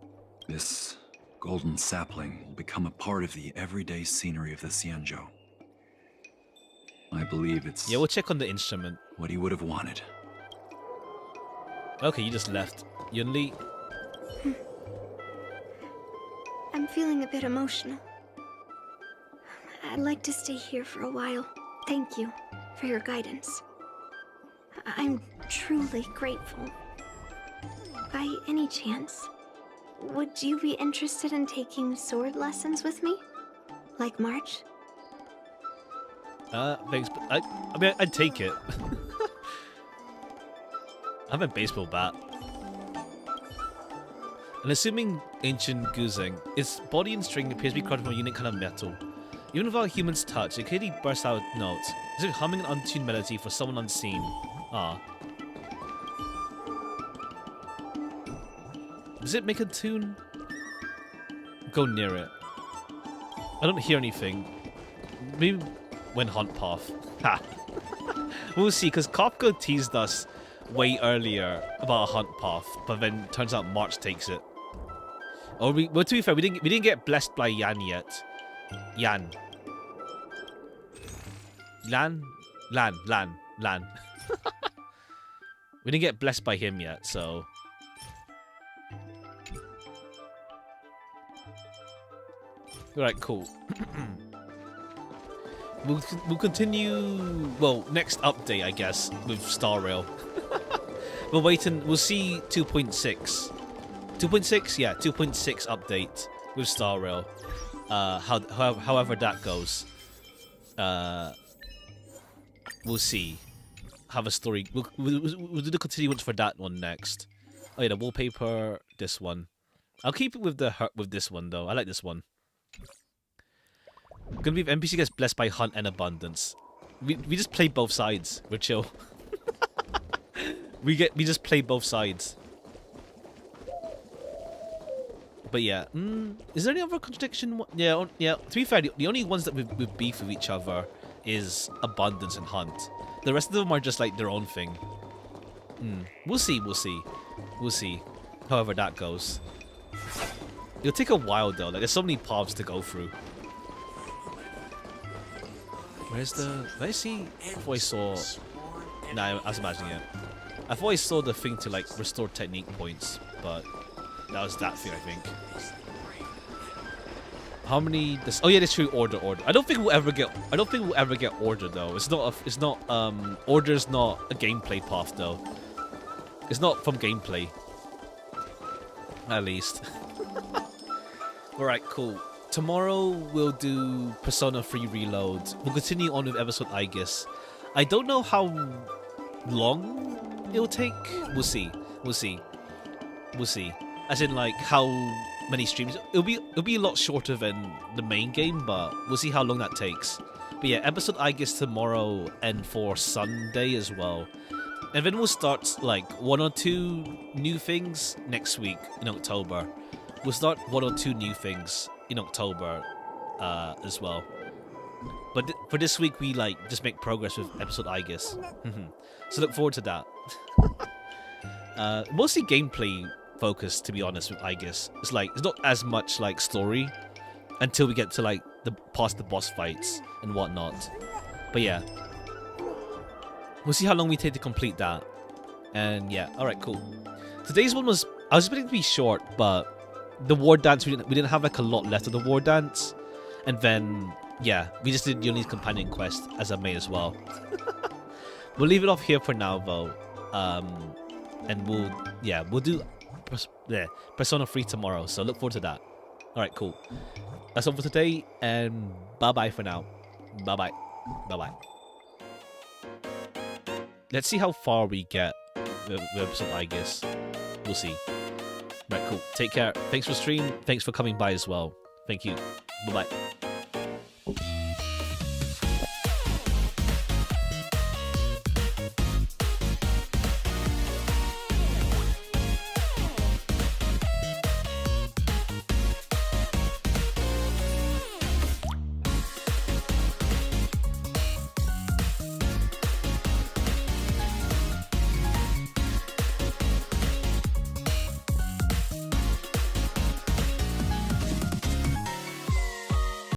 This golden sapling will become a part of the everyday scenery of the Xianzhou. I believe it's... Yeah, we'll check on the instrument. What he would have wanted. Okay, you just left. Yunli? I'm feeling a bit emotional. I'd like to stay here for a while. Thank you for your guidance. I'm truly grateful. By any chance, would you be interested in taking sword lessons with me? Like March? Thanks, but I mean, I'd take it. I have a baseball bat. And assuming ancient Guzeng, its body and string appears to be crafted from a unique kind of metal. Even without a human's touch, it clearly bursts out notes. It's like humming an untuned melody for someone unseen. Ah. Does it make a tune? Go near it. I don't hear anything. Maybe when Hunt Path. Ha! We'll see, because Kopka teased us way earlier about a Hunt Path, but then turns out March takes it. Well, to be fair, we didn't get blessed by Yan yet. Lan. We didn't get blessed by him yet, so... Alright, cool. We'll continue... Well, next update, I guess, with Star Rail. We'll wait and we'll see 2.6. 2.6? Yeah, 2.6 update with Star Rail. However that goes. We'll see. Have a story. We'll do the continuance for that one next. Oh yeah, the wallpaper. This one. I'll keep it with this one though. I like this one. Gonna be if NPC gets blessed by Hunt and Abundance. We just play both sides. We're chill. we just play both sides. But yeah, is there any other contradiction? Yeah. To be fair, the only ones that we've beef with each other is Abundance and Hunt. The rest of them are just like their own thing. We'll see. However that goes. It'll take a while though. Like there's so many paths to go through. Where's the? Did I see? I thought I saw. Nah, I was imagining it. I thought I saw the thing to like restore technique points, but that was that thing, I think. How many? Oh yeah, that's true. Order. I don't think we'll ever get order though. It's not. Order's not a gameplay path though. It's not from gameplay. At least. All right, cool. Tomorrow we'll do Persona 3 Reload. We'll continue on with episode Aegis. I don't know how long it'll take. We'll see. As in like how many streams. It'll be a lot shorter than the main game, but we'll see how long that takes. But yeah, episode I guess tomorrow and for Sunday as well. And then we'll start like 1 or 2 new things next week in October. We'll start 1 or 2 new things in October as well. But for this week, we like just make progress with episode I guess. So look forward to that. Mostly gameplay focused, to be honest, with I guess. It's not as much like story until we get to like past the boss fights and whatnot. But yeah, we'll see how long we take to complete that. And yeah, all right, cool. Today's one was I was expecting to be short, but the Wardance we didn't have like a lot left of the Wardance, and then yeah, we just did Yuni's companion quest as I may as well. We'll leave it off here for now though. And we'll do Persona 3 tomorrow, so look forward to that. Alright, cool. That's all for today, and bye-bye for now. Bye-bye. Bye-bye. Let's see how far we get with episode, I guess. We'll see. Right, cool. Take care. Thanks for stream. Thanks for coming by as well. Thank you. Bye-bye.